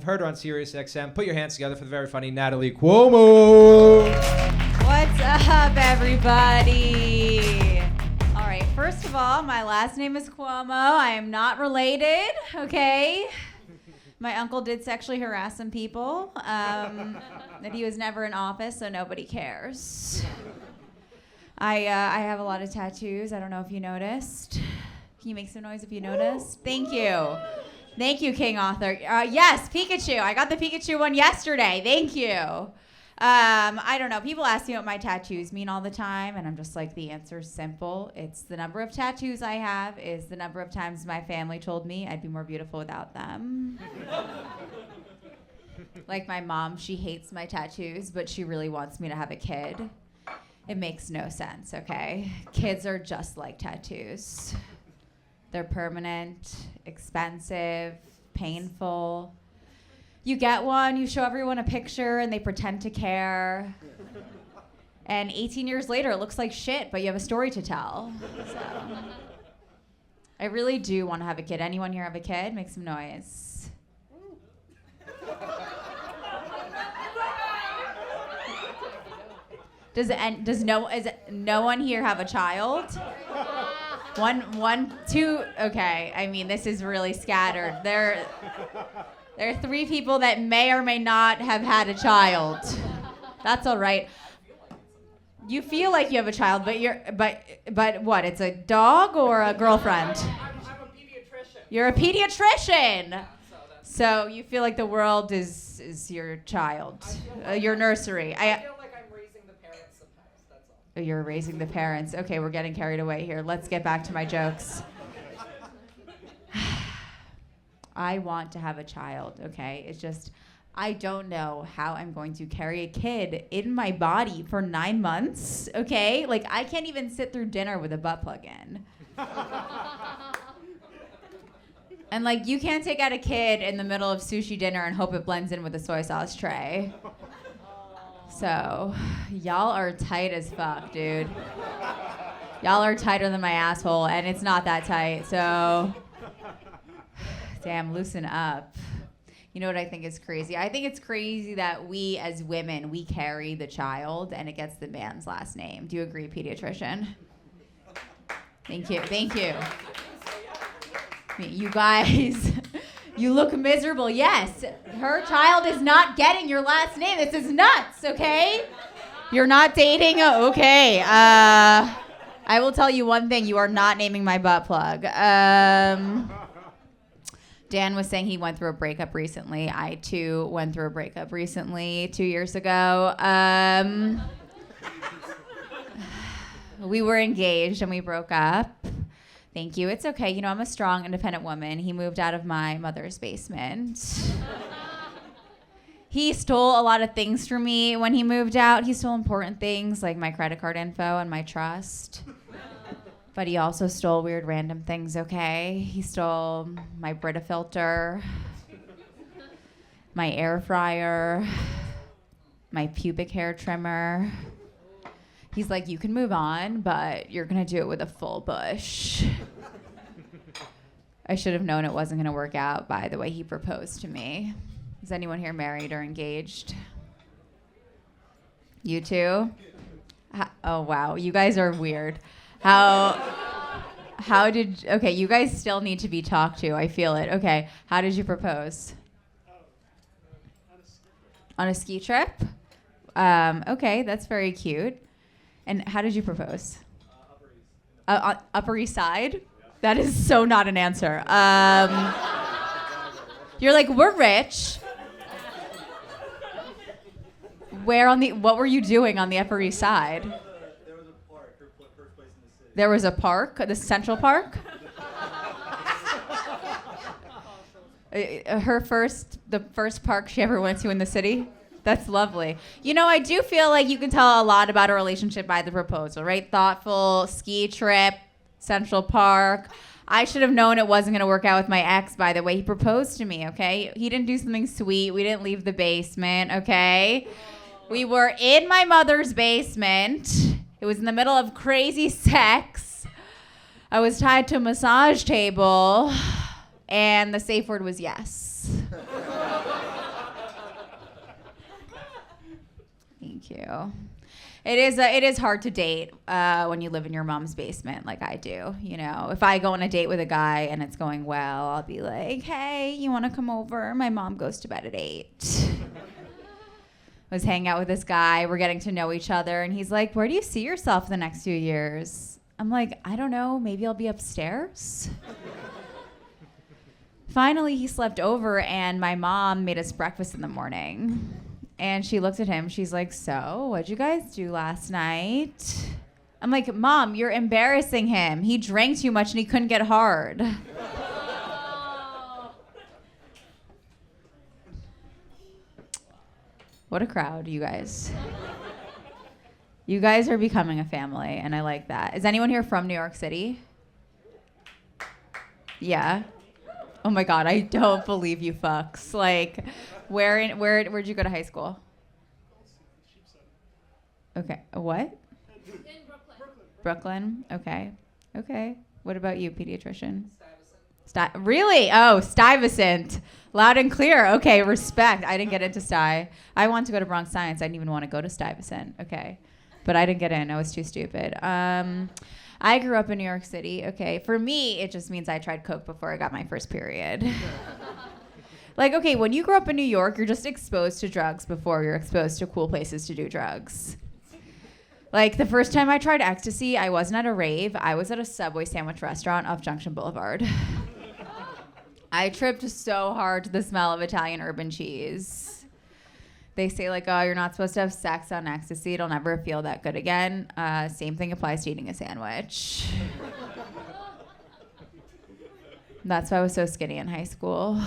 You've heard her on SiriusXM. Put your hands together for the very funny Natalie Cuomo. What's up, everybody? All right, first of all, my last name is Cuomo. I am not related, okay? My uncle did sexually harass some people, that he was never in office, so nobody cares. I have a lot of tattoos. I don't know if you noticed. Can you make some noise if you noticed? Thank you. Thank you, King Author. Yes, Pikachu. I got the Pikachu one yesterday. Thank you. I don't know. People ask me what my tattoos mean all the time, and I'm just like, the answer's simple. It's the number of tattoos I have is the number of times my family told me I'd be more beautiful without them. Like my mom, she hates my tattoos, but she really wants me to have a kid. It makes no sense, okay? Kids are just like tattoos. They're permanent, expensive, painful. You get one, you show everyone a picture, and they pretend to care. And 18 years later, it looks like shit, but you have a story to tell. So, I really do want to have a kid. Anyone here have a kid? Make some noise. Does no one here have a child? One, two. Okay. I mean, this is really scattered. There are 3 people that may or may not have had a child. That's all right. You feel like you have a child, but what? It's a dog or a girlfriend? I'm a pediatrician. You're a pediatrician. So you feel like the world is your child, your nursery. I feel like I'm raising the parents sometimes. That's all. You're raising the parents. Okay, we're getting carried away here. Let's get back to my jokes. I want to have a child, okay? It's just, I don't know how I'm going to carry a kid in my body for 9 months, okay? Like, I can't even sit through dinner with a butt plug in. And, like, you can't take out a kid in the middle of sushi dinner and hope it blends in with a soy sauce tray. So, y'all are tight as fuck, dude. Y'all are tighter than my asshole, and it's not that tight, so... Damn, loosen up. You know what I think is crazy? I think it's crazy that we as women, we carry the child and it gets the man's last name. Do you agree, pediatrician? Thank you. Thank you. You guys, you look miserable. Yes, her child is not getting your last name. This is nuts, okay? You're not dating? Okay. I will tell you one thing. You are not naming my butt plug. Dan was saying he went through a breakup recently. I, too, went through a breakup recently 2 years ago. We were engaged and we broke up. Thank you. It's okay. You know, I'm a strong, independent woman. He moved out of my mother's basement. He stole a lot of things from me when he moved out. He stole important things like my credit card info and my trust. But he also stole weird random things, okay? He stole my Brita filter, my air fryer, my pubic hair trimmer. He's like, you can move on, but you're gonna do it with a full bush. I should have known it wasn't gonna work out by the way he proposed to me. Is anyone here married or engaged? You too? Oh, wow, you guys are weird. Okay, you guys still need to be talked to. I feel it. Okay, how did you propose? On a ski trip? Okay, that's very cute. And how did you propose? Upper East Side? That is so not an answer. You're like, we're rich. What were you doing on the Upper East Side? There was a park, the Central Park. The first park she ever went to in the city. That's lovely. You know, I do feel like you can tell a lot about a relationship by the proposal, right? Thoughtful, ski trip, Central Park. I should have known it wasn't going to work out with my ex by the way he proposed to me, okay? He didn't do something sweet. We didn't leave the basement, okay? We were in my mother's basement. It was in the middle of crazy sex. I was tied to a massage table, and the safe word was yes. you. It is hard to date when you live in your mom's basement like I do. You know, if I go on a date with a guy and it's going well, I'll be like, hey, you want to come over? My mom goes to bed at 8. Was hanging out with this guy. We're getting to know each other. And he's like, where do you see yourself the next few years? I'm like, I don't know. Maybe I'll be upstairs. Finally, he slept over and my mom made us breakfast in the morning. And she looked at him. She's like, so what'd you guys do last night? I'm like, Mom, you're embarrassing him. He drank too much and he couldn't get hard. What a crowd, you guys. You guys are becoming a family, and I like that. Is anyone here from New York City? Yeah. Oh my God, I don't believe you fucks. Like, where'd you go to high school? Okay, what? In Brooklyn. Brooklyn? Okay. What about you, pediatrician? Really? Oh, Stuyvesant. Loud and clear. Okay, respect. I didn't get into Sty. I wanted to go to Bronx Science. I didn't even want to go to Stuyvesant. Okay. But I didn't get in. I was too stupid. I grew up in New York City. Okay. For me, it just means I tried coke before I got my first period. Like, okay, when you grow up in New York, you're just exposed to drugs before you're exposed to cool places to do drugs. Like, the first time I tried ecstasy, I wasn't at a rave. I was at a Subway sandwich restaurant off Junction Boulevard. I tripped so hard to the smell of Italian urban cheese. They say, like, oh, you're not supposed to have sex on ecstasy. It'll never feel that good again. Same thing applies to eating a sandwich. That's why I was so skinny in high school.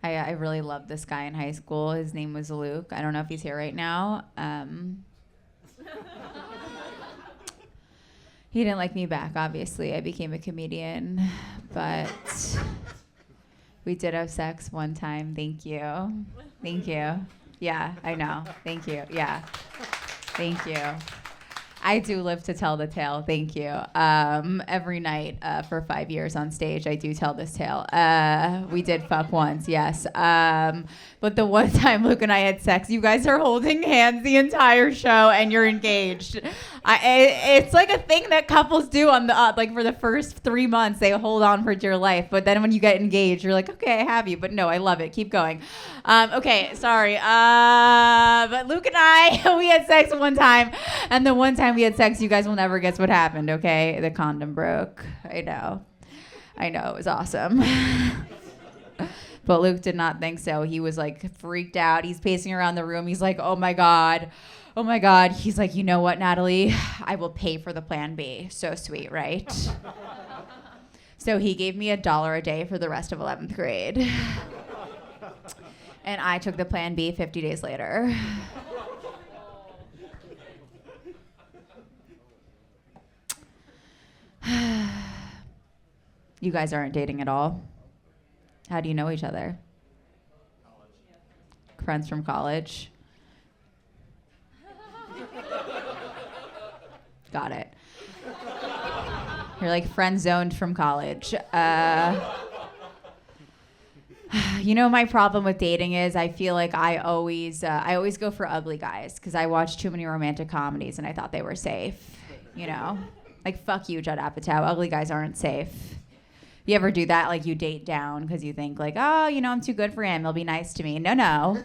I really loved this guy in high school. His name was Luke. I don't know if he's here right now. He didn't like me back, obviously. I became a comedian. But we did have sex one time. Thank you. Thank you. Yeah, I know. Thank you. Yeah. Thank you. I do live to tell the tale. Thank you. Every night for 5 years on stage, I do tell this tale. We did fuck once, yes. But the one time Luke and I had sex, you guys are holding hands the entire show and you're engaged. It's like a thing that couples do on the like for the first 3 months. They hold on for dear life. But then when you get engaged, you're like, okay, I have you. But no, I love it. Keep going. Okay, sorry. But Luke and I, we had sex one time. And the one time we had sex, you guys will never guess what happened, okay? The condom broke. I know. It was awesome. But Luke did not think so. He was like freaked out. He's pacing around the room. He's like, oh my God. He's like, you know what, Natalie? I will pay for the plan B. So sweet, right? So he gave me $1 a day for the rest of 11th grade. And I took the plan B 50 days later. You guys aren't dating at all. How do you know each other? College. Friends from college. Got it. You're like friend zoned from college. You know, my problem with dating is I feel like I always go for ugly guys because I watch too many romantic comedies and I thought they were safe. You know, like fuck you, Judd Apatow. Ugly guys aren't safe. You ever do that? Like you date down because you think like, oh, you know, I'm too good for him. He'll be nice to me. No.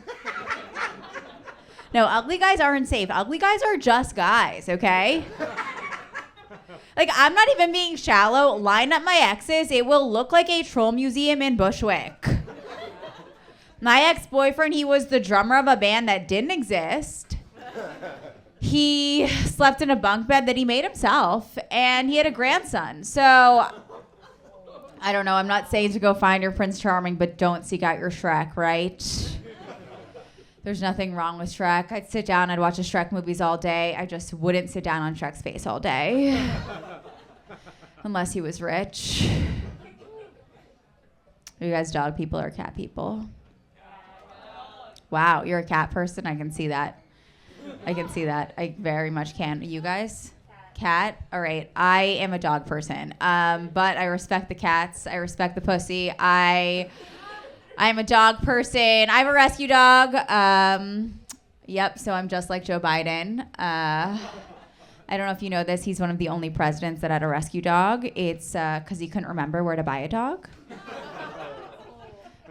No, ugly guys aren't safe. Ugly guys are just guys, okay? Like, I'm not even being shallow. Line up my exes. It will look like a troll museum in Bushwick. My ex-boyfriend, he was the drummer of a band that didn't exist. He slept in a bunk bed that he made himself, and he had a grandson. So, I don't know. I'm not saying to go find your Prince Charming, but don't seek out your Shrek, right? There's nothing wrong with Shrek. I'd sit down, I'd watch the Shrek movies all day. I just wouldn't sit down on Shrek's face all day. Unless he was rich. Are you guys dog people or cat people? Wow, you're a cat person? I can see that. I very much can. You guys? Cat? All right. I am a dog person. But I respect the cats. I respect the pussy. I'm a dog person. I have a rescue dog. Yep, so I'm just like Joe Biden. I don't know if you know this, he's one of the only presidents that had a rescue dog. It's because he couldn't remember where to buy a dog.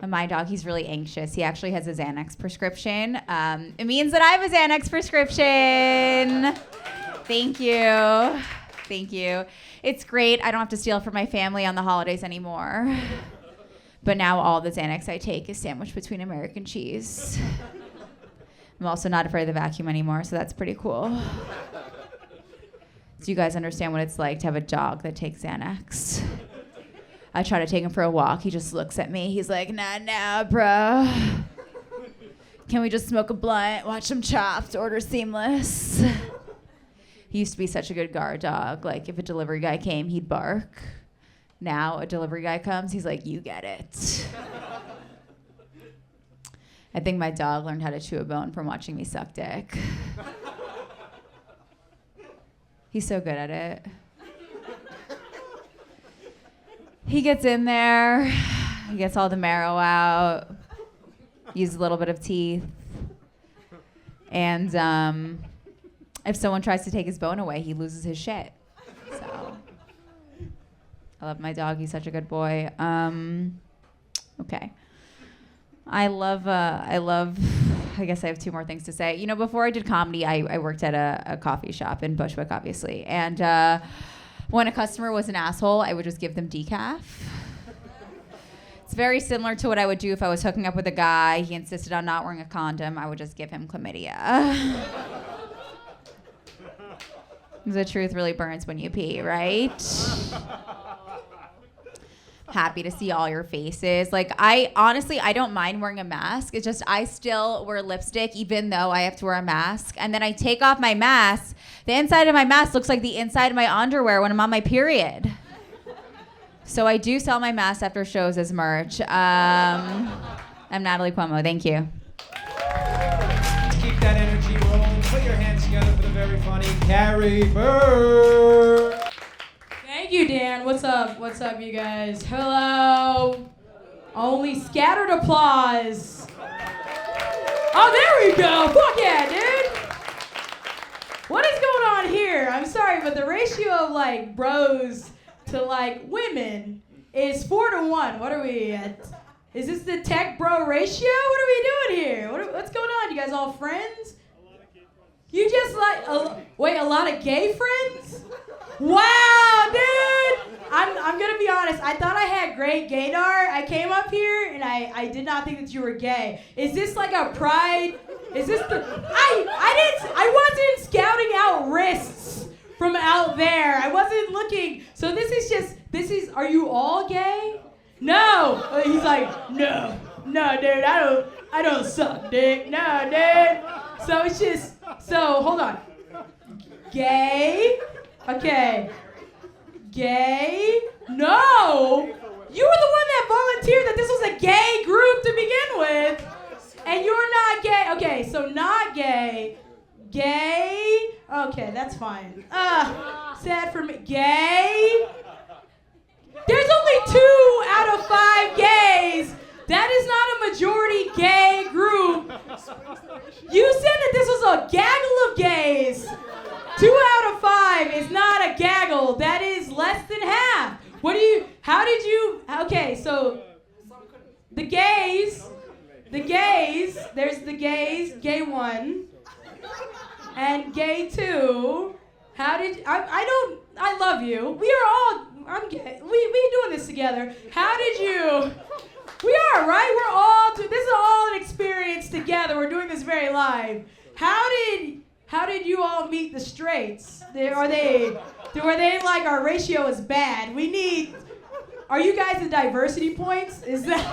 And my dog, he's really anxious. He actually has a Xanax prescription. It means that I have a Xanax prescription. Thank you. Thank you. It's great. I don't have to steal from my family on the holidays anymore. But now all the Xanax I take is sandwiched between American cheese. I'm also not afraid of the vacuum anymore, so that's pretty cool. Do you guys understand what it's like to have a dog that takes Xanax? I try to take him for a walk. He just looks at me. He's like, nah, bro. Can we just smoke a blunt, watch some Chopped, order Seamless? He used to be such a good guard dog. Like, if a delivery guy came, he'd bark. Now, a delivery guy comes, he's like, you get it. I think my dog learned how to chew a bone from watching me suck dick. He's so good at it. He gets in there, he gets all the marrow out, uses a little bit of teeth, and if someone tries to take his bone away, he loses his shit. So, I love my dog. He's such a good boy. Okay. I guess I have two more things to say. You know, before I did comedy, I worked at a coffee shop in Bushwick, obviously. And when a customer was an asshole, I would just give them decaf. It's very similar to what I would do if I was hooking up with a guy. He insisted on not wearing a condom. I would just give him chlamydia. The truth really burns when you pee, right? Happy to see all your faces. Like, I don't mind wearing a mask. It's just I still wear lipstick even though I have to wear a mask. And then I take off my mask. The inside of my mask looks like the inside of my underwear when I'm on my period. So I do sell my mask after shows as merch. I'm Natalie Cuomo. Thank you. Keep that energy rolling. Put your hands together for the very funny Carrie Bird. Thank you, Dan. What's up? What's up, you guys? Hello. Only scattered applause. Oh, there we go. Fuck yeah, dude. What is going on here? I'm sorry, but the ratio of like bros to like women is 4-to-1. What are we at? Is this the tech bro ratio? What are we doing here? What's going on? You guys all friends? You just like, a lot of gay friends? Wow, dude! I'm gonna be honest. I thought I had great gaydar. I came up here and I did not think that you were gay. Is this like a pride? Is this the? I wasn't scouting out wrists from out there. I wasn't looking. So this is. Are you all gay? No. He's like, no, dude. I don't suck dick. No, dude. So it's just. So hold on. Gay. Okay. Gay? No! You were the one that volunteered that this was a gay group to begin with. And you're not gay. Okay, so not gay. Gay? Okay, that's fine. Sad for me. Gay? There's only 2 out of 5 gays. That is not a majority gay group. You said that this was a gaggle of gays. 2 out of 5 is not a gaggle. That is less than half. Okay, so the gays, there's the gays, gay 1, and gay 2. I love you. I'm gay. We doing this together. We are, right? This is all an experience together. We're doing this very live. How did you all meet the straights? Were they like, our ratio is bad? Are you guys the diversity points? Is that?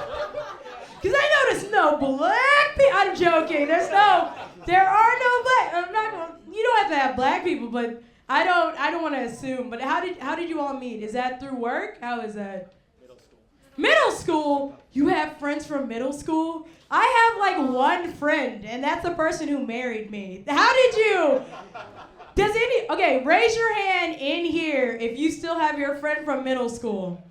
Because I noticed no black people. I'm joking. There are no black. I'm not gonna. You don't have to have black people, but I don't want to assume. But how did you all meet? Is that through work? How is that? Middle school? You have friends from middle school? I have like one friend, and that's the person who married me. How did you? Okay, raise your hand in here if you still have your friend from middle school.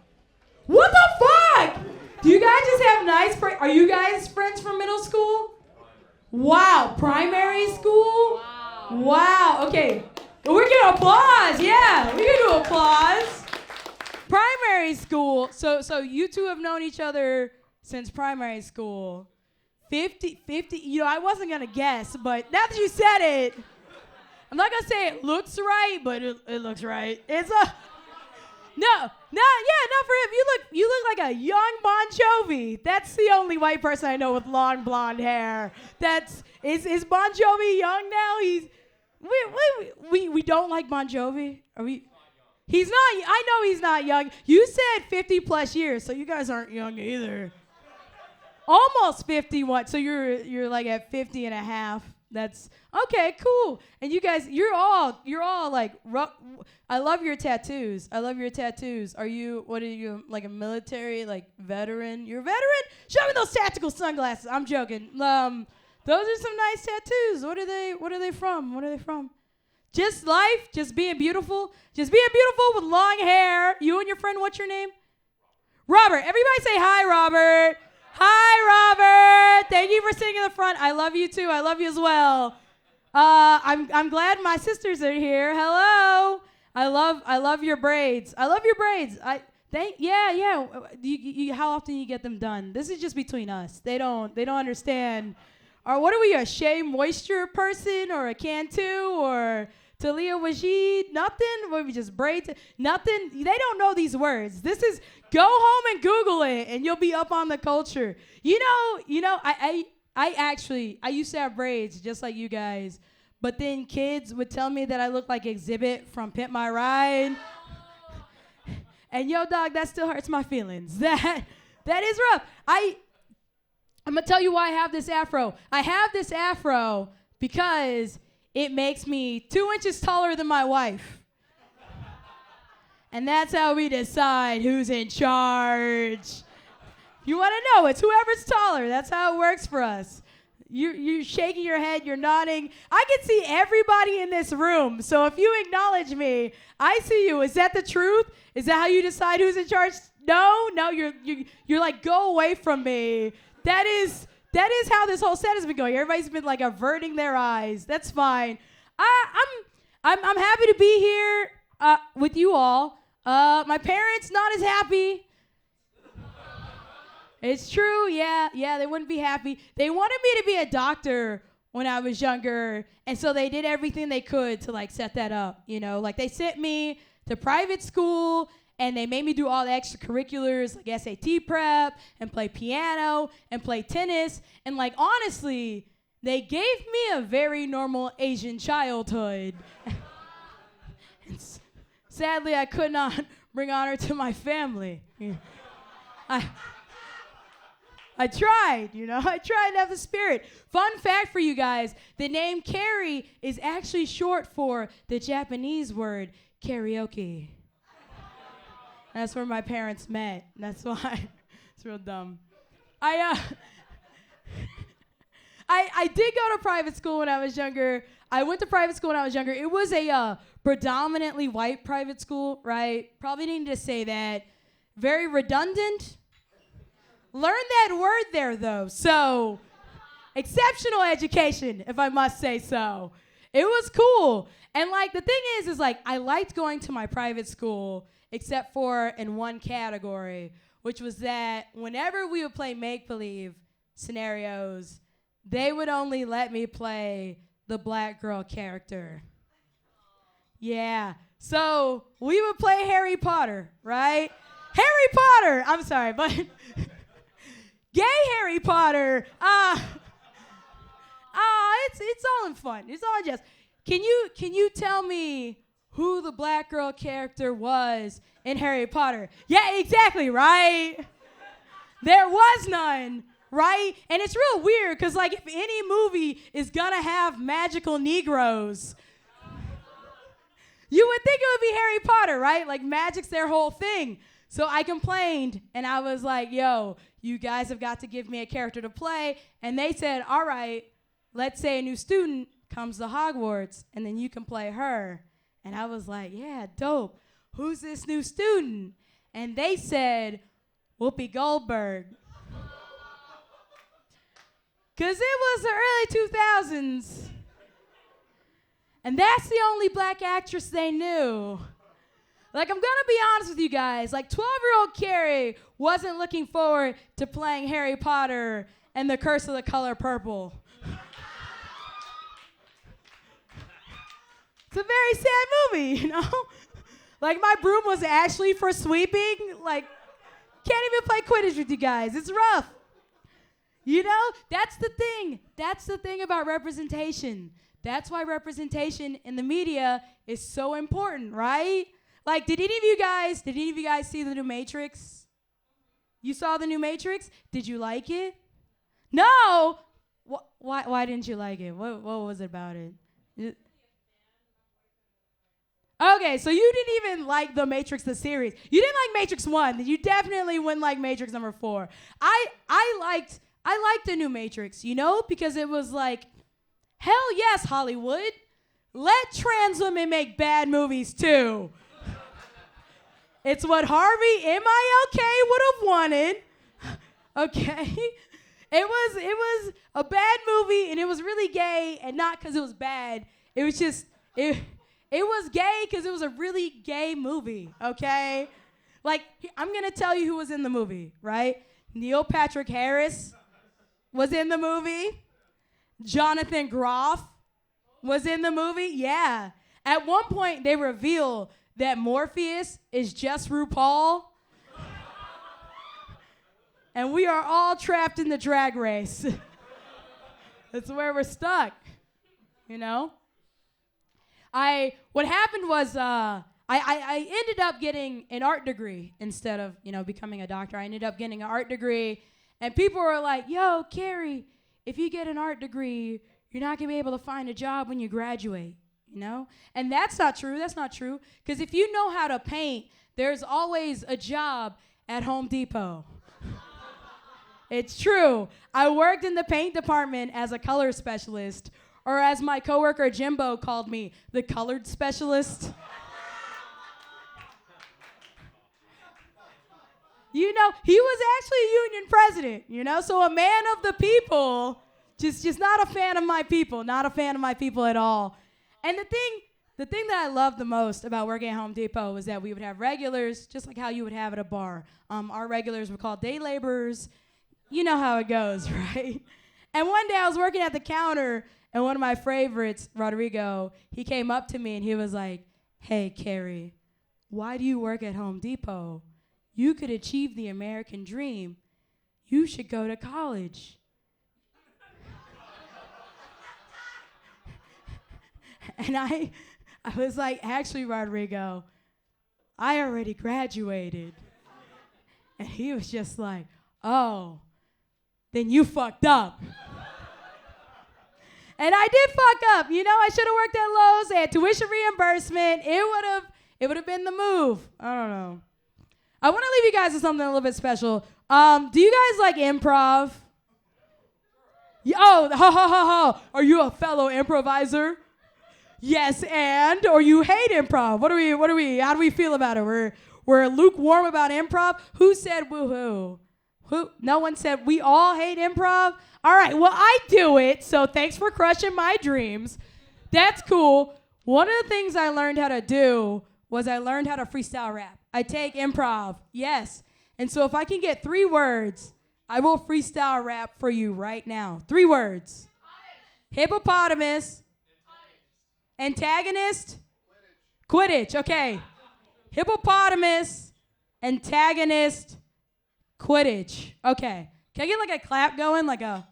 What the fuck? Do you guys just have nice friends? Are you guys friends from middle school? Wow, primary school? Wow, okay. We're gonna applause, yeah. We can do applause. Primary school. So you two have known each other since primary school. 50, I wasn't gonna guess, but now that you said it, I'm not gonna say it looks right, but it looks right. It's a, not for him. You look like a young Bon Jovi. That's the only white person I know with long blonde hair. Is Bon Jovi young now? We don't like Bon Jovi. Are we? He's not. I know he's not young. You said 50 plus years, so you guys aren't young either. Almost 51. So you're like at 50 and a half. That's okay, cool. And you guys, you're all like, I love your tattoos. What are you, like a military, like veteran? You're a veteran? Show me those tactical sunglasses. I'm joking. Those are some nice tattoos. What are they from? Just life, just being beautiful with long hair. You and your friend, what's your name? Robert. Everybody say hi, Robert. Hi, Robert. Thank you for sitting in the front. I love you too. I love you as well. I'm glad my sisters are here. Hello. I love your braids. You how often you get them done? This is just between us. They don't understand. Or what are we, a Shea Moisture person or a Cantu or Talia Wajid? Nothing? What, we just braids? Nothing? They don't know these words. This is, go home and Google it and you'll be up on the culture. I used to have braids just like you guys, but then kids would tell me that I look like Exhibit from Pimp My Ride. And yo, dog, that still hurts my feelings. That is rough. I'm going to tell you why I have this afro. I have this afro because it makes me 2 inches taller than my wife. And that's how we decide who's in charge. You want to know, it's whoever's taller. That's how it works for us. You're shaking your head, you're nodding. I can see everybody in this room. So if you acknowledge me, I see you. Is that the truth? Is that how you decide who's in charge? No, you're like, go away from me. That is how this whole set has been going. Everybody's been like averting their eyes. That's fine. I'm happy to be here with you all. My parents not as happy. It's true. Yeah, they wouldn't be happy. They wanted me to be a doctor when I was younger, and so they did everything they could to like set that up. Like they sent me to private school. And they made me do all the extracurriculars like SAT prep and play piano and play tennis. And like, honestly, they gave me a very normal Asian childhood. And sadly, I could not bring honor to my family. I tried, I tried to have the spirit. Fun fact for you guys, the name Carrie is actually short for the Japanese word karaoke. That's where my parents met. That's why it's real dumb. I did go to private school when I was younger. I went to private school when I was younger. It was a predominantly white private school, right? Probably needed to say that. Very redundant. Learned that word there, though. So, exceptional education, if I must say so. It was cool. And, like, the thing is like, I liked going to my private school except for in one category, which was that whenever we would play make-believe scenarios, they would only let me play the black girl character. Yeah. So we would play Harry Potter, right? Harry Potter! I'm sorry, but gay Harry Potter. It's all in fun. It's all in jest. Can you tell me who the black girl character was in Harry Potter? Yeah, exactly, right? There was none, right? And it's real weird, because, like, if any movie is gonna have magical Negroes, you would think it would be Harry Potter, right? Like, magic's their whole thing. So I complained, and I was like, yo, you guys have got to give me a character to play. And they said, all right, let's say a new student comes to Hogwarts, and then you can play her. And I was like, yeah, dope. Who's this new student? And they said, Whoopi Goldberg. Because it was the early 2000s. And that's the only black actress they knew. Like, I'm gonna be honest with you guys. Like, 12-year-old Carrie wasn't looking forward to playing Harry Potter and the Curse of the Color Purple. It's a very sad movie, you know? Like, my broom was actually for sweeping. Like, can't even play Quidditch with you guys. It's rough. You know, that's the thing. That's the thing about representation. That's why representation in the media is so important, right? Like, did any of you guys see the new Matrix? You saw the new Matrix? Did you like it? No. Why didn't you like it? What was it about it? Okay, so you didn't even like the Matrix the series. You didn't like Matrix 1. You definitely wouldn't like Matrix number 4. I liked the new Matrix, you know, because it was like, hell yes, Hollywood. Let trans women make bad movies too. It's what Harvey MILK would have wanted. Okay? It was a bad movie, and it was really gay, and not because it was bad. It was just, it was gay because it was a really gay movie, okay? Like, I'm going to tell you who was in the movie, right? Neil Patrick Harris was in the movie. Jonathan Groff was in the movie. Yeah. At one point, they reveal that Morpheus is just RuPaul. And we are all trapped in the drag race. That's where we're stuck, you know? What happened was I ended up getting an art degree instead of, you know, becoming a doctor. I ended up getting an art degree, and people were like, yo, Carrie, if you get an art degree, you're not going to be able to find a job when you graduate, you know? And that's not true. That's not true. Because if you know how to paint, there's always a job at Home Depot. It's true. I worked in the paint department as a color specialist, or as my coworker Jimbo called me, the colored specialist. You know, he was actually a union president, you know? So a man of the people, just not a fan of my people, not a fan of my people at all. And the thing that I loved the most about working at Home Depot was that we would have regulars, just like how you would have at a bar. Our regulars were called day laborers. You know how it goes, right? And one day I was working at the counter, and one of my favorites, Rodrigo, he came up to me and he was like, hey, Carrie, why do you work at Home Depot? You could achieve the American dream. You should go to college. And I was like, actually, Rodrigo, I already graduated. And he was just like, oh, then you fucked up. And I did fuck up. You know, I should have worked at Lowe's. They had tuition reimbursement. It would have been the move. I don't know. I want to leave you guys with something a little bit special. Do you guys like improv? Oh, ha ha ha ha. Are you a fellow improviser? Yes, and or you hate improv? What are we? How do we feel about it? We're lukewarm about improv. Who said woohoo? Who? No one said we all hate improv. All right, well I do it. So thanks for crushing my dreams. That's cool. One of the things I learned how to do was I learned how to freestyle rap. I take improv, yes. And so if I can get 3 words, I will freestyle rap for you right now. 3 words. Hippopotamus. Antagonist? Quidditch. Okay. Hippopotamus. Antagonist. Quidditch. Okay. Can I get like a clap going? Like a...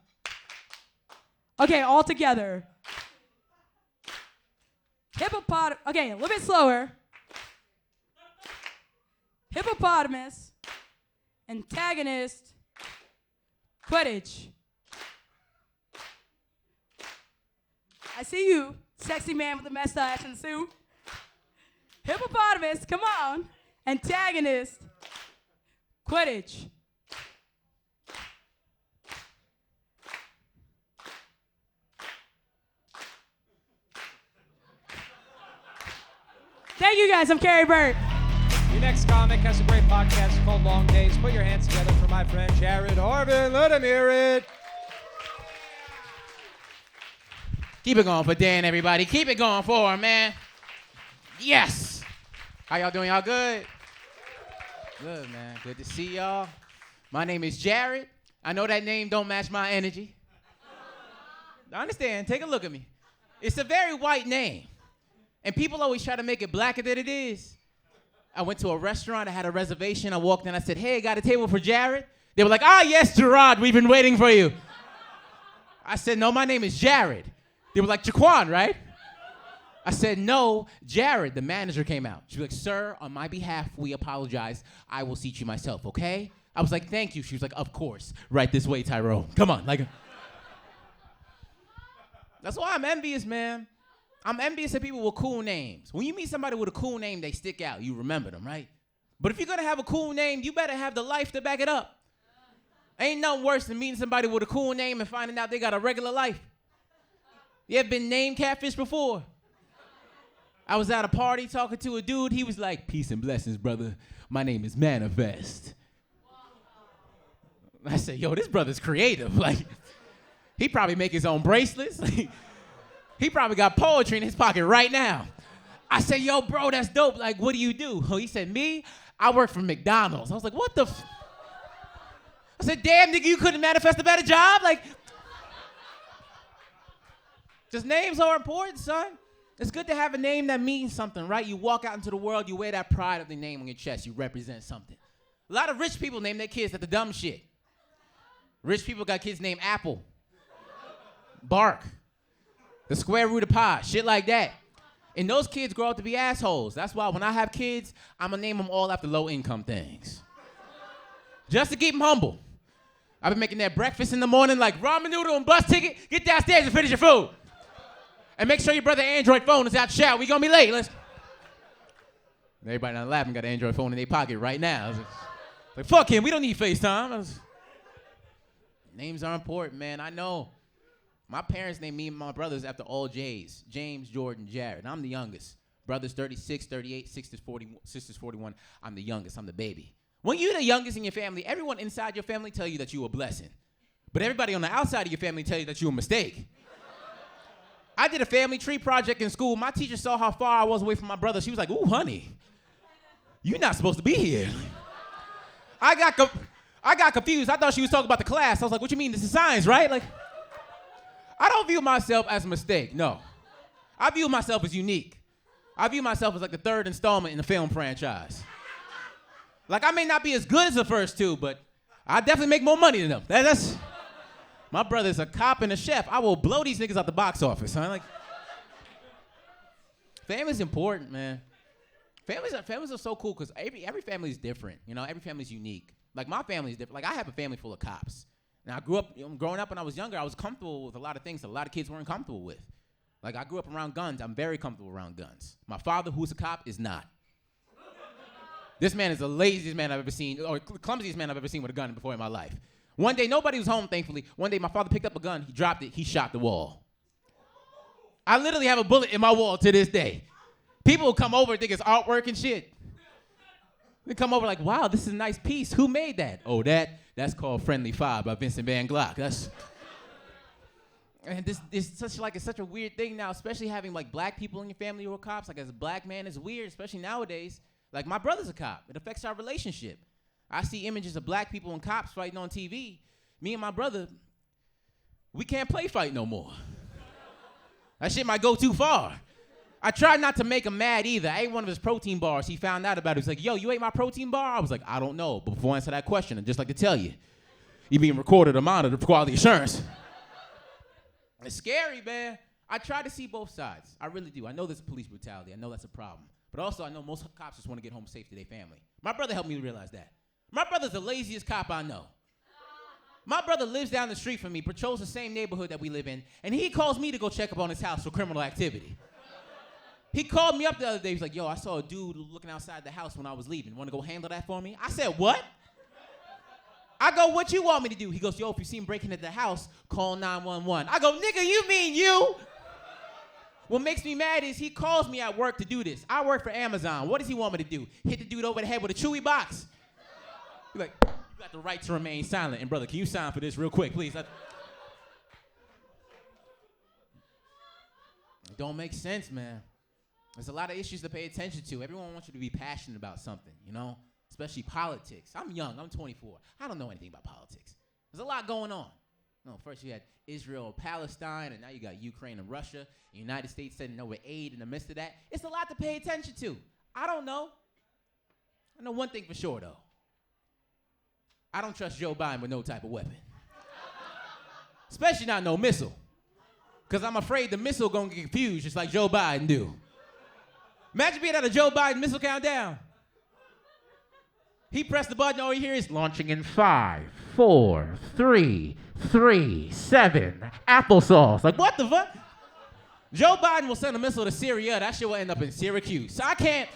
Okay, all together. Hippopotamus. Okay, a little bit slower. Hippopotamus. Antagonist. Quidditch. I see you, sexy man with the mustache and suit. Hippopotamus, come on. Antagonist. Quidditch. Thank you guys, I'm Carrie Burt. Your next comic has a great podcast called Long Days. Put your hands together for my friend Jared Orban. Let him hear it. Keep it going for Dan, everybody. Keep it going for him, man. Yes. How y'all doing? Y'all good? Good, man. Good to see y'all. My name is Jared. I know that name don't match my energy. I understand. Take a look at me. It's a very white name. And people always try to make it blacker than it is. I went to a restaurant. I had a reservation. I walked in. I said, hey, got a table for Jared? They were like, yes, Gerard. We've been waiting for you. I said, no, my name is Jared. They were like, Jaquan, right? I said, no, Jared. The manager came out. She was like, sir, on my behalf, we apologize. I will seat you myself, okay? I was like, thank you. She was like, of course. Right this way, Tyrone. Come on. That's why I'm envious, man. I'm envious of people with cool names. When you meet somebody with a cool name, they stick out. You remember them, right? But if you're going to have a cool name, you better have the life to back it up. Ain't nothing worse than meeting somebody with a cool name and finding out they got a regular life. You ever been named catfish before? I was at a party talking to a dude. He was like, peace and blessings, brother. My name is Manifest. I said, yo, this brother's creative. He probably make his own bracelets. He probably got poetry in his pocket right now. I said, yo, bro, that's dope. What do you do? Oh, he said, me? I work for McDonald's. I was like, what the I said, damn, nigga, you couldn't manifest a better job? Just names are important, son. It's good to have a name that means something, right? You walk out into the world, you wear that pride of the name on your chest. You represent something. A lot of rich people name their kids the dumb shit. Rich people got kids named Apple, Bark, the square root of pi, shit like that. And those kids grow up to be assholes. That's why when I have kids, I'm going to name them all after low-income things. Just to keep them humble. I've been making that breakfast in the morning like ramen noodle and bus ticket. Get downstairs and finish your food. And make sure your brother's Android phone is out the shower. We going to be late. Everybody not laughing got an Android phone in their pocket right now. Fuck him. We don't need FaceTime. Names are important, man. I know. My parents named me and my brothers after all J's. James, Jordan, Jared. I'm the youngest. Brothers 36, 38, sisters 41. I'm the youngest. I'm the baby. When you're the youngest in your family, everyone inside your family tell you that you're a blessing. But everybody on the outside of your family tell you that you're a mistake. I did a family tree project in school. My teacher saw how far I was away from my brother. She was like, ooh, honey, you're not supposed to be here. I got confused. I thought she was talking about the class. I was like, what you mean? This is science, right? I don't view myself as a mistake, no. I view myself as unique. I view myself as the third installment in the film franchise. I may not be as good as the first two, but I definitely make more money than them. That's my brother's a cop and a chef. I will blow these niggas out the box office, huh? Family's important, man. Families are so cool because every family is different. Every family's unique. My family's different. I have a family full of cops. Now, I grew up, growing up when I was younger, I was comfortable with a lot of things that a lot of kids weren't comfortable with. I grew up around guns. I'm very comfortable around guns. My father, who's a cop, is not. This man is the laziest man I've ever seen, or clumsiest man I've ever seen with a gun before in my life. One day, nobody was home, thankfully. One day, my father picked up a gun. He dropped it. He shot the wall. I literally have a bullet in my wall to this day. People will come over and think it's artwork and shit. They come over wow, this is a nice piece. Who made that? Oh, that's called Friendly Fire by Vincent Van Gogh. And this is such a weird thing now, especially having black people in your family who are cops. As a black man, it's weird, especially nowadays. My brother's a cop. It affects our relationship. I see images of black people and cops fighting on TV. Me and my brother, we can't play fight no more. That shit might go too far. I tried not to make him mad either. I ate one of his protein bars. He found out about it. He was like, yo, you ate my protein bar? I was like, I don't know. But before I answer that question, I'd just like to tell you, you're being recorded or monitored for quality assurance. It's scary, man. I try to see both sides. I really do. I know there's police brutality. I know that's a problem. But also, I know most cops just want to get home safe to their family. My brother helped me realize that. My brother's the laziest cop I know. My brother lives down the street from me, patrols the same neighborhood that we live in, and he calls me to go check up on his house for criminal activity. He called me up the other day. He was like, yo, I saw a dude looking outside the house when I was leaving. Want to go handle that for me? I said, what? I go, what you want me to do? He goes, yo, if you see him breaking into the house, call 911. I go, nigga, you mean you? What makes me mad is he calls me at work to do this. I work for Amazon. What does he want me to do? Hit the dude over the head with a Chewy box. He's like, you got the right to remain silent. And brother, can you sign for this real quick, please? It don't make sense, man. There's a lot of issues to pay attention to. Everyone wants you to be passionate about something, you know? Especially politics. I'm young. I'm 24. I don't know anything about politics. There's a lot going on. No, first you had Israel, Palestine, and now you got Ukraine and Russia. The United States sending over aid in the midst of that. It's a lot to pay attention to. I don't know. I know one thing for sure, though. I don't trust Joe Biden with no type of weapon. Especially not no missile. Because I'm afraid the missile going to get confused just like Joe Biden do. Imagine being at a Joe Biden missile countdown. He pressed the button, all you hear is launching in 5, 4, 3, 3, 7, applesauce. Like, what the fuck? Joe Biden will send a missile to Syria. That shit will end up in Syracuse. So I can't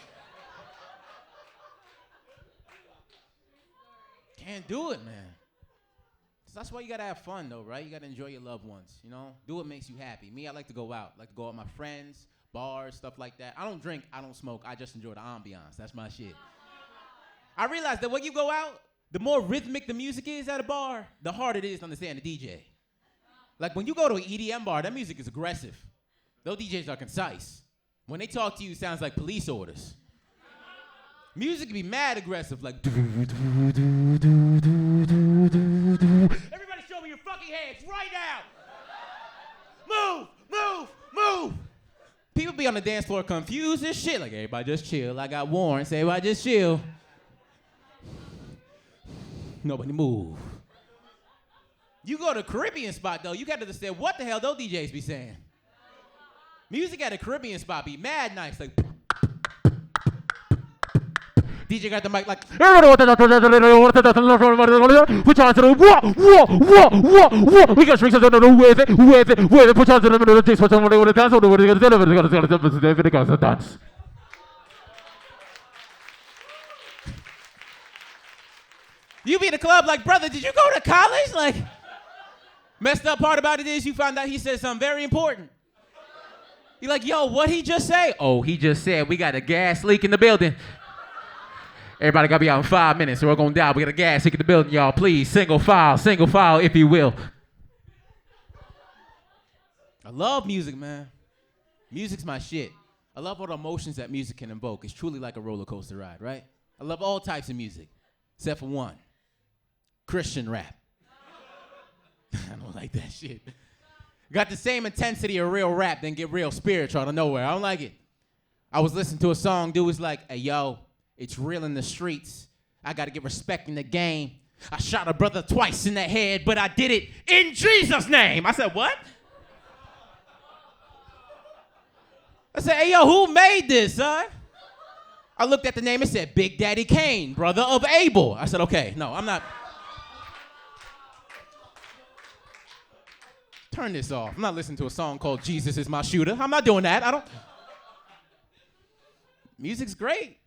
do it, man. So that's why you gotta have fun, though, right? You gotta enjoy your loved ones, you know? Do what makes you happy. Me, I like to go out. I like to go out with my friends, bars, stuff like that. I don't drink, I don't smoke. I just enjoy the ambiance. That's my shit. I realized that when you go out, the more rhythmic the music is at a bar, the harder it is to understand the DJ. Like when you go to an EDM bar, that music is aggressive. Those DJs are concise. When they talk to you, it sounds like police orders. Music can be mad aggressive, like everybody show me your fucking hands right now. Move, move, move. People be on the dance floor confused as shit, like everybody just chill. I got warrants, everybody just chill. Nobody move. You go to a Caribbean spot, though, you got to understand what the hell those DJs be saying. Music at a Caribbean spot be mad nice, like DJ got the mic like we got drinks with it put on the dance. You be in the club like, brother, did you go to college? Like, messed up part about it is you found out he said something very important. You're like, yo, what he just say? Oh, he just said we got a gas leak in the building. Everybody gotta be out in 5 minutes or we're gonna die. We got a gas leak in the building, y'all. Please, single file, if you will. I love music, man. Music's my shit. I love all the emotions that music can invoke. It's truly like a roller coaster ride, right? I love all types of music, except for one. Christian rap. I don't like that shit. Got the same intensity of real rap, then get real spiritual out of nowhere. I don't like it. I was listening to a song, dude was like, hey, yo, it's real in the streets. I gotta get respect in the game. I shot a brother twice in the head, but I did it in Jesus' name. I said, what? I said, hey, yo, who made this, son? I looked at the name, it said Big Daddy Kane, brother of Abel. I said, okay, no, I'm not. Turn this off. I'm not listening to a song called Jesus is My Shooter. I'm not doing that. Music's great.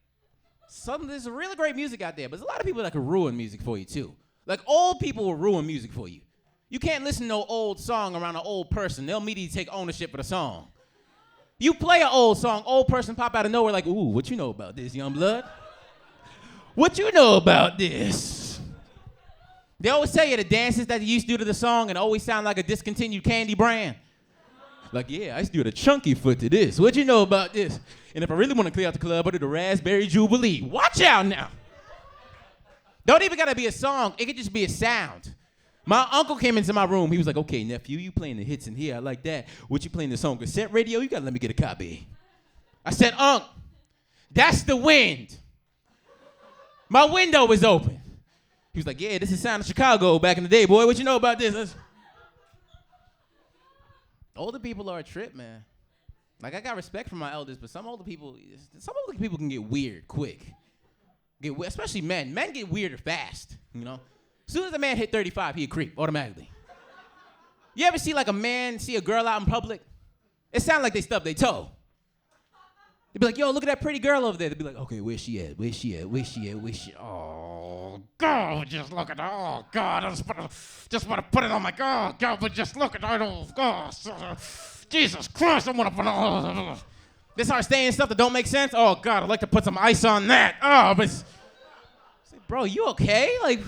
There's really great music out there, but there's a lot of people that can ruin music for you, too. Like, old people will ruin music for you. You can't listen to an old song around an old person. They'll immediately take ownership of the song. You play an old song, old person pop out of nowhere like, ooh, what you know about this, young blood? What you know about this? They always tell you the dances that you used to do to the song and always sound like a discontinued candy brand. Like, yeah, I used to do the chunky foot to this. What you know about this? And if I really want to clear out the club, I do the Raspberry Jubilee. Watch out now. Don't even gotta be a song. It could just be a sound. My uncle came into my room. He was like, okay, nephew, you playing the hits in here. I like that. What you playing this on cassette radio? You gotta let me get a copy. I said, Unc, that's the wind. My window was open. He was like, yeah, this is sound of Chicago back in the day, boy. What you know about this? Older people are a trip, man. Like, I got respect for my elders, but some older people can get weird quick. Especially men. Men get weirder fast, you know? As soon as a man hit 35, he a creep, automatically. You ever see, like, a man see a girl out in public? It sounds like they stubbed their toe. They'd be like, yo, look at that pretty girl over there. They'd be like, okay, where's she at? Oh, God, just look at her. Oh, God, I just want to put it on my God, but just look at her. Oh, God, Jesus Christ, I want to put it on. They start saying stuff that don't make sense. Oh, God, I'd like to put some ice on that. Oh, but it's like, bro, you okay? Like,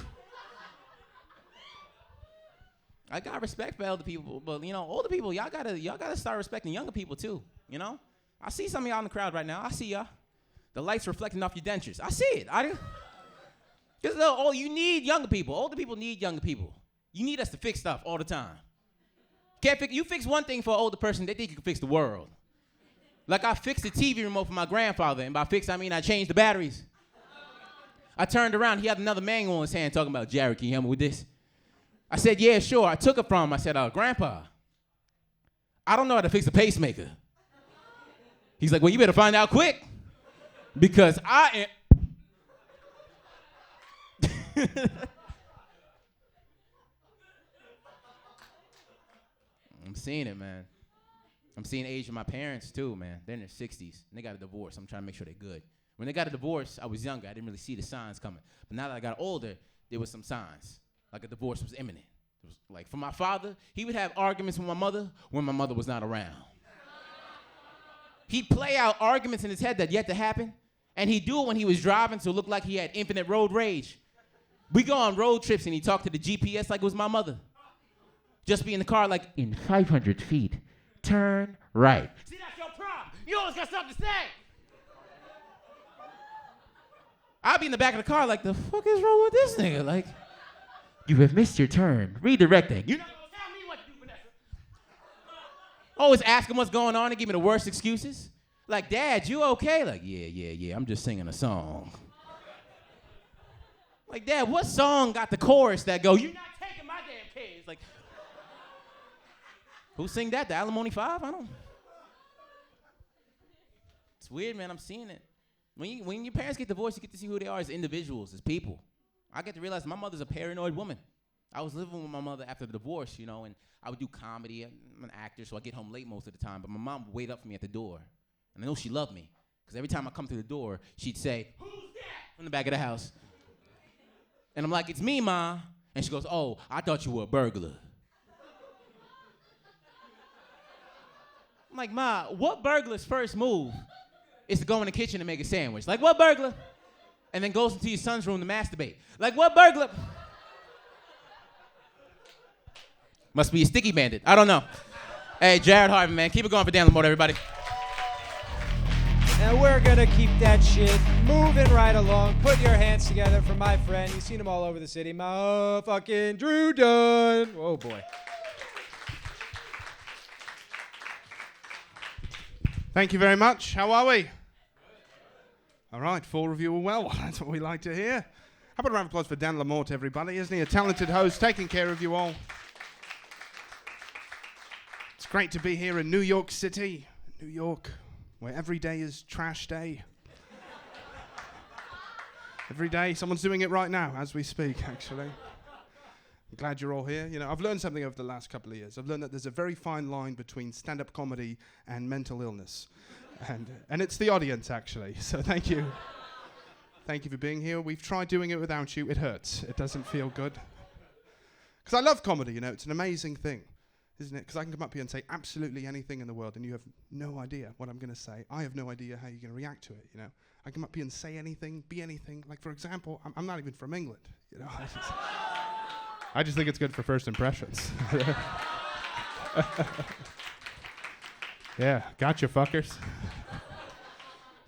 I got respect for elder people, but you know, older people, y'all gotta start respecting younger people too. You know, I see some of y'all in the crowd right now. I see y'all. The light's reflecting off your dentures. I see it. You need younger people. Older people need younger people. You need us to fix stuff all the time. You fix one thing for an older person, they think you can fix the world. Like I fixed the TV remote for my grandfather, and by fix I mean I changed the batteries. I turned around, he had another manual in his hand talking about, Jared, can you help me with this? I said, yeah, sure. I took it from him. I said, Grandpa, I don't know how to fix a pacemaker. He's like, well, you better find out quick, because I am. I'm seeing it, man. I'm seeing the age of my parents, too, man. They're in their 60s, and they got a divorce. I'm trying to make sure they're good. When they got a divorce, I was younger. I didn't really see the signs coming. But now that I got older, there was some signs. Like a divorce was imminent. It was like for my father, he would have arguments with my mother when my mother was not around. He'd play out arguments in his head that yet to happen, and he'd do it when he was driving, so it looked like he had infinite road rage. We go on road trips, and he'd talk to the GPS like it was my mother. Just be in the car like, in 500 feet, turn right. See, that's your problem. You always got something to say. I'd be in the back of the car like, the fuck is wrong with this nigga? Like, you have missed your turn. Redirecting. You're not going to tell me what to do, Vanessa. Always ask him what's going on and give me the worst excuses. Like, Dad, you okay? Like, yeah, I'm just singing a song. Like, Dad, what song got the chorus that go, you're not taking my damn kids? Like, who sing that? The Alimony 5? I don't. It's weird, man. I'm seeing it. When your parents get divorced, you get to see who they are as individuals, as people. I get to realize my mother's a paranoid woman. I was living with my mother after the divorce, you know, and I would do comedy. I'm an actor, so I get home late most of the time. But my mom would wait up for me at the door. And I know she loved me, because every time I come through the door, she'd say, who's that? From the back of the house. And I'm like, it's me, Ma. And she goes, oh, I thought you were a burglar. I'm like, Ma, what burglar's first move is to go in the kitchen and make a sandwich? Like, what burglar? And then goes into your son's room to masturbate. Like, what burglar? Must be a sticky bandit. I don't know. Hey, Jared Harvey, man. Keep it going for Dan Lamorte, everybody. And we're going to keep that shit moving right along. Put your hands together for my friend. You've seen him all over the city. Motherfucking Drew Dunn. Oh, boy. Thank you very much. How are we? All right, 4 of you are well. That's what we like to hear. How about a round of applause for Dan Lamorte, everybody? Isn't he a talented host, taking care of you all? It's great to be here in New York City, New York, where every day is trash day. Every day, someone's doing it right now as we speak, actually. I'm glad you're all here. You know, I've learned something over the last couple of years. I've learned that there's a very fine line between stand-up comedy and mental illness. And it's the audience, actually. So thank you. Thank you for being here. We've tried doing it without you. It hurts. It doesn't feel good. Because I love comedy, you know. It's an amazing thing, isn't it? Because I can come up here and say absolutely anything in the world, and you have no idea what I'm going to say. I have no idea how you're going to react to it, you know. I come up here and say anything, be anything. Like, for example, I'm not even from England, you know. I just think it's good for first impressions. Yeah, gotcha, fuckers.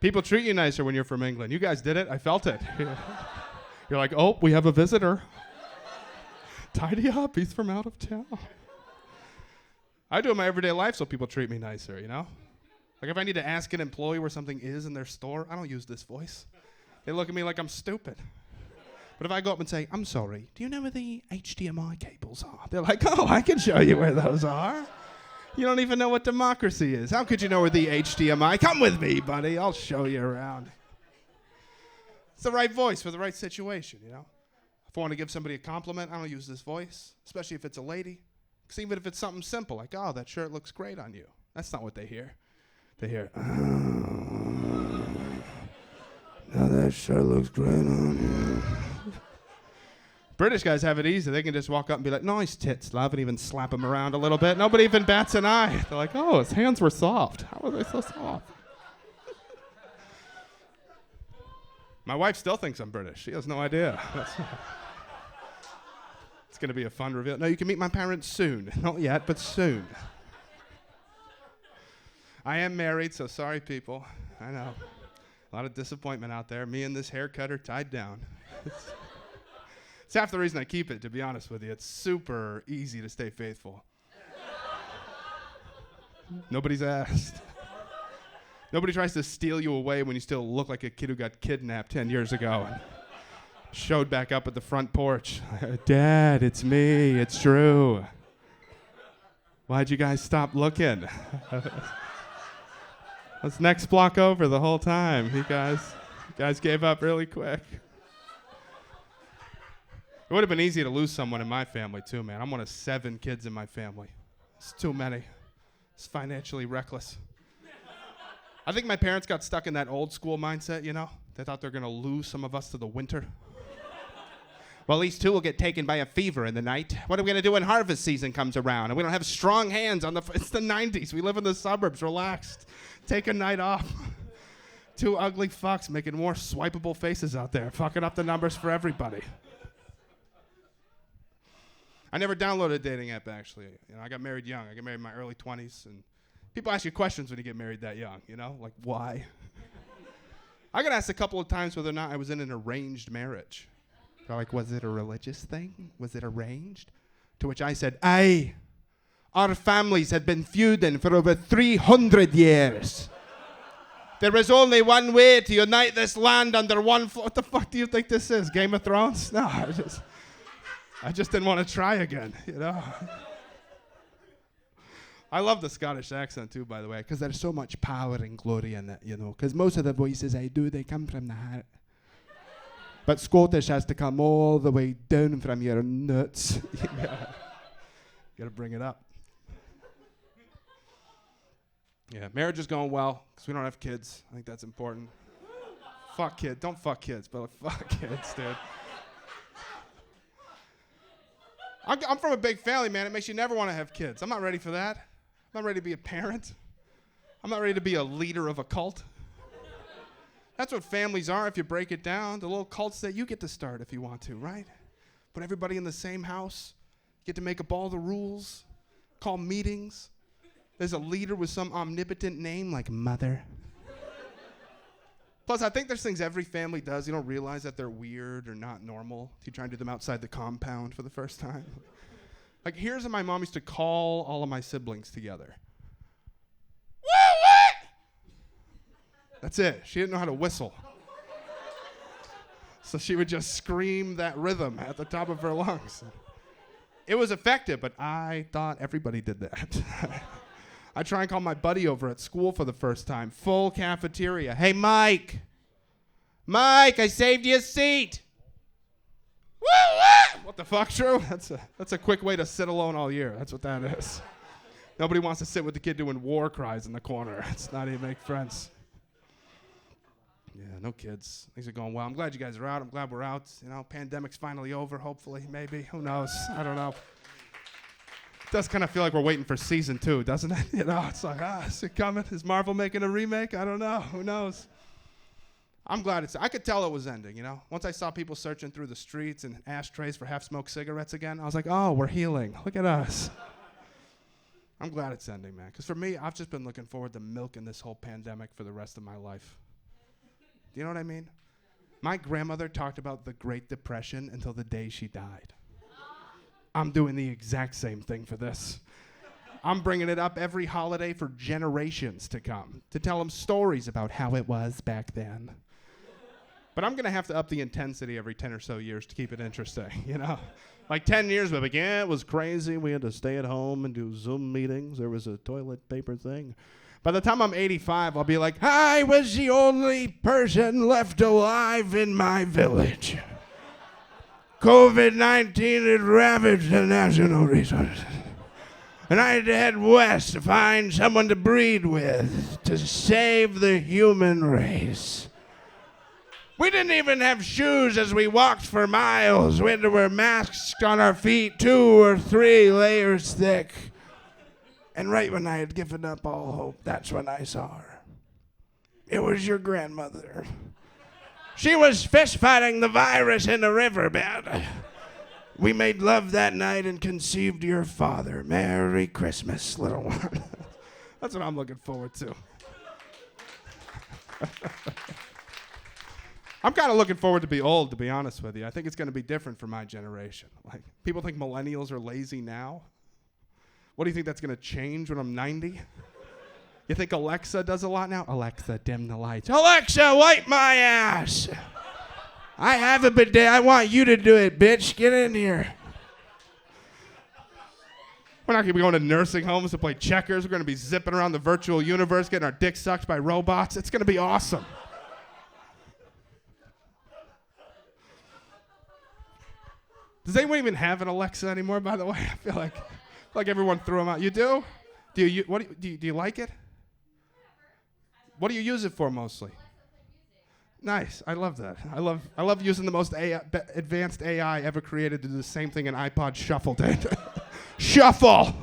People treat you nicer when you're from England. You guys did it. I felt it. You're like, oh, we have a visitor. Tidy up. He's from out of town. I do it in my everyday life so people treat me nicer, you know? Like if I need to ask an employee where something is in their store, I don't use this voice. They look at me like I'm stupid. But if I go up and say, I'm sorry, do you know where the HDMI cables are? They're like, oh, I can show you where those are. You don't even know what democracy is. How could you know where the HDMI? Come with me, buddy. I'll show you around. It's the right voice for the right situation, you know? If I want to give somebody a compliment, I don't use this voice, especially if it's a lady. Because even if it's something simple, like, oh, that shirt looks great on you. That's not what they hear. They hear, oh, now that shirt looks great on you. British guys have it easy. They can just walk up and be like, nice tits, love, and even slap them around a little bit. Nobody even bats an eye. They're like, oh, his hands were soft. How are they so soft? My wife still thinks I'm British. She has no idea. It's going to be a fun reveal. No, you can meet my parents soon. Not yet, but soon. I am married, so sorry, people. I know. A lot of disappointment out there. Me and this haircut are tied down. It's half the reason I keep it, to be honest with you. It's super easy to stay faithful. Nobody's asked. Nobody tries to steal you away when you still look like a kid who got kidnapped 10 years ago and showed back up at the front porch. Dad, it's me. It's true. Why'd you guys stop looking? Let's next block over the whole time. You guys gave up really quick. It would have been easy to lose someone in my family too, man. I'm one of 7 kids in my family. It's too many. It's financially reckless. I think my parents got stuck in that old school mindset, you know? They thought they were going to lose some of us to the winter. Well, these 2 will get taken by a fever in the night. What are we going to do when harvest season comes around? And we don't have strong hands on it's the 90s. We live in the suburbs, relaxed. Take a night off. 2 ugly fucks making more swipeable faces out there, fucking up the numbers for everybody. I never downloaded a dating app, actually. You know, I got married young. I got married in my early 20s, and people ask you questions when you get married that young, you know? Like, why? I got asked a couple of times whether or not I was in an arranged marriage. They're like, was it a religious thing? Was it arranged? To which I said, aye. Our families had been feuding for over 300 years. There was only one way to unite this land under one floor. What the fuck do you think this is, Game of Thrones? No, I just didn't want to try again, you know? I love the Scottish accent too, by the way, because there's so much power and glory in it, you know, because most of the voices I do, they come from the heart. But Scottish has to come all the way down from your nuts. You gotta bring it up. Yeah, marriage is going well, because we don't have kids. I think that's important. Fuck kids. Don't fuck kids, but fuck kids, dude. I'm from a big family, man. It makes you never want to have kids. I'm not ready for that. I'm not ready to be a parent. I'm not ready to be a leader of a cult. That's what families are if you break it down. The little cults that you get to start if you want to, right? Put everybody in the same house. Get to make up all the rules. Call meetings. There's a leader with some omnipotent name like Mother. Plus, I think there's things every family does. You don't realize that they're weird or not normal. You try and do them outside the compound for the first time. Like, here's how my mom used to call all of my siblings together. What? That's it. She didn't know how to whistle. So she would just scream that rhythm at the top of her lungs. It was effective, but I thought everybody did that. I try and call my buddy over at school for the first time. Full cafeteria. Hey, Mike. Mike, I saved you a seat. What the fuck, Drew? That's a quick way to sit alone all year. That's what that is. Nobody wants to sit with the kid doing war cries in the corner. It's not even make friends. Yeah, no kids. Things are going well. I'm glad you guys are out. I'm glad we're out. You know, pandemic's finally over, hopefully, maybe. Who knows? I don't know. It does kind of feel like we're waiting for season 2, doesn't it? You know, it's like, is it coming? Is Marvel making a remake? I don't know. Who knows? I'm glad I could tell it was ending, you know? Once I saw people searching through the streets and ashtrays for half-smoked cigarettes again, I was like, oh, we're healing. Look at us. I'm glad it's ending, man. Because for me, I've just been looking forward to milking this whole pandemic for the rest of my life. Do you know what I mean? My grandmother talked about the Great Depression until the day she died. I'm doing the exact same thing for this. I'm bringing it up every holiday for generations to come, to tell them stories about how it was back then. But I'm going to have to up the intensity every 10 or so years to keep it interesting, you know? Like 10 years, we're like, yeah, it was crazy. We had to stay at home and do Zoom meetings. There was a toilet paper thing. By the time I'm 85, I'll be like, I was the only person left alive in my village. COVID-19 had ravaged the national resources. And I had to head west to find someone to breed with to save the human race. We didn't even have shoes as we walked for miles. We had to wear masks on our feet, 2 or 3 layers thick. And right when I had given up all hope, that's when I saw her. It was your grandmother. She was fist-fighting the virus in the riverbed. We made love that night and conceived your father. Merry Christmas, little one. That's what I'm looking forward to. I'm kind of looking forward to be old, to be honest with you. I think it's going to be different for my generation. Like, people think millennials are lazy now. What do you think that's going to change when I'm 90? You think Alexa does a lot now? Alexa, dim the lights. Alexa, wipe my ass. I have a bidet. I want you to do it, bitch. Get in here. We're not going to be going to nursing homes to play checkers. We're going to be zipping around the virtual universe, getting our dick sucked by robots. It's going to be awesome. Does anyone even have an Alexa anymore, by the way? I feel like everyone threw them out. You do? Do you like it? What do you use it for mostly? Nice. I love that. I love using the most advanced AI ever created to do the same thing an iPod Shuffle did. Shuffle!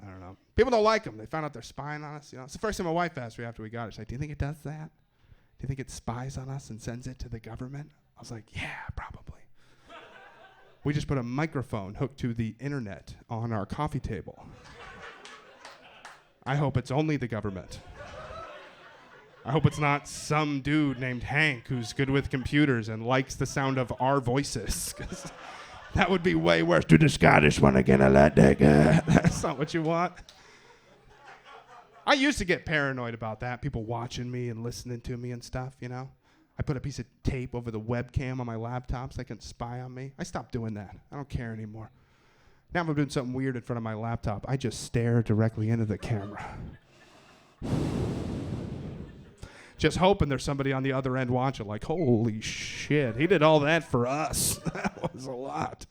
I don't know. People don't like them. They found out they're spying on us. You know, it's the first thing my wife asked me after we got it. She's like, "Do you think it does that? Do you think it spies on us and sends it to the government?" I was like, "Yeah, probably." We just put a microphone hooked to the internet on our coffee table. I hope it's only the government. I hope it's not some dude named Hank who's good with computers and likes the sound of our voices. 'Cause that would be way worse. Do the Scottish one again, I like that guy. That's not what you want. I used to get paranoid about that, people watching me and listening to me and stuff, you know? I put a piece of tape over the webcam on my laptop so they can spy on me. I stopped doing that. I don't care anymore. Now if I'm doing something weird in front of my laptop, I just stare directly into the camera. Just hoping there's somebody on the other end watching, like, holy shit, he did all that for us. That was a lot.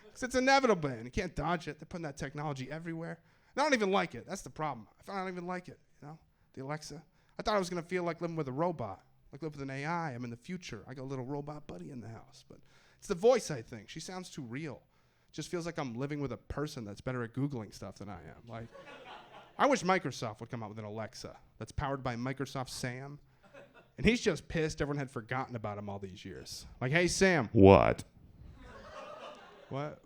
Because it's inevitable, man. You can't dodge it. They're putting that technology everywhere. And I don't even like it. That's the problem. I don't even like it, you know, the Alexa. I thought I was going to feel like living with a robot, like live with an AI. I'm in the future. I got a little robot buddy in the house. But it's the voice, I think. She sounds too real. It just feels like I'm living with a person that's better at Googling stuff than I am. Like, I wish Microsoft would come out with an Alexa that's powered by Microsoft Sam. And he's just pissed everyone had forgotten about him all these years. Like, hey, Sam. What?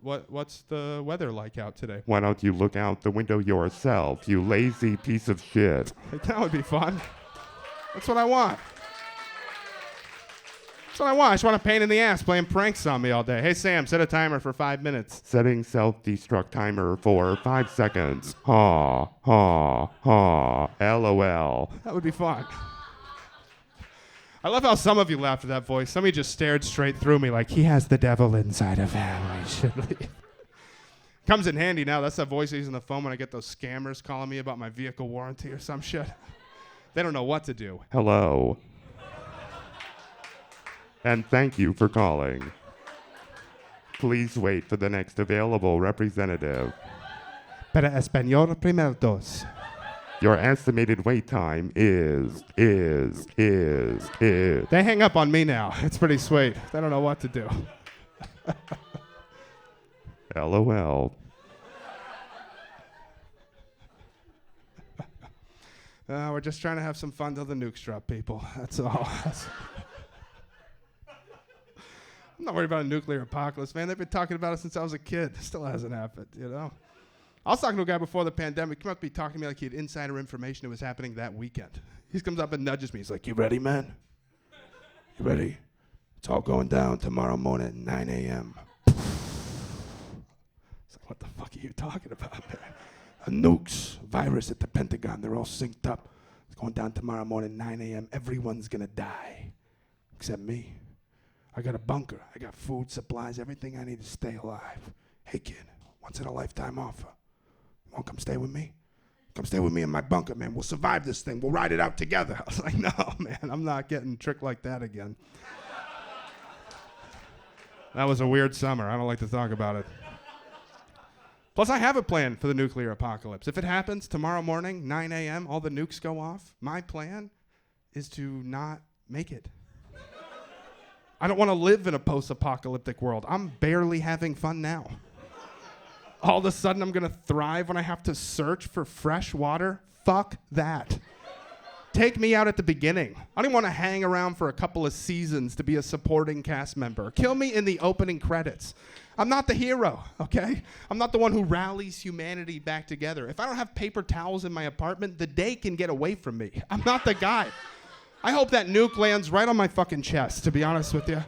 What's the weather like out today? Why don't you look out the window yourself, you lazy piece of shit? Like, that would be fun. That's what I want. That's what I want. I just want a pain in the ass playing pranks on me all day. Hey, Sam, set a timer for 5 minutes. Setting self-destruct timer for 5 seconds. Ha, ha, ha, LOL. That would be fun. I love how some of you laughed at that voice. Some of you just stared straight through me like, he has the devil inside of him. We should leave. Comes in handy now. That's that voice I use on the phone when I get those scammers calling me about my vehicle warranty or some shit. They don't know what to do. Hello. And thank you for calling. Please wait for the next available representative. Para español primero dos. Your estimated wait time is. They hang up on me now. It's pretty sweet. They don't know what to do. LOL. We're just trying to have some fun till the nukes drop, people. That's all. I'm not worried about a nuclear apocalypse, man. They've been talking about it since I was a kid. It still hasn't happened, you know? I was talking to a guy before the pandemic. He came up to me talking to me like he had insider information that was happening that weekend. He comes up and nudges me. He's like, you ready, man? You ready? It's all going down tomorrow morning at 9 a.m. It's like, what the fuck are you talking about, man? A nukes virus at the Pentagon. They're all synced up. It's going down tomorrow morning, 9 a.m. Everyone's going to die except me. I got a bunker. I got food, supplies, everything I need to stay alive. Hey, kid, once in a lifetime offer. You want to come stay with me? Come stay with me in my bunker, man. We'll survive this thing. We'll ride it out together. I was like, no, man, I'm not getting tricked like that again. That was a weird summer. I don't like to talk about it. Plus, I have a plan for the nuclear apocalypse. If it happens tomorrow morning, 9 a.m., all the nukes go off, my plan is to not make it. I don't want to live in a post-apocalyptic world. I'm barely having fun now. All of a sudden, I'm going to thrive when I have to search for fresh water? Fuck that. Take me out at the beginning. I don't even want to hang around for a couple of seasons to be a supporting cast member. Kill me in the opening credits. I'm not the hero, okay? I'm not the one who rallies humanity back together. If I don't have paper towels in my apartment, the day can get away from me. I'm not the guy. I hope that nuke lands right on my fucking chest, to be honest with you.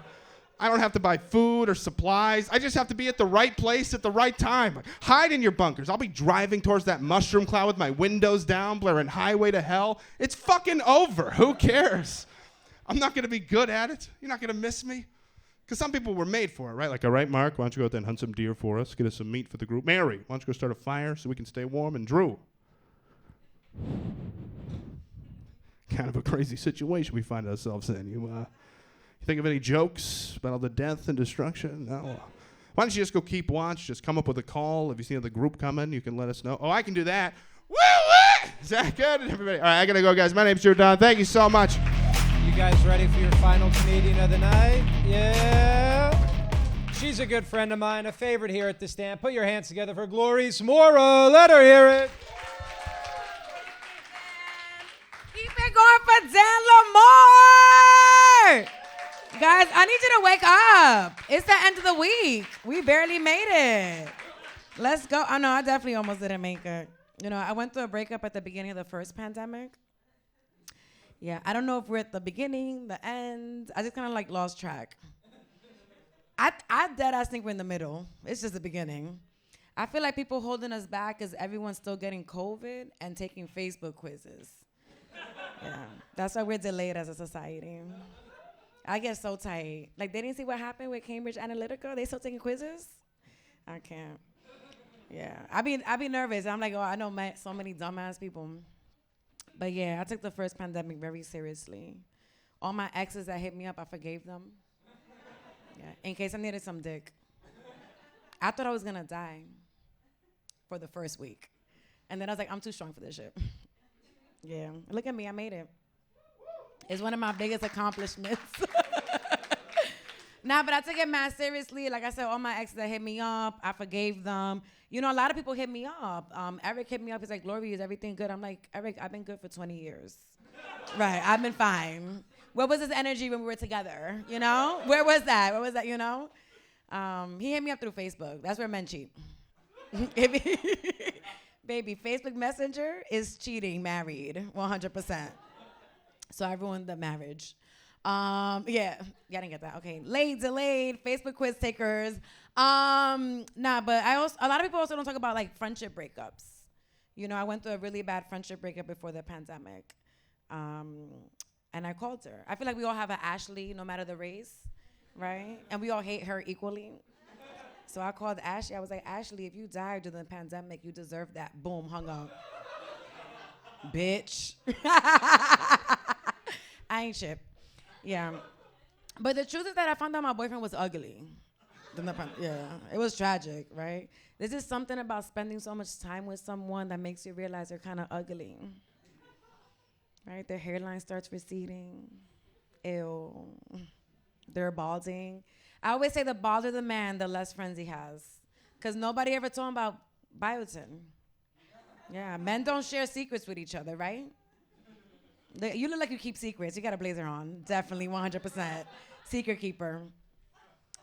I don't have to buy food or supplies. I just have to be at the right place at the right time. Hide in your bunkers. I'll be driving towards that mushroom cloud with my windows down, blaring Highway to Hell. It's fucking over. Who cares? I'm not going to be good at it. You're not going to miss me. Because some people were made for it, right? Like, all right, Mark, why don't you go out there and hunt some deer for us? Get us some meat for the group. Mary, why don't you go start a fire so we can stay warm? And Drew. Kind of a crazy situation we find ourselves in. You think of any jokes about all the death and destruction? No. Why don't you just go keep watch? Just come up with a call. If you see the group coming, you can let us know. Oh, I can do that. Woo! Is that good? Everybody? All right, I got to go, guys. My name's Drew Don. Thank you so much. You guys ready for your final comedian of the night? Yeah. She's a good friend of mine, a favorite here at the stand. Put your hands together for Glory Mora. Let her hear it. Keep it going for Dan Lamar! Guys, I need you to wake up. It's the end of the week. We barely made it. Let's go. I know, I definitely almost didn't make it. You know, I went through a breakup at the beginning of the first pandemic. Yeah, I don't know if we're at the beginning, the end. I just kind of like lost track. I dead ass think we're in the middle. It's just the beginning. I feel like people holding us back is everyone's still getting COVID and taking Facebook quizzes. Yeah, that's why we're delayed as a society. I get so tight. Like, they didn't see what happened with Cambridge Analytica? They still taking quizzes? I can't. Yeah, I be nervous. I'm like, oh, I know so many dumbass people. But yeah, I took the first pandemic very seriously. All my exes that hit me up, I forgave them. Yeah, in case I needed some dick. I thought I was gonna die for the first week. And then I was like, I'm too strong for this shit. Yeah, look at me, I made it. It's one of my biggest accomplishments. Nah, but I took it mad seriously. Like I said, all my exes that hit me up, I forgave them. You know, a lot of people hit me up. Eric hit me up. He's like, Glory, is everything good? I'm like, Eric, I've been good for 20 years. Right, I've been fine. Where was his energy when we were together? You know? Where was that? Where was that, you know? He hit me up through Facebook. That's where men cheat. Baby, Facebook Messenger is cheating married, 100%. So I ruined the marriage. Yeah, I didn't get that. Okay, delayed, Facebook quiz takers. Nah, but a lot of people also don't talk about like friendship breakups. You know, I went through a really bad friendship breakup before the pandemic. And I called her. I feel like we all have an Ashley, no matter the race, right? And we all hate her equally. So I called Ashley. I was like, Ashley, if you died during the pandemic, you deserve that. Boom, hung up. Bitch. I ain't shit. Yeah. But the truth is that I found out my boyfriend was ugly. Yeah, it was tragic, right? There's just something about spending so much time with someone that makes you realize they're kind of ugly. Right? Their hairline starts receding. Ew. They're balding. I always say the balder the man, the less friends he has. Because nobody ever told him about biotin. Yeah, men don't share secrets with each other, right? You look like you keep secrets. You got a blazer on. Definitely 100%. Secret keeper.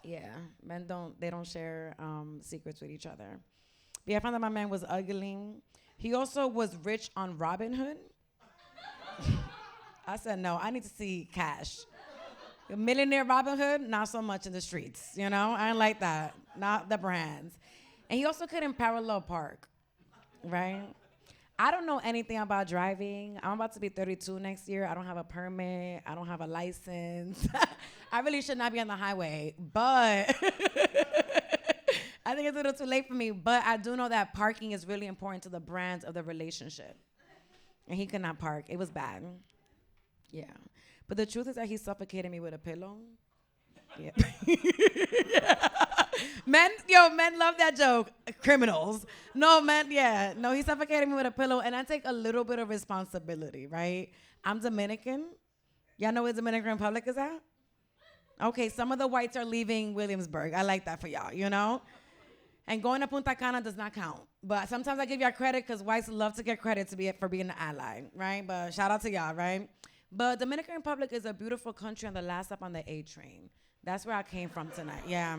Yeah, men don't share secrets with each other. But yeah, I found that my man was ugly. He also was rich on Robinhood. I said, no, I need to see cash. A millionaire Robinhood, not so much in the streets, you know? I ain't like that, not the brands. And he also couldn't parallel park, right? I don't know anything about driving. I'm about to be 32 next year. I don't have a permit. I don't have a license. I really should not be on the highway, but I think it's a little too late for me. But I do know that parking is really important to the brands of the relationship. And he could not park. It was bad. Yeah. But the truth is that he suffocated me with a pillow. Yeah. Yeah. Men love that joke. Criminals. No, men, yeah. No, he suffocated me with a pillow, and I take a little bit of responsibility, right? I'm Dominican. Y'all know where Dominican Republic is at? Okay, some of the whites are leaving Williamsburg. I like that for y'all, you know? And going to Punta Cana does not count. But sometimes I give y'all credit because whites love to get credit for being an ally, right? But shout out to y'all, right? But Dominican Republic is a beautiful country on the last stop on the A train. That's where I came from tonight. Yeah.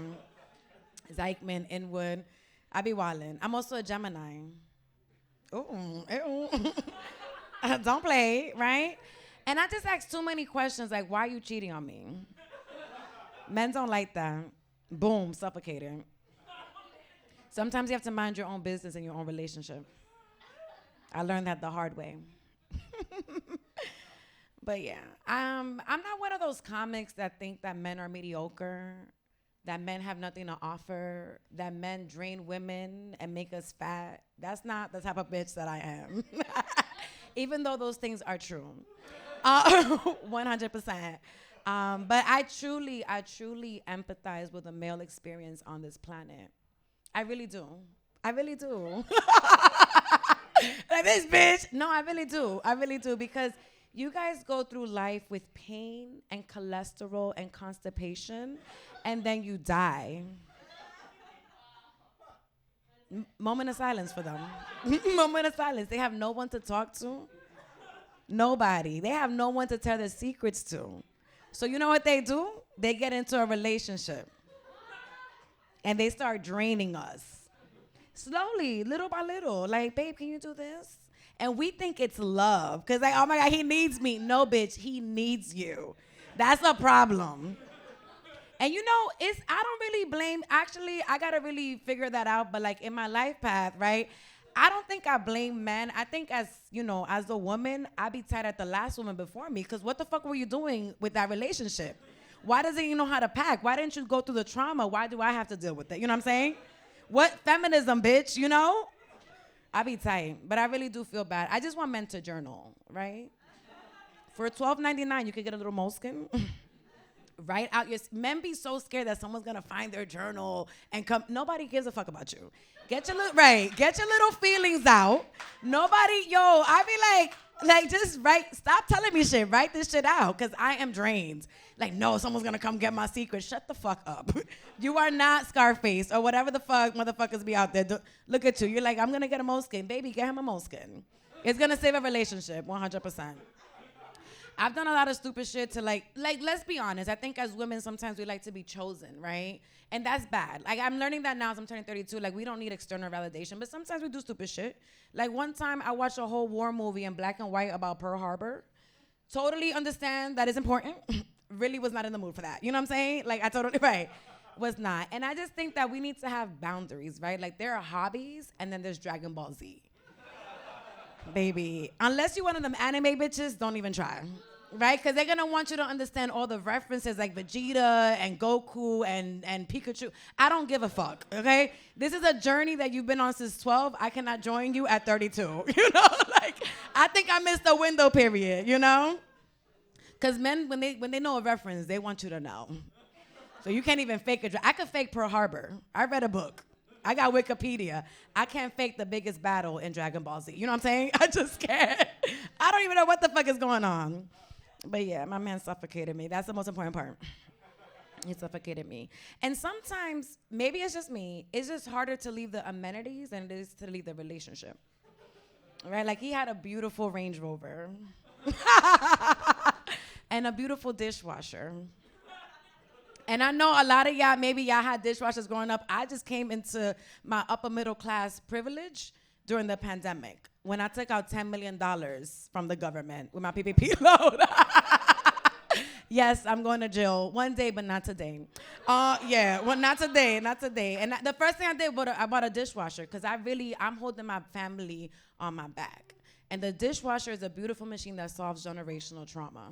Zykeman, Inwood. I be wildin'. I'm also a Gemini. Ooh. Don't play, right? And I just ask too many questions like, why are you cheating on me? Men don't like that. Boom, suffocating. Sometimes you have to mind your own business in your own relationship. I learned that the hard way. But yeah, I'm not one of those comics that think that men are mediocre, that men have nothing to offer, that men drain women and make us fat. That's not the type of bitch that I am. Even though those things are true. 100%. But I truly empathize with the male experience on this planet. I really do. Like this bitch. No, I really do. Because you guys go through life with pain and cholesterol and constipation, and then you die. Moment of silence for them. Moment of silence. They have no one to talk to. Nobody. They have no one to tell their secrets to. So you know what they do? They get into a relationship. And they start draining us. Slowly, little by little. Like, babe, can you do this? And we think it's love. Because, like, oh, my God, he needs me. No, bitch, he needs you. That's a problem. And, you know, I don't really blame. Actually, I got to really figure that out. But, like, in my life path, right, I don't think I blame men. I think as a woman, I be tired at the last woman before me. Because what the fuck were you doing with that relationship? Why doesn't you know how to pack? Why didn't you go through the trauma? Why do I have to deal with it? You know what I'm saying? What feminism, bitch, you know? I be tight, but I really do feel bad. I just want men to journal, right? For $12.99, you could get a little moleskin. Write out men be so scared that someone's gonna find their journal and come. Nobody gives a fuck about you. Get your little feelings out. I be like just write. Stop telling me shit. Write this shit out, cause I am drained. Like, no, someone's gonna come get my secret. Shut the fuck up. You are not Scarface or whatever the fuck motherfuckers be out there. Look at you. You're like, I'm gonna get a moleskin, baby. Get him a moleskin. It's gonna save a relationship, 100%. I've done a lot of stupid shit to like, let's be honest. I think as women, sometimes we like to be chosen, right? And that's bad. Like, I'm learning that now as I'm turning 32. Like, we don't need external validation, but sometimes we do stupid shit. Like, one time I watched a whole war movie in black and white about Pearl Harbor. Totally understand that is important. Really was not in the mood for that. You know what I'm saying? Like, was not. And I just think that we need to have boundaries, right? Like, there are hobbies, and then there's Dragon Ball Z. Baby, unless you're one of them anime bitches, don't even try, right? Because they're gonna want you to understand all the references like Vegeta and Goku and Pikachu. I don't give a fuck, okay? This is a journey that you've been on since 12. I cannot join you at 32, you know? Like, I think I missed the window period, you know? Because men, when they know a reference, they want you to know. So you can't even fake it. I could fake Pearl Harbor. I read a book. I got Wikipedia. I can't fake the biggest battle in Dragon Ball Z. You know what I'm saying? I just can't. I don't even know what the fuck is going on. But yeah, my man suffocated me. That's the most important part. He suffocated me. And sometimes, maybe it's just me, it's just harder to leave the amenities than it is to leave the relationship. Right? Like, he had a beautiful Range Rover. And a beautiful dishwasher. And I know a lot of y'all, maybe y'all had dishwashers growing up. I just came into my upper middle class privilege during the pandemic when I took out $10 million from the government with my PPP loan. Yes, I'm going to jail one day, but not today. Yeah, well, not today. And the first thing I did, I bought a dishwasher because I'm holding my family on my back. And the dishwasher is a beautiful machine that solves generational trauma.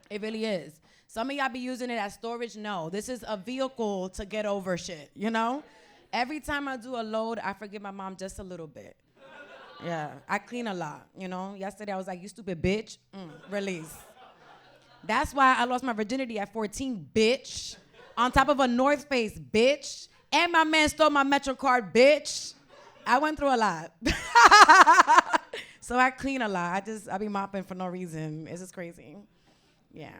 It really is. Some of y'all be using it as storage. No, this is a vehicle to get over shit, you know? Every time I do a load, I forgive my mom just a little bit. Yeah, I clean a lot, you know? Yesterday, I was like, you stupid bitch. Release. That's why I lost my virginity at 14, bitch. On top of a North Face, bitch. And my man stole my Metro card, bitch. I went through a lot. So I clean a lot. I be mopping for no reason. It's just crazy. Yeah.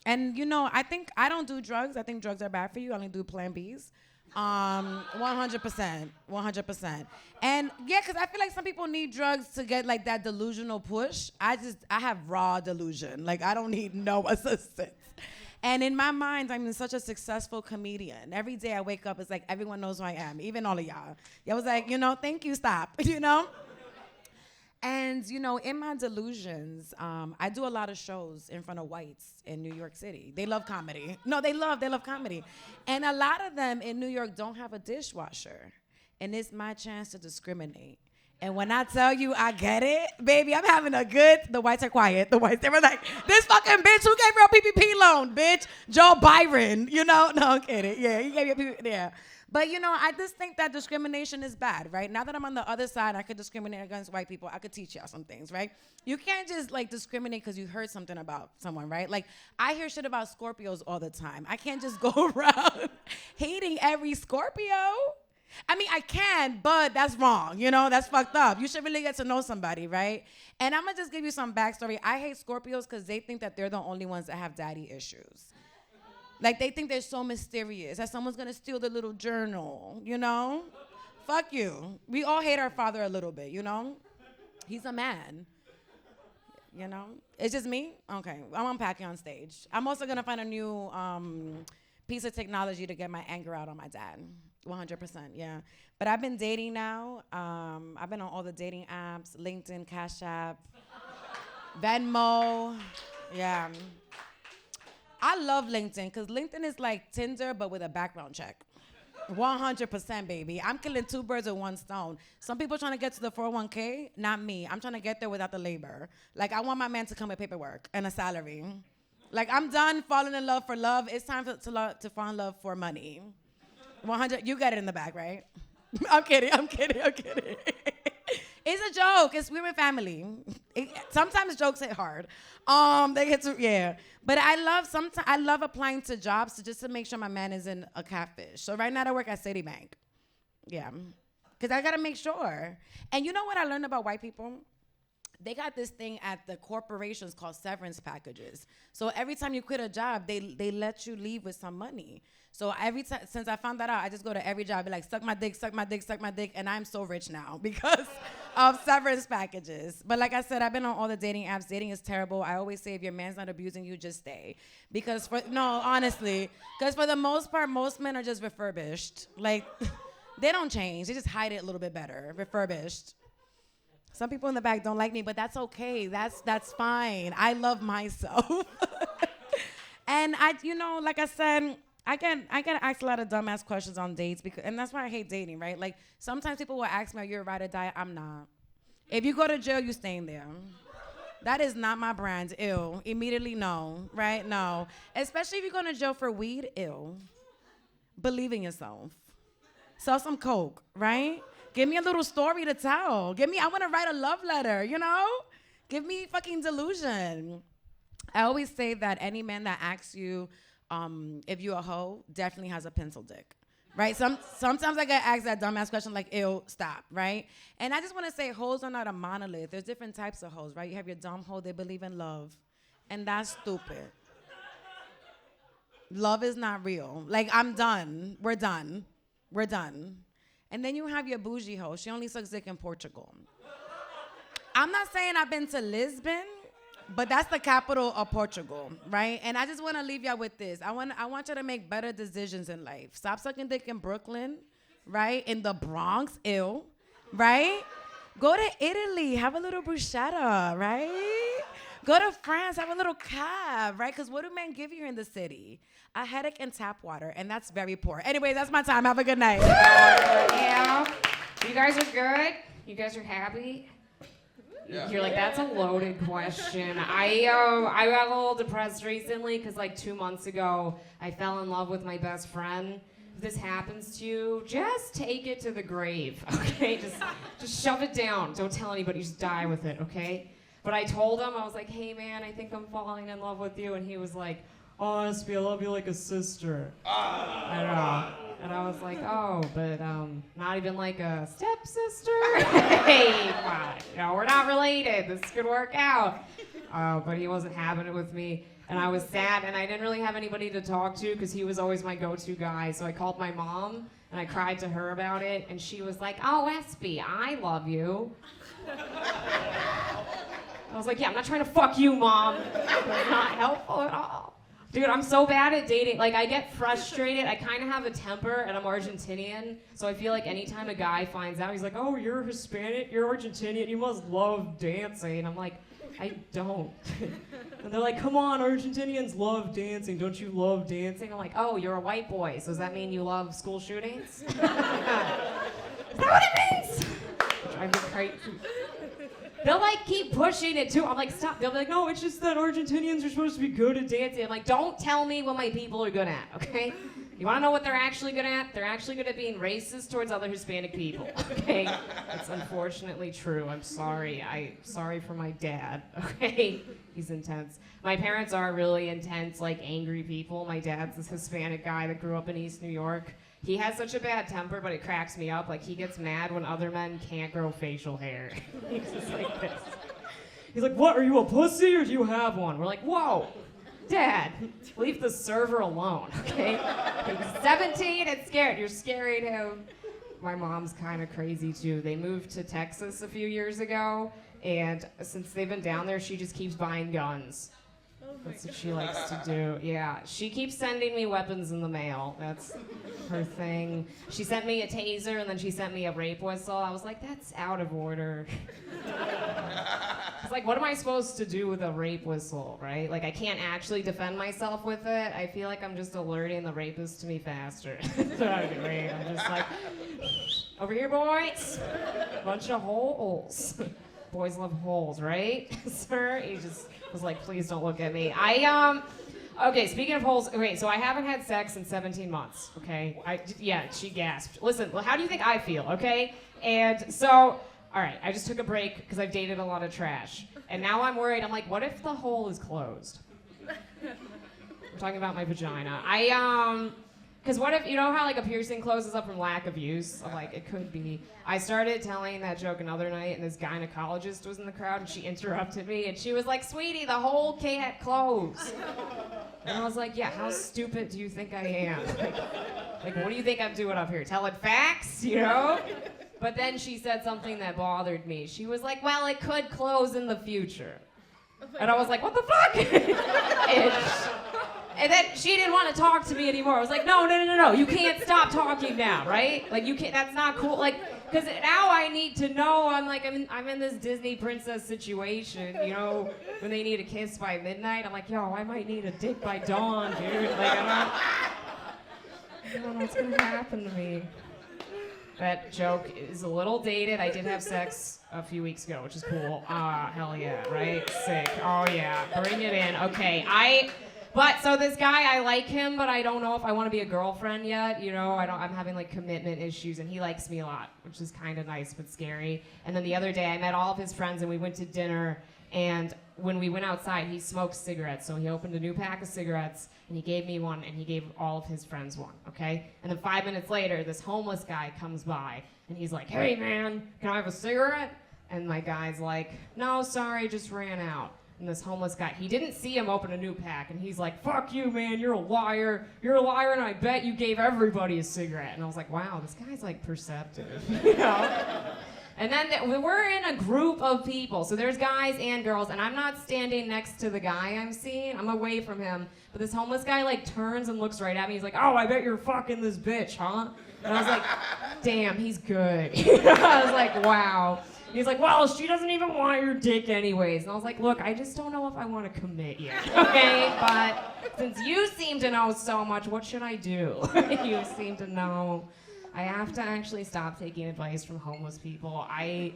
And, you know, I think I don't do drugs. I think drugs are bad for you. I only do Plan Bs. 100%, 100%. And yeah, because I feel like some people need drugs to get like that delusional push. I have raw delusion. Like I don't need no assistance. And in my mind, I'm such a successful comedian. Every day I wake up, it's like everyone knows who I am, even all of y'all. I was like, thank you, stop, And, in my delusions, I do a lot of shows in front of whites in New York City. They love comedy. No, they love comedy. And a lot of them in New York don't have a dishwasher. And it's my chance to discriminate. And when I tell you I get it, baby, I'm having the whites are quiet. The whites, they were like, this fucking bitch, who gave her a PPP loan, bitch? Joe Byron, No, I'm kidding. Yeah, he gave you a PPP, yeah. But, I just think that discrimination is bad, right? Now that I'm on the other side, I could discriminate against white people. I could teach y'all some things, right? You can't just, discriminate because you heard something about someone, right? Like, I hear shit about Scorpios all the time. I can't just go around hating every Scorpio. I mean, I can, but that's wrong, That's fucked up. You should really get to know somebody, right? And I'm going to just give you some backstory. I hate Scorpios because they think that they're the only ones that have daddy issues. Like, they think they're so mysterious, that someone's gonna steal the little journal, Fuck you. We all hate our father a little bit, He's a man, It's just me? Okay, I'm unpacking on stage. I'm also gonna find a new piece of technology to get my anger out on my dad. 100%, yeah. But I've been dating now. I've been on all the dating apps, LinkedIn, Cash App, Venmo, yeah. I love LinkedIn because LinkedIn is like Tinder but with a background check. 100%, baby. I'm killing two birds with one stone. Some people trying to get to the 401k, not me. I'm trying to get there without the labor. Like, I want my man to come with paperwork and a salary. Like, I'm done falling in love for love. It's time to fall in love for money. 100, you got it in the bag, right? I'm kidding. It's a joke. We're a family. Sometimes jokes hit hard. They hit yeah. But I love applying to jobs just to make sure my man isn't a catfish. So right now I work at Citibank. Yeah. Because I got to make sure. And you know what I learned about white people? They got this thing at the corporations called severance packages. So every time you quit a job, they let you leave with some money. So every time, since I found that out, I just go to every job, be like, suck my dick, suck my dick, suck my dick, and I'm so rich now because of severance packages. But like I said, I've been on all the dating apps. Dating is terrible. I always say if your man's not abusing you, just stay. Honestly, because for the most part, most men are just refurbished. Like, they don't change. They just hide it a little bit better, refurbished. Some people in the back don't like me, but that's okay. That's fine. I love myself. And like I said, I get asked a lot of dumbass questions on dates and that's why I hate dating, right? Like sometimes people will ask me, "Are you a ride or die?" I'm not. If you go to jail, you staying there. That is not my brand. Ew. Immediately no, right? No. Especially if you're going to jail for weed. Ew. Believe in yourself. Sell some coke, right? Give me a little story to tell. I want to write a love letter, Give me fucking delusion. I always say that any man that asks you if you a hoe definitely has a pencil dick, right? Sometimes I get asked that dumbass question like, ew, stop, right? And I just want to say hoes are not a monolith. There's different types of hoes, right? You have your dumb hoe, they believe in love, and that's stupid. Love is not real. Like, I'm done. We're done. And then you have your bougie hoe. She only sucks dick in Portugal. I'm not saying I've been to Lisbon, but that's the capital of Portugal, right? And I just want to leave y'all with this. I want you to make better decisions in life. Stop sucking dick in Brooklyn, right? In the Bronx, ew, right? Go to Italy, have a little bruschetta, right? Go to France, have a little cab, right? Because what do men give you in the city? A headache and tap water, and that's very poor. Anyways, that's my time. Have a good night. Yeah. You guys are good? You guys are happy? Yeah. You're like, that's a loaded question. I got a little depressed recently because like 2 months ago, I fell in love with my best friend. If this happens to you, just take it to the grave, okay? Just shove it down. Don't tell anybody. Just die with it, okay? But I told him, I was like, hey man, I think I'm falling in love with you. And he was like, honestly, I love you like a sister. I know. And I was like, oh, but not even like a stepsister? Hey, come on. We're not related. This could work out. But he wasn't having it with me. And I was sad, and I didn't really have anybody to talk to because he was always my go-to guy. So I called my mom, And I cried to her about it, and she was like, oh, Espy, I love you. I was like, yeah, I'm not trying to fuck you, Mom. It's not helpful at all. Dude, I'm so bad at dating. Like, I get frustrated. I kind of have a temper, and I'm Argentinian. So I feel like anytime a guy finds out, he's like, oh, you're Hispanic, you're Argentinian, you must love dancing. I'm like, I don't. And they're like, come on, Argentinians love dancing. Don't you love dancing? I'm like, oh, you're a white boy. So does that mean you love school shootings? Is that what it means? Drive me crazy. They'll like keep pushing it too. I'm like, stop. They'll be like, no, it's just that Argentinians are supposed to be good at dancing. I'm like, don't tell me what my people are good at, okay? You want to know what they're actually good at? They're actually good at being racist towards other Hispanic people, okay? It's unfortunately true. I'm sorry. Sorry for my dad, okay? He's intense. My parents are really intense, like angry people. My dad's this Hispanic guy that grew up in East New York. He has such a bad temper, but it cracks me up. Like, he gets mad when other men can't grow facial hair. He's just like this. He's like, what, are you a pussy or do you have one? We're like, whoa, Dad, leave the server alone, okay? He's 17 and scared. You're scaring him. My mom's kind of crazy, too. They moved to Texas a few years ago, and since they've been down there, she just keeps buying guns. That's what she likes to do. Yeah, she keeps sending me weapons in the mail. That's her thing. She sent me a taser and then she sent me a rape whistle. I was like, that's out of order. It's like, what am I supposed to do with a rape whistle, right? Like, I can't actually defend myself with it. I feel like I'm just alerting the rapist to me faster. So anyway, I'm just like, over here, boys. Bunch of holes. Boys love holes, right, sir? He just was like, please don't look at me. Okay, speaking of holes, okay, so I haven't had sex in 17 months, okay? Yeah, she gasped. Listen, well, how do you think I feel, okay? And so, all right, I just took a break because I've dated a lot of trash. And now I'm worried. I'm like, what if the hole is closed? I'm talking about my vagina. Because what if, you know how like a piercing closes up from lack of use? I'm like, it could be. I started telling that joke another night, and this gynecologist was in the crowd, and she interrupted me, and she was like, sweetie, the hole can't close. And I was like, yeah, how stupid do you think I am? Like, what do you think I'm doing up here? Telling facts, you know? But then she said something that bothered me. She was like, well, it could close in the future. And I was like, what the fuck? And then she didn't want to talk to me anymore. I was like, no, you can't stop talking now, right? Like, you can't, that's not cool. Like, because now I need to know, I'm in this Disney princess situation, you know, when they need a kiss by midnight. I'm like, yo, I might need a dick by dawn, dude. Like, I don't know what's going to happen to me. That joke is a little dated. I did have sex a few weeks ago, which is cool. Hell yeah, right? Sick. Oh yeah, bring it in. Okay, But so this guy, I like him, but I don't know if I want to be a girlfriend yet. You know, I'm having like commitment issues, and he likes me a lot, which is kind of nice but scary. And then the other day, I met all of his friends, and we went to dinner. And when we went outside, he smoked cigarettes. So he opened a new pack of cigarettes, and he gave me one, and he gave all of his friends one. Okay. And then 5 minutes later, this homeless guy comes by, and he's like, "Hey man, can I have a cigarette?" And my guy's like, "No, sorry, just ran out." And this homeless guy, he didn't see him open a new pack, and he's like, "Fuck you, man, you're a liar, and I bet you gave everybody a cigarette." And I was like, wow, this guy's like perceptive, you know? And then we're in a group of people, so there's guys and girls, and I'm not standing next to the guy I'm seeing, I'm away from him, but this homeless guy like turns and looks right at me, he's like, "Oh, I bet you're fucking this bitch, huh?" And I was like, damn, he's good. I was like, wow. He's like, "Well, she doesn't even want your dick anyways." And I was like, "Look, I just don't know if I want to commit yet, okay? But since you seem to know so much, what should I do?" You seem to know. I have to actually stop taking advice from homeless people. I'm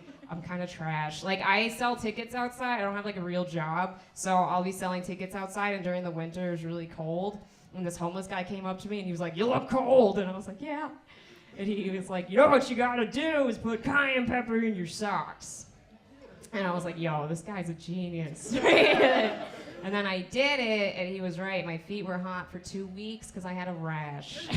kind of trash. Like, I sell tickets outside. I don't have like a real job, so I'll be selling tickets outside, and during the winter it's really cold. And this homeless guy came up to me and he was like, "You look cold." And I was like, "Yeah." And he was like, "You know what you gotta do is put cayenne pepper in your socks." And I was like, yo, this guy's a genius. And then I did it, and he was right. My feet were hot for 2 weeks because I had a rash.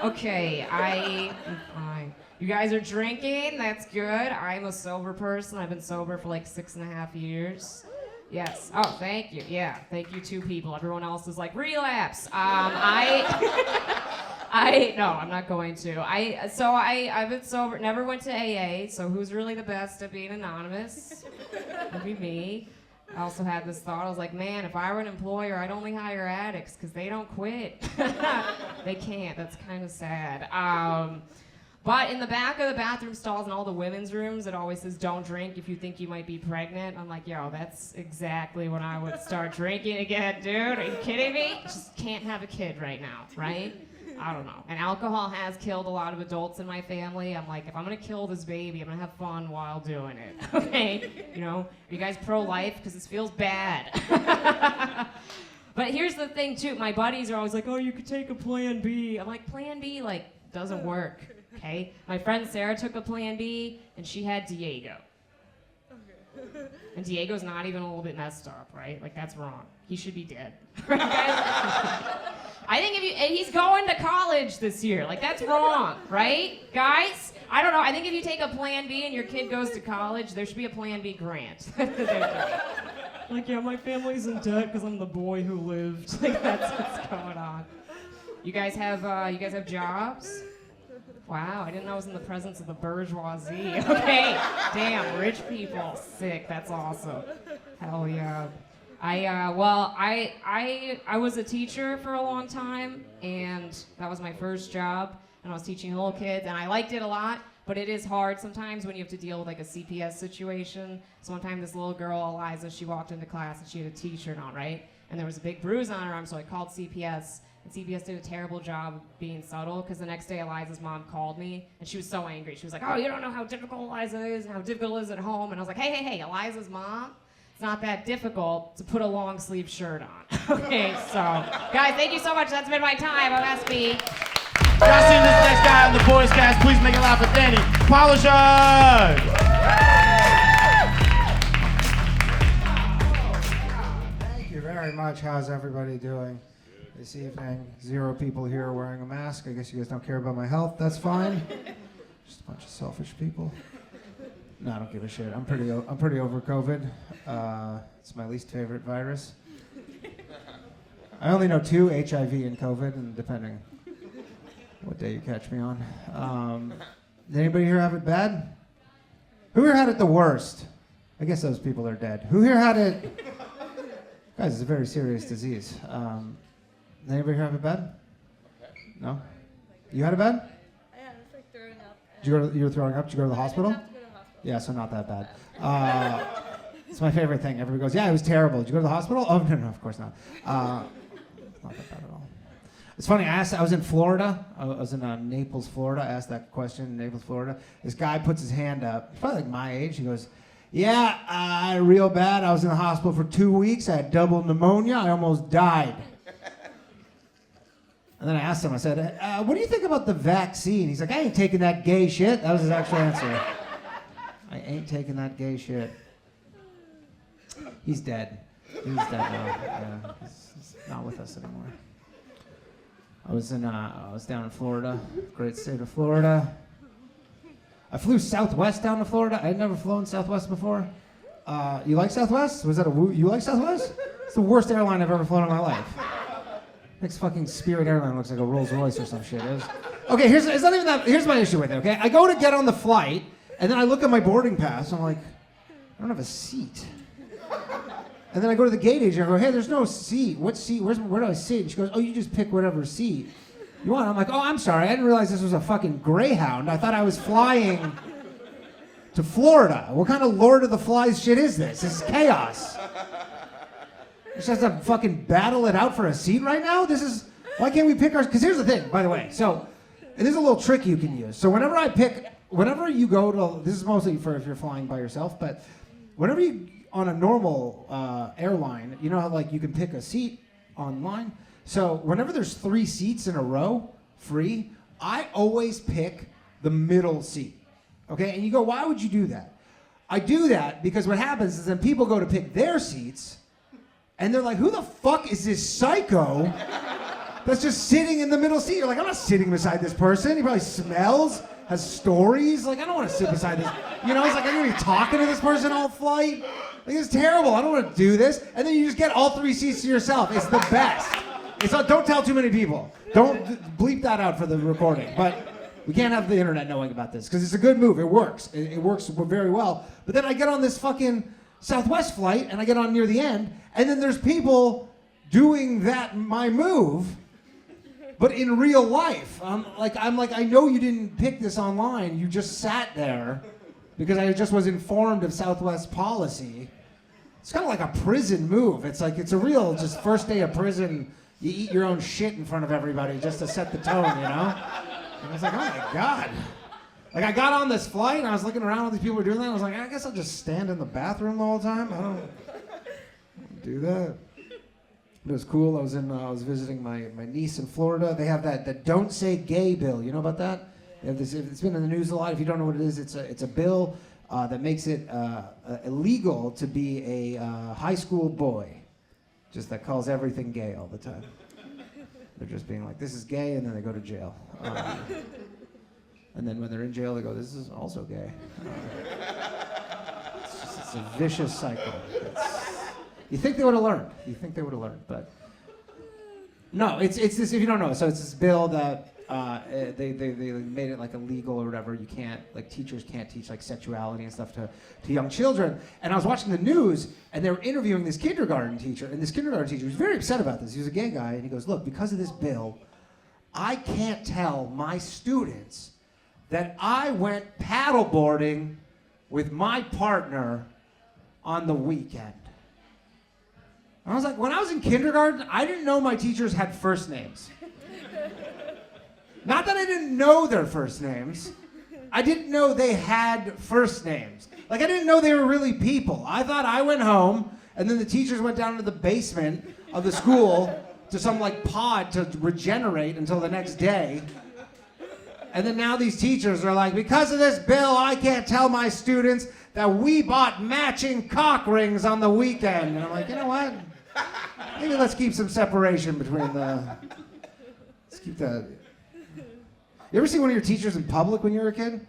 Okay, I am fine. You guys are drinking, that's good. I'm a sober person. I've been sober for like 6.5 years. Yes. Oh, thank you. Yeah, thank you, 2 people. Everyone else is like, relapse. I'm not going to. I've been sober, never went to AA, so who's really the best at being anonymous? It'd be me. I also had this thought, I was like, man, if I were an employer, I'd only hire addicts because they don't quit. They can't, that's kind of sad. But in the back of the bathroom stalls and all the women's rooms, it always says, don't drink if you think you might be pregnant. I'm like, yo, that's exactly when I would start drinking again, dude. Are you kidding me? Just can't have a kid right now, right? I don't know. And alcohol has killed a lot of adults in my family. I'm like, if I'm gonna kill this baby, I'm gonna have fun while doing it, okay? You know, are you guys pro-life? Because this feels bad. But here's the thing, too. My buddies are always like, oh, you could take a Plan B. I'm like, Plan B, like, doesn't work. Okay, my friend Sarah took a Plan B, and she had Diego. And Diego's not even a little bit messed up, right? Like, that's wrong. He should be dead. I think and he's going to college this year. Like, that's wrong, right? Guys, I don't know. I think if you take a Plan B and your kid goes to college, there should be a Plan B grant. Like, yeah, my family's in debt because I'm the boy who lived. Like, that's what's going on. You guys have jobs? Wow, I didn't know I was in the presence of the bourgeoisie. Okay, damn, rich people, sick. That's awesome. Hell yeah. I was a teacher for a long time, and that was my first job. And I was teaching little kids, and I liked it a lot. But it is hard sometimes when you have to deal with like a CPS situation. So one time, this little girl, Eliza, she walked into class and she had a T-shirt on, right? And there was a big bruise on her arm, so I called CPS. And CPS did a terrible job being subtle, because the next day Eliza's mom called me, and she was so angry. She was like, oh, you don't know how difficult Eliza is and how difficult it is at home. And I was like, hey, Eliza's mom, it's not that difficult to put a long sleeve shirt on. Okay, so, guys, thank you so much. That's been my time. I'm SB. Y'all seen this next guy on the Boys Cast? Please make it loud for Danny. Polishers! Thank you very much. How's everybody doing this evening? 0 people here wearing a mask. I guess you guys don't care about my health. That's fine. Just a bunch of selfish people. No, I don't give a shit. I'm pretty over COVID. It's my least favorite virus. I only know 2, HIV and COVID, and depending what day you catch me on. Did anybody here have it bad? Who here had it the worst? I guess those people are dead. Who here had it? Guys, it's a very serious disease. Did anybody here have it bad? No? You had it bad? Yeah, I was like throwing up. You were throwing up? Did you go to the hospital? I have to go to the hospital. Yeah, so not that bad. It's my favorite thing. Everybody goes, yeah, it was terrible. Did you go to the hospital? Oh, no, of course not. Not that bad at all. It's funny, I was in Florida. I was in Naples, Florida. I asked that question in Naples, Florida. This guy puts his hand up. He's probably like my age. He goes, yeah, real bad. I was in the hospital for 2 weeks. I had double pneumonia. I almost died. And then I asked him, I said, what do you think about the vaccine? He's like, I ain't taking that gay shit. That was his actual answer. I ain't taking that gay shit. He's dead. He's dead now. Yeah, he's not with us anymore. I was down in Florida, great state of Florida. I flew Southwest down to Florida. I had never flown Southwest before. You like Southwest? You like Southwest? It's the worst airline I've ever flown in my life. Next fucking Spirit airline looks like a Rolls Royce or some shit. Okay, it's not even that. Here's my issue with it, okay? I go to get on the flight, and then I look at my boarding pass, and I'm like, I don't have a seat. And then I go to the gate agent, and I go, hey, there's no seat. What seat? Where do I sit? And she goes, oh, you just pick whatever seat you want. I'm like, oh, I'm sorry. I didn't realize this was a fucking Greyhound. I thought I was flying to Florida. What kind of Lord of the Flies shit is this? This is chaos. Just has to fucking battle it out for a seat right now? Why can't we pick ours? Because here's the thing, by the way. So, it is a little trick you can use. So whenever you go to, this is mostly for if you're flying by yourself, but whenever you, on a normal airline, you know how like you can pick a seat online? So whenever there's 3 seats in a row, free, I always pick the middle seat. Okay, and you go, why would you do that? I do that because what happens is then people go to pick their seats, and they're like, who the fuck is this psycho that's just sitting in the middle seat? You're like, I'm not sitting beside this person. He probably smells, has stories. Like, I don't want to sit beside this. You know, it's like, I'm going to be talking to this person all flight. Like, it's terrible. I don't want to do this. And then you just get all 3 seats to yourself. It's the best. Don't tell too many people. Don't bleep that out for the recording. But we can't have the internet knowing about this because it's a good move. It works. It works very well. But then I get on this fucking Southwest flight and I get on near the end, and then there's people doing my move, but in real life. I'm like, I know you didn't pick this online. You just sat there because I just was informed of Southwest policy. It's kind of like a prison move. It's like, it's a real just first day of prison. You eat your own shit in front of everybody just to set the tone, you know? And I was like, oh my God. Like, I got on this flight and I was looking around, all these people were doing that. I was like, I guess I'll just stand in the bathroom the whole time. I don't do that. It was cool. I was visiting my niece in Florida. They have that Don't Say Gay bill. You know about that? They have this, it's been in the news a lot. If you don't know what it is, it's a bill that makes it illegal to be a high school boy. Just that calls everything gay all the time. They're just being like, this is gay, and then they go to jail. And then when they're in jail, they go, this is also gay. It's a vicious cycle. You think they would have learned. But no, it's this, if you don't know, so it's this bill that they made it like illegal or whatever. You can't, like, teachers can't teach like sexuality and stuff to young children. And I was watching the news and they were interviewing this kindergarten teacher, and this kindergarten teacher was very upset about this. He was a gay guy, and he goes, look, because of this bill, I can't tell my students that I went paddleboarding with my partner on the weekend. And I was like, when I was in kindergarten, I didn't know my teachers had first names. Not that I didn't know their first names. I didn't know they had first names. Like, I didn't know they were really people. I thought I went home, and then the teachers went down to the basement of the school to some, like, pod to regenerate until the next day. And then now these teachers are like, because of this bill, I can't tell my students that we bought matching cock rings on the weekend. And I'm like, you know what? Maybe let's keep some separation between let's keep that. You ever see one of your teachers in public when you were a kid?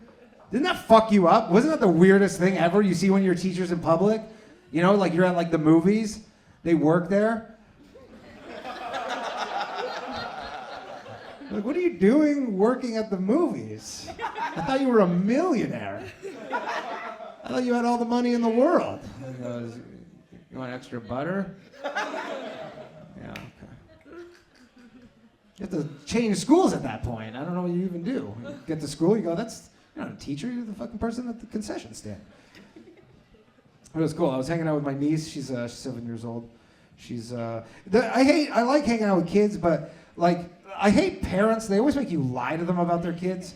Didn't that fuck you up? Wasn't that the weirdest thing ever? You see one of your teachers in public? You know, like you're at like the movies. They work there. Like, what are you doing working at the movies? I thought you were a millionaire. I thought you had all the money in the world. He goes, you want extra butter? Yeah, okay. You have to change schools at that point. I don't know what you even do. You get to school, you go, you're not a teacher, you're the fucking person at the concession stand. It was cool. I was hanging out with my niece. She's 7 years old. I like hanging out with kids, but like, I hate parents. They always make you lie to them about their kids.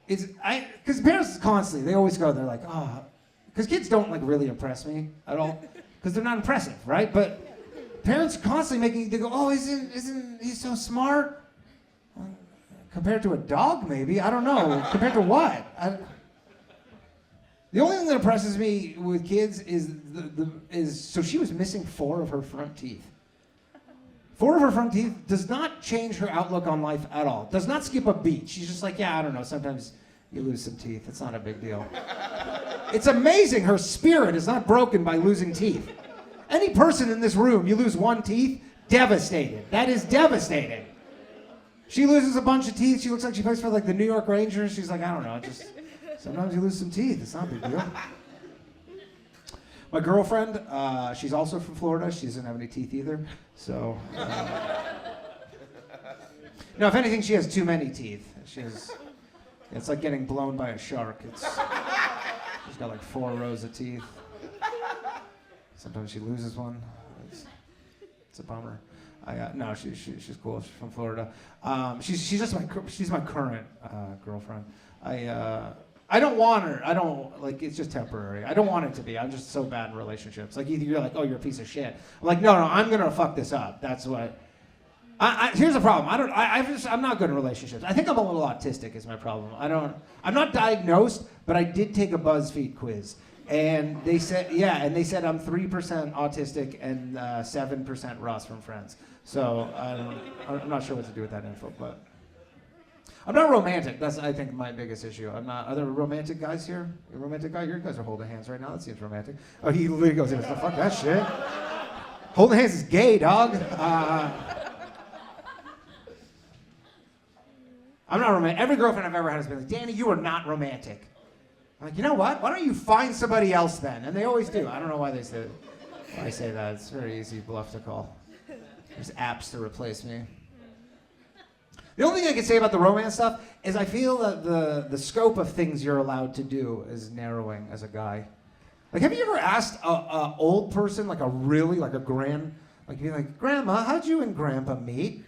Because parents constantly, they always go, they're like, oh, because kids don't like really impress me at all, because they're not impressive, right? But parents constantly they go, oh, isn't he so smart? Compared to a dog, maybe, I don't know. Compared to what? The only thing that impresses me with kids is so she was missing 4 of her front teeth. 4 of her front teeth does not change her outlook on life at all. Does not skip a beat. She's just like, yeah, I don't know, sometimes you lose some teeth. It's not a big deal. It's amazing her spirit is not broken by losing teeth. Any person in this room, you lose 1 tooth, devastated. That is devastating. She loses a bunch of teeth. She looks like she plays for like the New York Rangers. She's like, I don't know, just sometimes you lose some teeth. It's not a big deal. My girlfriend, she's also from Florida. She doesn't have any teeth either. So, no, if anything, she has too many teeth. It's like getting blown by a shark. She's got like 4 rows of teeth. Sometimes she loses one. It's a bummer. No, she's cool. She's from Florida. She's my current girlfriend. I don't want her. I don't, like, it's just temporary. I don't want it to be. I'm just so bad in relationships. Like, either you're like, oh, you're a piece of shit. I'm like, no, I'm gonna fuck this up. That's what. Here's the problem. I'm not good in relationships. I think I'm a little autistic is my problem. I'm not diagnosed, but I did take a BuzzFeed quiz. And they said, I'm 3% autistic and 7% Ross from Friends. So I'm not sure what to do with that info, but. I'm not romantic. That's, I think, my biggest issue. Are there romantic guys here? You a romantic guy? You guys are holding hands right now. That seems romantic. Oh, he literally goes, fuck that shit. Holding hands is gay, dog. I'm not romantic. Every girlfriend I've ever had has been like, Danny, you are not romantic. I'm like, you know what? Why don't you find somebody else then? And they always do. I don't know why they say why I say that. It's a very easy bluff to call. There's apps to replace me. The only thing I can say about the romance stuff is I feel that the scope of things you're allowed to do is narrowing as a guy. Like, have you ever asked a old person, like you're like, Grandma, how'd you and Grandpa meet?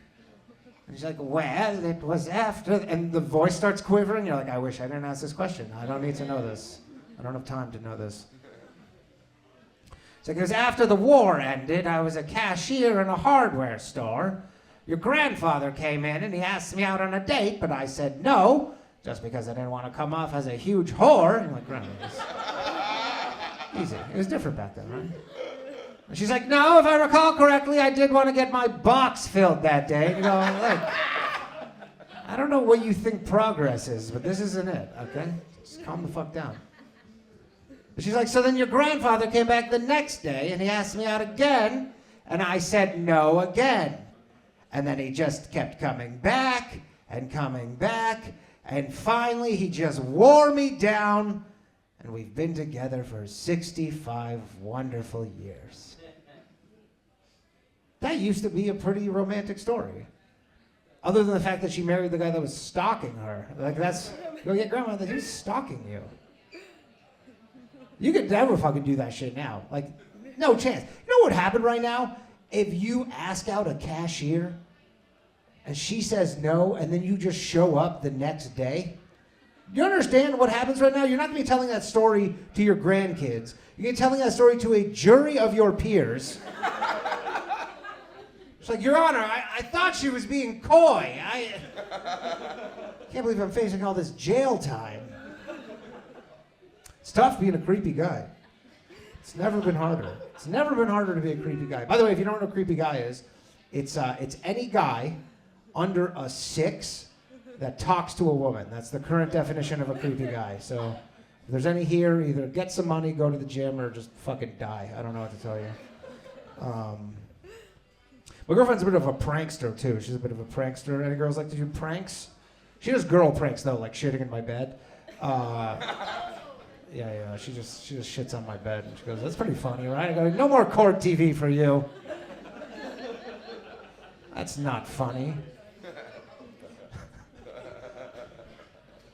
And she's like, well, it was after, and the voice starts quivering. You're like, I wish I didn't ask this question. I don't need to know this. I don't have time to know this. So it goes, after the war ended, I was a cashier in a hardware store. Your grandfather came in and he asked me out on a date, but I said no, just because I didn't want to come off as a huge whore. And you're like, Grandma, easy. It was different back then, right? And she's like, no, if I recall correctly, I did want to get my box filled that day. You know, like, I don't know what you think progress is, but this isn't it, okay? Just calm the fuck down. But she's like, so then your grandfather came back the next day and he asked me out again, and I said no again. And then he just kept coming back, and finally he just wore me down, and we've been together for 65 wonderful years. That used to be a pretty romantic story. Other than the fact that she married the guy that was stalking her. Like, that's, go get Grandma, that he's stalking you. You could never fucking do that shit now. Like, no chance. You know what would happen right now? If you ask out a cashier and she says no, and then you just show up the next day, you understand what happens right now? You're not going to be telling that story to your grandkids. You're going to be telling that story to a jury of your peers. It's like, Your Honor, I thought she was being coy. I can't believe I'm facing all this jail time. It's tough being a creepy guy. It's never been harder. It's never been harder to be a creepy guy. By the way, if you don't know what a creepy guy is, it's any guy under a 6 that talks to a woman. That's the current definition of a creepy guy. So if there's any here, either get some money, go to the gym, or just fucking die. I don't know what to tell you. My girlfriend's a bit of a prankster, too. She's a bit of a prankster. Any girls like to do pranks? She does girl pranks, though, like shitting in my bed. Yeah, she just shits on my bed. And she goes, that's pretty funny, right? I go, no more court TV for you. That's not funny.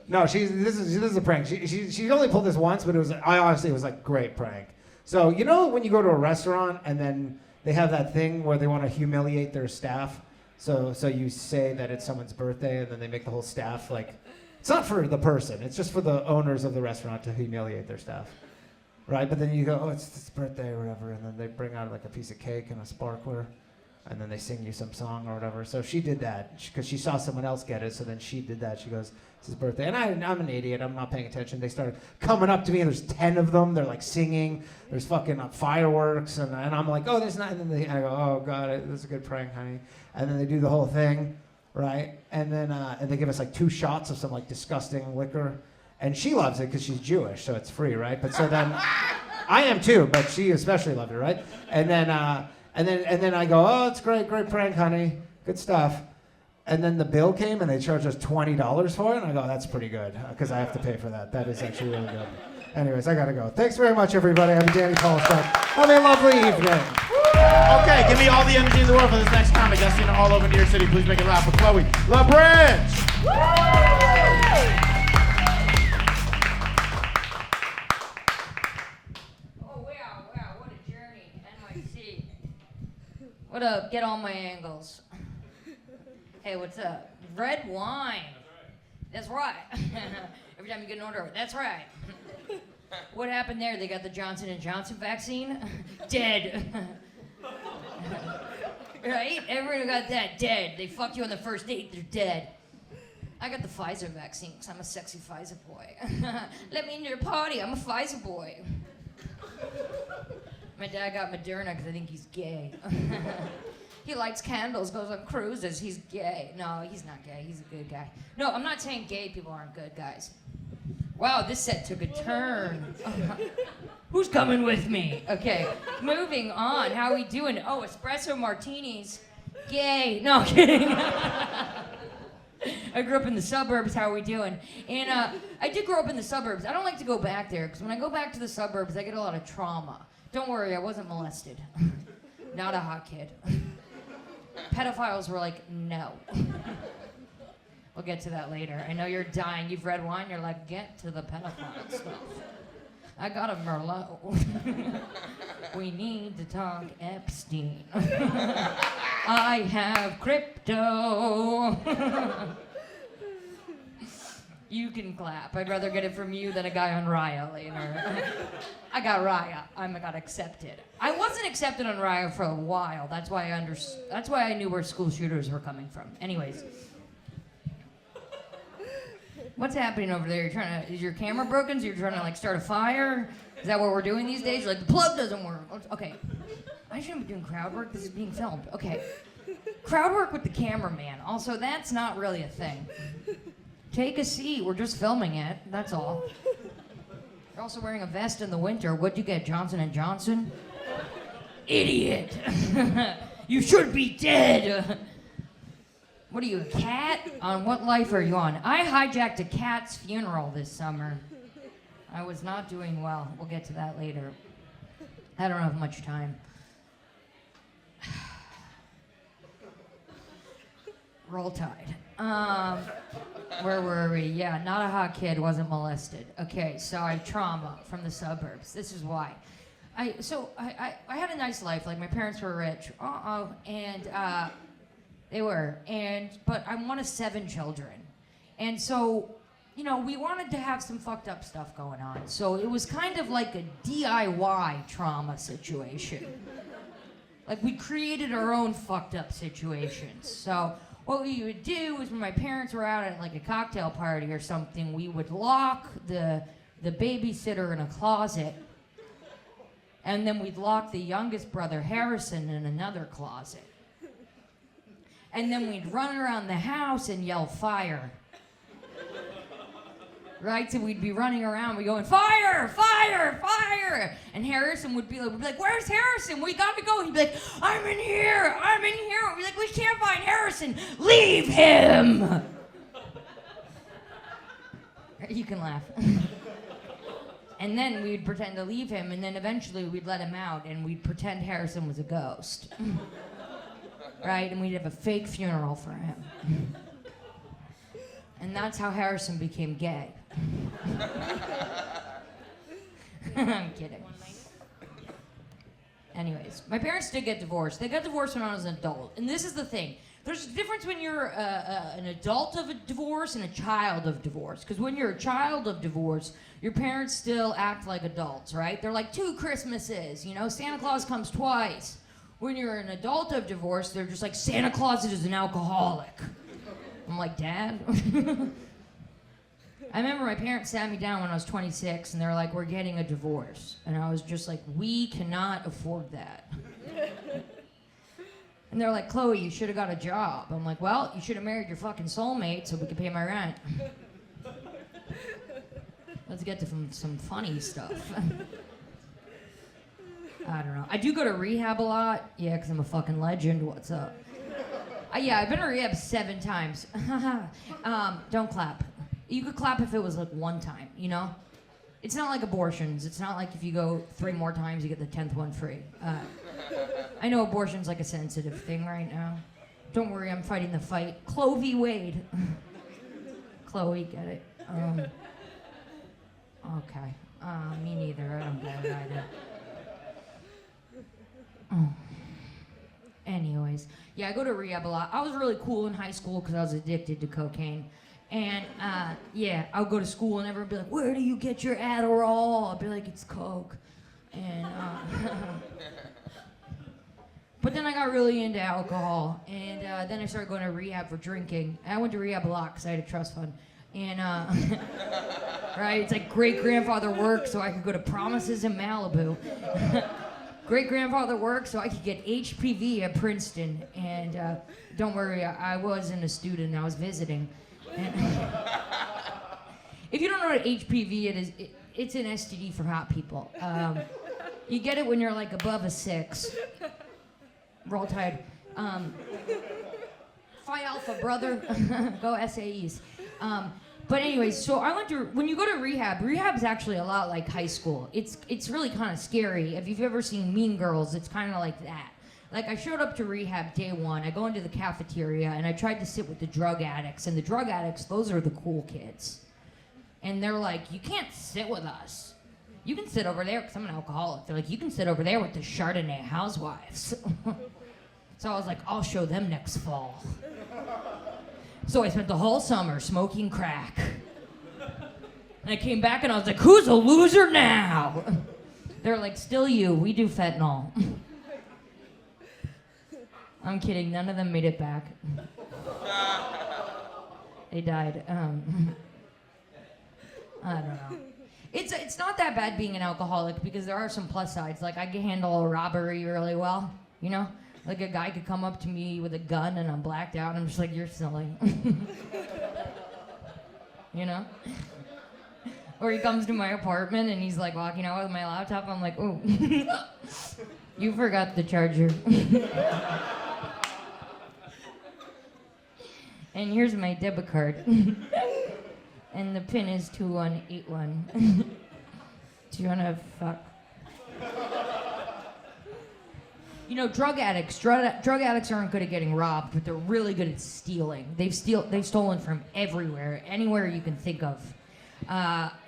No, this is a prank. She only pulled this once, but I honestly, it was like great prank. So, you know when you go to a restaurant and then they have that thing where they want to humiliate their staff? So you say that it's someone's birthday and then they make the whole staff like, it's not for the person, it's just for the owners of the restaurant to humiliate their staff. Right? But then you go, oh, it's his birthday or whatever, and then they bring out like a piece of cake and a sparkler, and then they sing you some song or whatever. So she did that because she saw someone else get it, so then she did that. She goes, it's his birthday. And I'm an idiot, I'm not paying attention. They started coming up to me, and there's 10 of them. They're like singing, there's fucking fireworks, and I'm like, oh, there's not. And then I go, oh, God, this is a good prank, honey. And then they do the whole thing, right? And then and they give us like 2 shots of some like disgusting liquor. And she loves it because she's Jewish, so it's free, right? But so then, I am too, but she especially loved it, right? And then I go, oh, it's great prank, honey, good stuff. And then the bill came, and they charged us $20 for it, and I go, that's pretty good, because I have to pay for that. That is actually really good. Anyways, I gotta go. Thanks very much, everybody. I'm Danny Polishuk. Have a lovely evening. Okay, give me all the energy in the world for this next comic. I've seen her all over New York City. Please make it loud for Chloe LaBranch. What up? Get all my angles. Hey, what's up? Red wine. That's right. Every time you get an order, that's right. What happened there? They got the Johnson & Johnson vaccine? Dead. Right? Everyone who got that, dead. They fucked you on the first date, they're dead. I got the Pfizer vaccine because I'm a sexy Pfizer boy. Let me into your party, I'm a Pfizer boy. My dad got Moderna because I think he's gay. He lights candles, goes on cruises, he's gay. No, he's not gay, he's a good guy. No, I'm not saying gay people aren't good guys. Wow, this set took a turn. Who's coming with me? Okay, moving on. How are we doing? Oh, espresso martinis. Gay. No, I'm kidding. I grew up in the suburbs. How are we doing? And I did grow up in the suburbs. I don't like to go back there because when I go back to the suburbs, I get a lot of trauma. Don't worry, I wasn't molested. Not a hot kid. Pedophiles were like, no. We'll get to that later. I know you're dying. You've read wine. You're like, get to the pedophile stuff. I got a Merlot. We need to talk Epstein. I have crypto. You can clap. I'd rather get it from you than a guy on Raya later. I got Raya. I got accepted. I wasn't accepted on Raya for a while. That's why I knew where school shooters were coming from. Anyways. What's happening over there? Is your camera broken? So you're trying to like start a fire? Is that what we're doing these days? You're like, the plug doesn't work. Okay. I shouldn't be doing crowd work. This is being filmed. Okay. Crowd work with the cameraman. Also, that's not really a thing. Take a seat. We're just filming it. That's all. You're also wearing a vest in the winter. What'd you get, Johnson & Johnson? Idiot. You should be dead. What are you, a cat? On what life are you on? I hijacked a cat's funeral this summer. I was not doing well. We'll get to that later. I don't have much time. Roll Tide. Where were we? Yeah, not a hot kid, wasn't molested. Okay, so I have trauma from the suburbs. This is why. I had a nice life. Like, my parents were rich. And they were. But I'm one of 7 children. And so, you know, we wanted to have some fucked up stuff going on. So it was kind of like a DIY trauma situation. Like, we created our own fucked up situations. So what we would do is when my parents were out at like a cocktail party or something, we would lock the babysitter in a closet. And then we'd lock the youngest brother, Harrison, in another closet. And then we'd run around the house and yell, fire. Right? So we'd be running around, we'd going, fire, fire, fire. And Harrison would be like, where's Harrison? We gotta go. He'd be like, I'm in here, I'm in here. We'd be like, we can't find Harrison. Leave him. You can laugh. And then we'd pretend to leave him, and then eventually we'd let him out, and we'd pretend Harrison was a ghost. Right? And we'd have a fake funeral for him. And that's how Harrison became gay. I'm kidding. Anyways, my parents did get divorced. They got divorced when I was an adult. And this is the thing. There's a difference when you're an adult of a divorce and a child of divorce. Because when you're a child of divorce, your parents still act like adults, right? They're like 2 Christmases, you know? Santa Claus comes twice. When you're an adult of divorce, they're just like, Santa Claus is an alcoholic. I'm like, Dad? I remember my parents sat me down when I was 26, and they were like, we're getting a divorce. And I was just like, we cannot afford that. And they're like, Chloe, you should have got a job. I'm like, well, you should have married your fucking soulmate so we could pay my rent. Let's get to some funny stuff. I don't know. I do go to rehab a lot. Yeah, because I'm a fucking legend. What's up? Yeah, I've been to rehab 7 times. Don't clap. You could clap if it was like 1 time, you know? It's not like abortions. It's not like if you go 3 more times, you get the 10th one free. I know abortion's like a sensitive thing right now. Don't worry, I'm fighting the fight. Chloe Wade. Chloe, get it? Okay. Me neither. I don't get it either. Oh. Anyways, yeah, I go to rehab a lot. I was really cool in high school because I was addicted to cocaine. And yeah, I'll go to school and everyone would be like, where do you get your Adderall? I'll be like, it's coke. And but then I got really into alcohol, and then I started going to rehab for drinking. And I went to rehab a lot because I had a trust fund. And right, it's like great-grandfather worked so I could go to Promises in Malibu. Great-grandfather worked so I could get HPV at Princeton. And don't worry, I wasn't a student, I was visiting. And if you don't know what HPV it is, it's an STD for hot people. You get it when you're like above a 6. Roll Tide. 5 Phi Alpha, brother. Go SAEs. But anyways, so I went to, when you go to rehab's actually a lot like high school. It's really kind of scary. If you've ever seen Mean Girls, it's kind of like that. Like, I showed up to rehab day one. I go into the cafeteria, and I tried to sit with the drug addicts. And the drug addicts, those are the cool kids. And they're like, you can't sit with us. You can sit over there, because I'm an alcoholic. They're like, you can sit over there with the Chardonnay housewives. So I was like, I'll show them next fall. So I spent the whole summer smoking crack. And I came back, and I was like, who's a loser now? They're like, still you. We do fentanyl. I'm kidding. None of them made it back. They died. I don't know. It's not that bad being an alcoholic because there are some plus sides. Like, I can handle a robbery really well, you know? Like, a guy could come up to me with a gun and I'm blacked out and I'm just like, you're silly. You know? Or he comes to my apartment and he's like walking out with my laptop. I'm like, ooh, you forgot the charger. And here's my debit card. And the pin is 2181. Do you wanna fuck? You know, drug addicts aren't good at getting robbed, but they're really good at stealing. They've stolen from everywhere, anywhere you can think of.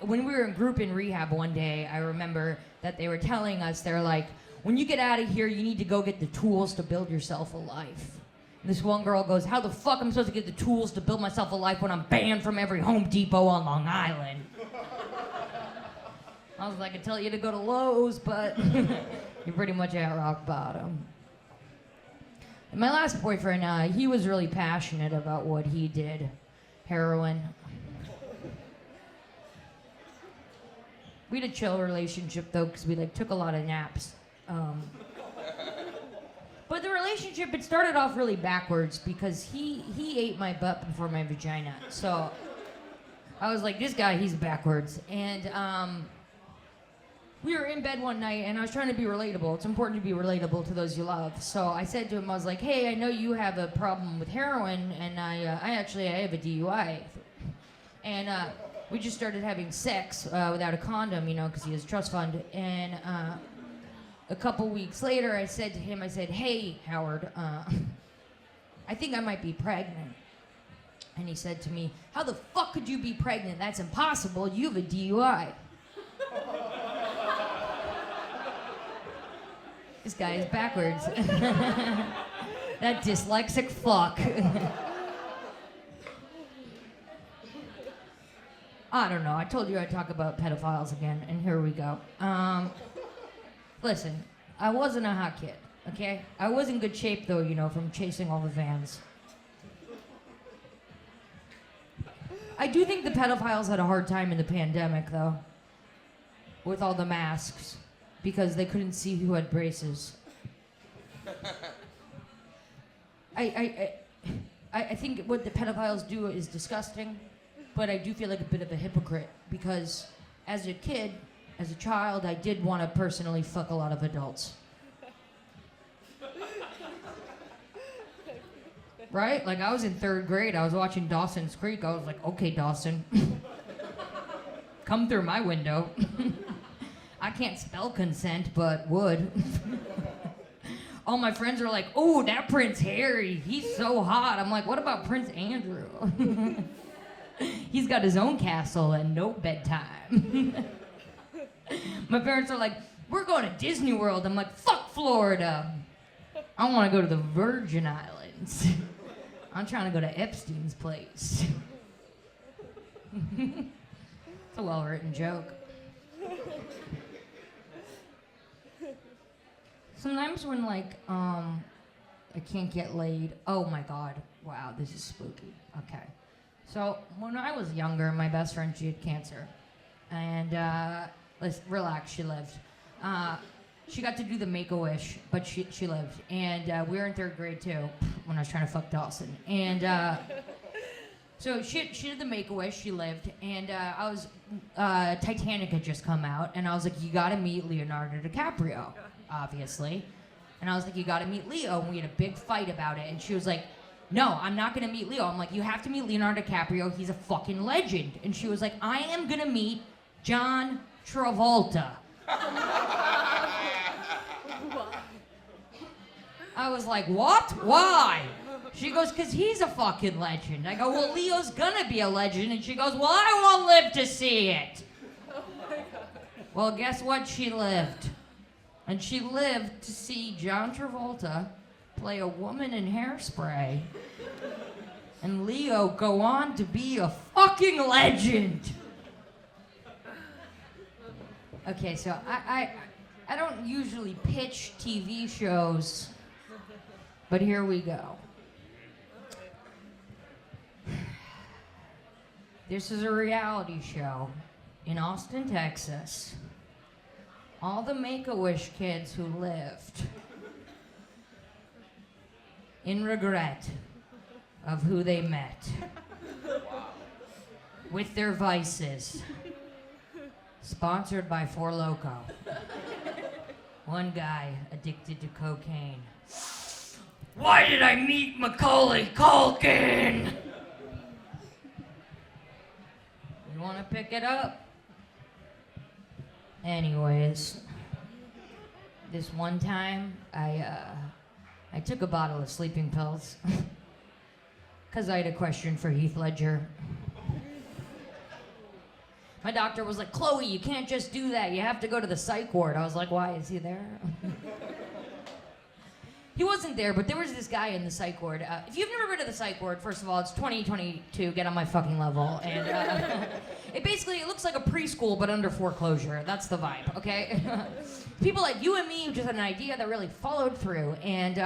When we were in group in rehab one day, I remember that they were telling us, they're like, when you get out of here, you need to go get the tools to build yourself a life. And this one girl goes, how the fuck am I supposed to get the tools to build myself a life when I'm banned from every Home Depot on Long Island? I was like, I tell you to go to Lowe's, but you're pretty much at rock bottom. And my last boyfriend, he was really passionate about what he did. Heroin. We had a chill relationship, though, because we, like, took a lot of naps. But the relationship, it started off really backwards because he ate my butt before my vagina. So I was like, this guy, he's backwards. And we were in bed one night, and I was trying to be relatable. It's important to be relatable to those you love. So I said to him, I was like, hey, I know you have a problem with heroin, and I have a DUI. And we just started having sex without a condom, you know, because he has a trust fund. And a couple weeks later, I said to him, I said, hey, Howard, I think I might be pregnant. And he said to me, how the fuck could you be pregnant? That's impossible. You have a DUI. This guy is backwards. That dyslexic fuck. I don't know. I told you I'd talk about pedophiles again, and here we go. Listen, I wasn't a hot kid, okay? I was in good shape, though, you know, from chasing all the vans. I do think the pedophiles had a hard time in the pandemic, though, with all the masks, because they couldn't see who had braces. I think what the pedophiles do is disgusting, but I do feel like a bit of a hypocrite, because as a kid, as a child, I did want to personally fuck a lot of adults. Right? Like, I was in 3rd grade, I was watching Dawson's Creek, I was like, okay, Dawson, come through my window. I can't spell consent, but would. All my friends are like, oh, that Prince Harry, he's so hot. I'm like, what about Prince Andrew? He's got his own castle and no bedtime. My parents are like, we're going to Disney World. I'm like, fuck Florida. I want to go to the Virgin Islands. I'm trying to go to Epstein's place. It's a well-written joke. Sometimes when, like, I can't get laid. Oh my God. Wow, this is spooky. Okay. So when I was younger, my best friend, she had cancer. And let's relax, she lived. She got to do the Make-A-Wish, but she lived. And we were in 3rd grade too, when I was trying to fuck Dawson. And so she did the Make-A-Wish, she lived. And I was, Titanic had just come out, and I was like, you gotta meet Leonardo DiCaprio, obviously. And I was like, you gotta meet Leo, and we had a big fight about it. And she was like, no, I'm not gonna meet Leo. I'm like, you have to meet Leonardo DiCaprio. He's a fucking legend. And she was like, I am gonna meet John Travolta. I was like, what? Why? She goes, because he's a fucking legend. I go, well, Leo's gonna be a legend. And she goes, well, I won't live to see it. Well, guess what? She lived. And she lived to see John Travolta play a woman in Hairspray. And Leo go on to be a fucking legend. Okay, so I don't usually pitch TV shows, but here we go. This is a reality show in Austin, Texas. All the Make-A-Wish kids who lived in regret of who they met with their vices. Sponsored by Four Loko. One guy addicted to cocaine. Why did I meet Macaulay Culkin? You want to pick it up? Anyways, this one time I took a bottle of sleeping pills because I had a question for Heath Ledger. My doctor was like, Chloe, you can't just do that. You have to go to the psych ward. I was like, why? Is he there? He wasn't there, but there was this guy in the psych ward. If you've never been to the psych ward, first of all, it's 2022. Get on my fucking level. And it looks like a preschool, but under foreclosure. That's the vibe, okay? People like you and me who just had an idea that really followed through. And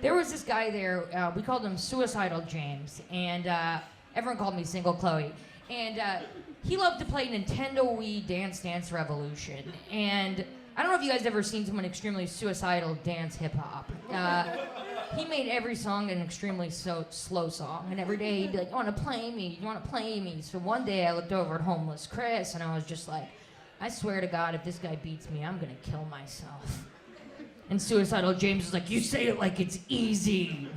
there was this guy there. We called him Suicidal James. And everyone called me Single Chloe. And he loved to play Nintendo Wii Dance Revolution. And I don't know if you guys ever seen someone extremely suicidal dance hip hop. He made every song an extremely slow song. And every day he'd be like, you want to play me? You want to play me? So one day I looked over at homeless Chris and I was just like, I swear to God, if this guy beats me, I'm going to kill myself. And Suicidal James was like, you say it like it's easy.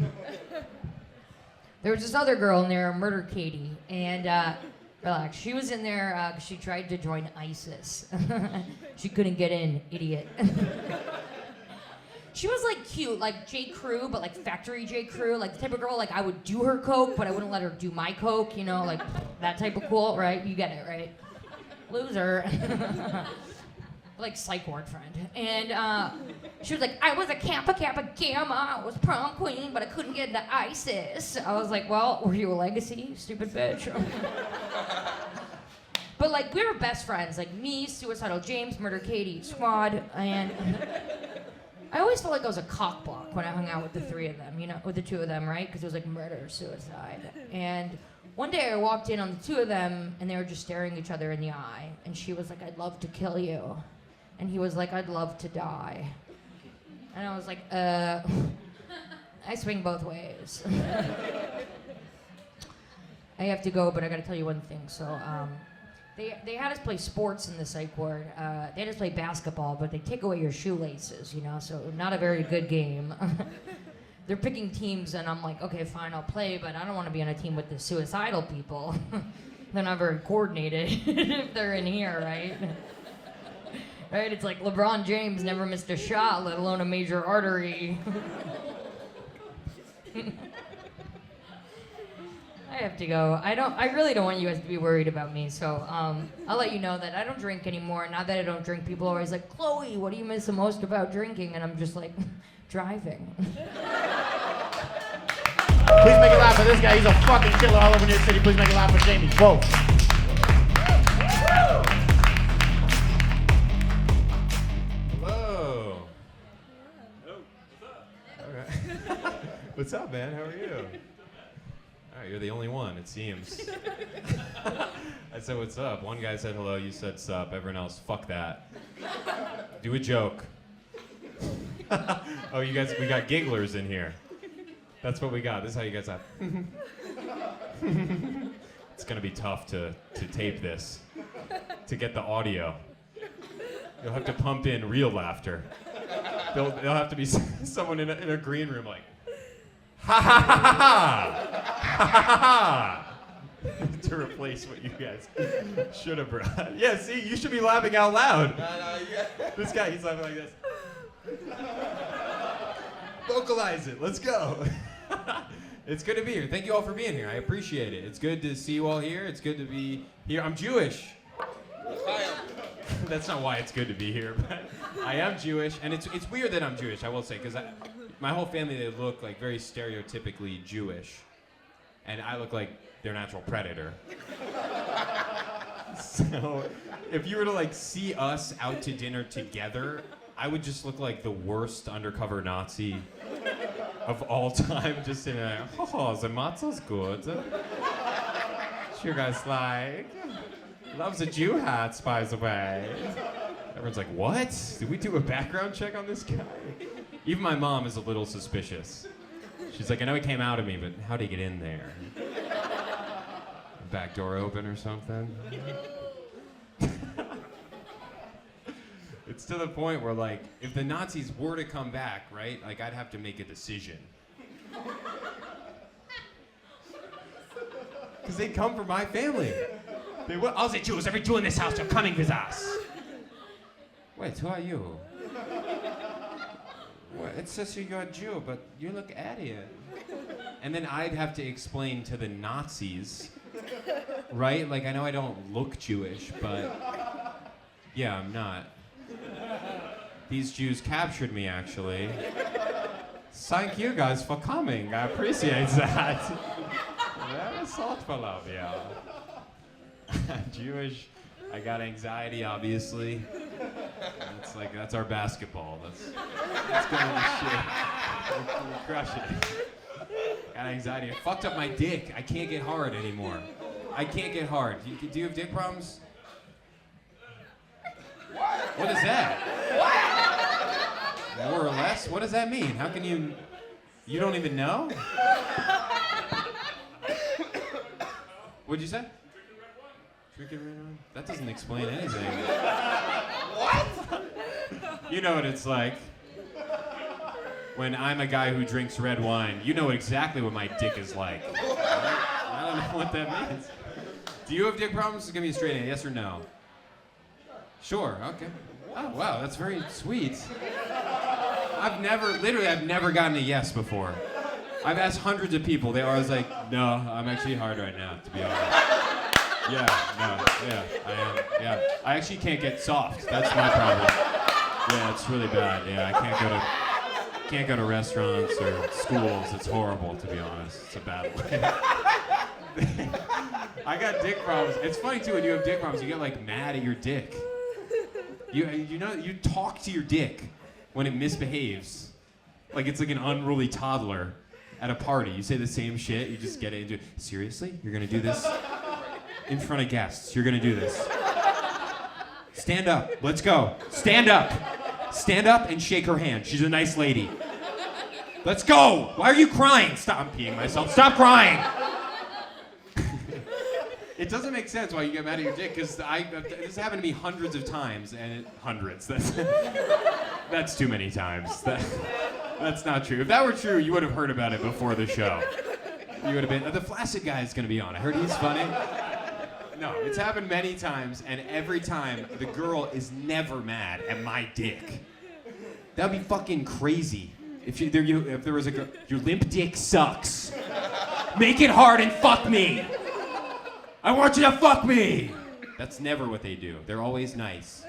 There was this other girl in there, Murder Katie, and relax. She was in there because she tried to join ISIS. She couldn't get in, idiot. She was like cute, like J. Crew, but like factory J. Crew, like the type of girl like I would do her coke, but I wouldn't let her do my coke, you know, like that type of cool, right? You get it, right? Loser. Like psych ward friend. And she was like, I was a Kappa Gamma, I was prom queen, but I couldn't get into ISIS. I was like, well, were you a legacy, you stupid bitch? But like, we were best friends, like me, Suicidal James, Murder Katie, Squad, and I always felt like I was a cockblock when I hung out with the three of them, you know, with the two of them, right? Because it was like murder or suicide. And one day I walked in on the two of them, and they were just staring each other in the eye, and she was like, I'd love to kill you. And he was like, I'd love to die. And I was like, I swing both ways. I have to go, but I gotta tell you one thing. So they had us play sports in the psych ward. They had us play basketball, but they take away your shoelaces, you know, so not a very good game. They're picking teams, and I'm like, okay, fine, I'll play, but I don't want to be on a team with the suicidal people. They're not very coordinated if they're in here, right? Right? It's like LeBron James never missed a shot, let alone a major artery. I have to go. I really don't want you guys to be worried about me, so I'll let you know that I don't drink anymore. Now that I don't drink, people are always like, Chloe, what do you miss the most about drinking? And I'm just like, driving. Please make it loud for this guy. He's a fucking killer all over New York City. Please make it loud for Jamie. Whoa. Hello. Okay. What's up, man? How are you? All right, you're the only one, it seems. I said, what's up? One guy said hello, you said sup. Everyone else, fuck that. Do a joke. Oh, you guys, we got gigglers in here. That's what we got. This is how you guys have. It's gonna be tough to tape this, to get the audio. You'll have to pump in real laughter. There'll have to be someone in a green room like, Ha ha ha ha ha! Ha ha ha! To replace what you guys should have brought. Yeah, see, you should be laughing out loud. This guy, he's laughing like this. Vocalize it. Let's go. It's good to be here. Thank you all for being here. I appreciate it. It's good to see you all here. It's good to be here. I'm Jewish. That's not why it's good to be here, but I am Jewish, and it's weird that I'm Jewish, I will say, because my whole family, they look like very stereotypically Jewish, and I look like their natural predator. So if you were to like see us out to dinner together, I would just look like the worst undercover Nazi of all time, just sitting there, oh, the matzah's good. Sure guys like. Loves the Jew hats, by the way. Everyone's like, what? Did we do a background check on this guy? Even my mom is a little suspicious. She's like, I know he came out of me, but how'd he get in there? Back door open or something? It's to the point where, like, if the Nazis were to come back, right, like, I'd have to make a decision. Because they'd come for my family. They would. All the Jews, every Jew in this house are coming with us. Wait, who are you? Well, it says you're a Jew, but you look Aryan. And then I'd have to explain to the Nazis, right? Like, I know I don't look Jewish, but yeah, I'm not. These Jews captured me, actually. Thank you guys for coming. I appreciate that. Very thoughtful of you. I'm Jewish. I got anxiety, obviously. It's like, that's our basketball. That's good in the shit. We're crushing it. Got anxiety. I fucked up my dick. I can't get hard anymore. I can't get hard. Do you have dick problems? What is that? More or less? What does that mean? How can you don't even know? What'd you say? Drinking red wine? That doesn't explain anything. What? You know what it's like. When I'm a guy who drinks red wine, you know exactly what my dick is like. I don't know what that means. Do you have dick problems? Give me a straight answer, yes or no? Sure, okay. Oh, wow, that's very sweet. I've never gotten a yes before. I've asked hundreds of people. They always like, no, I'm actually hard right now, to be honest. Yeah, I am, yeah. I actually can't get soft. That's my problem. Yeah, it's really bad. Yeah, I can't go to restaurants or schools. It's horrible, to be honest. It's a bad way. I got dick problems. It's funny, too, when you have dick problems, you get, like, mad at your dick. You know, you talk to your dick when it misbehaves. Like it's like an unruly toddler at a party. You say the same shit, you just get it into, seriously? You're gonna do this? In front of guests, you're gonna do this. Stand up, let's go. Stand up. Stand up and shake her hand. She's a nice lady. Let's go. Why are you crying? Stop, I'm peeing myself. Stop crying. It doesn't make sense why you get mad at your dick, because this happened to me hundreds of times, and hundreds. That's too many times. That's not true. If that were true, you would have heard about it before the show. You would have been, the flaccid guy is going to be on. I heard he's funny. No, it's happened many times, and every time the girl is never mad at my dick. That would be fucking crazy. If there was a girl, your limp dick sucks. Make it hard and fuck me. I want you to fuck me! That's never what they do. They're always nice.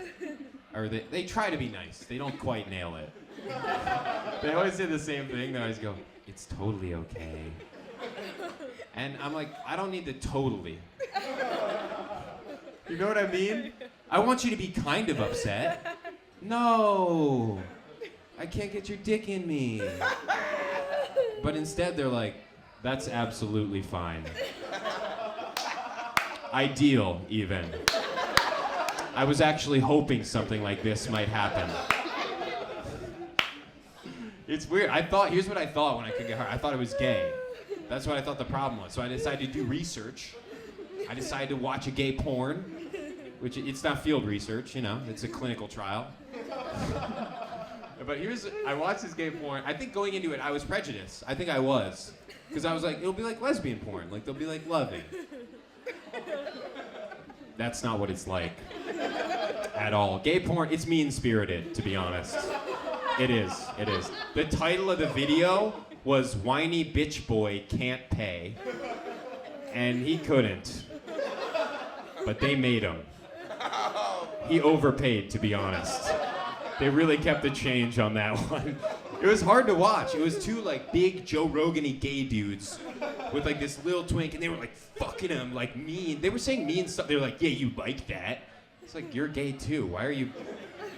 Or they try to be nice. They don't quite nail it. They always say the same thing. They always go, it's totally okay. And I'm like, I don't need the totally. You know what I mean? I want you to be kind of upset. No, I can't get your dick in me. But instead they're like, that's absolutely fine. Ideal, even. I was actually hoping something like this might happen. It's weird. Here's what I thought when I could get hard. I thought it was gay. That's what I thought the problem was. So I decided to do research. I decided to watch a gay porn, which it's not field research, you know, it's a clinical trial. But I watched this gay porn. I think going into it, I was prejudiced. I think I was. Because I was like, it'll be like lesbian porn. Like, they'll be like loving. That's not what it's like. At all. Gay porn, it's mean-spirited, to be honest. It is. The title of the video was Whiny Bitch Boy Can't Pay. And he couldn't. But they made him. He overpaid, to be honest. They really kept the change on that one. It was hard to watch. It was two like big Joe Rogan-y gay dudes with like this little twink, and they were like fucking him, like mean. They were saying mean stuff. They were like, yeah, you like that. It's like, you're gay too. Why are you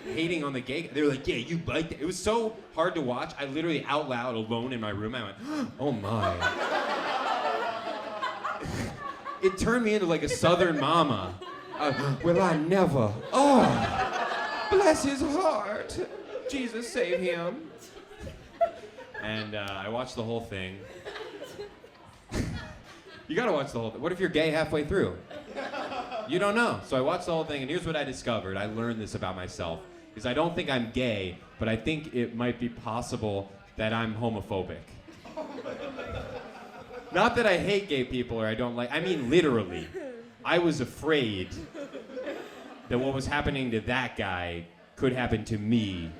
hating on the gay? They were like, yeah, you like that. It was so hard to watch. I literally out loud, alone in my room, I went, oh my. It turned me into like a Southern mama. Well, I never. Oh, bless his heart. Jesus save him. And I watched the whole thing. You gotta watch the whole thing. What if you're gay halfway through? You don't know. So I watched the whole thing, and here's what I discovered. I learned this about myself. Because I don't think I'm gay, but I think it might be possible that I'm homophobic. Not that I hate gay people or I don't like, I mean literally. I was afraid that what was happening to that guy could happen to me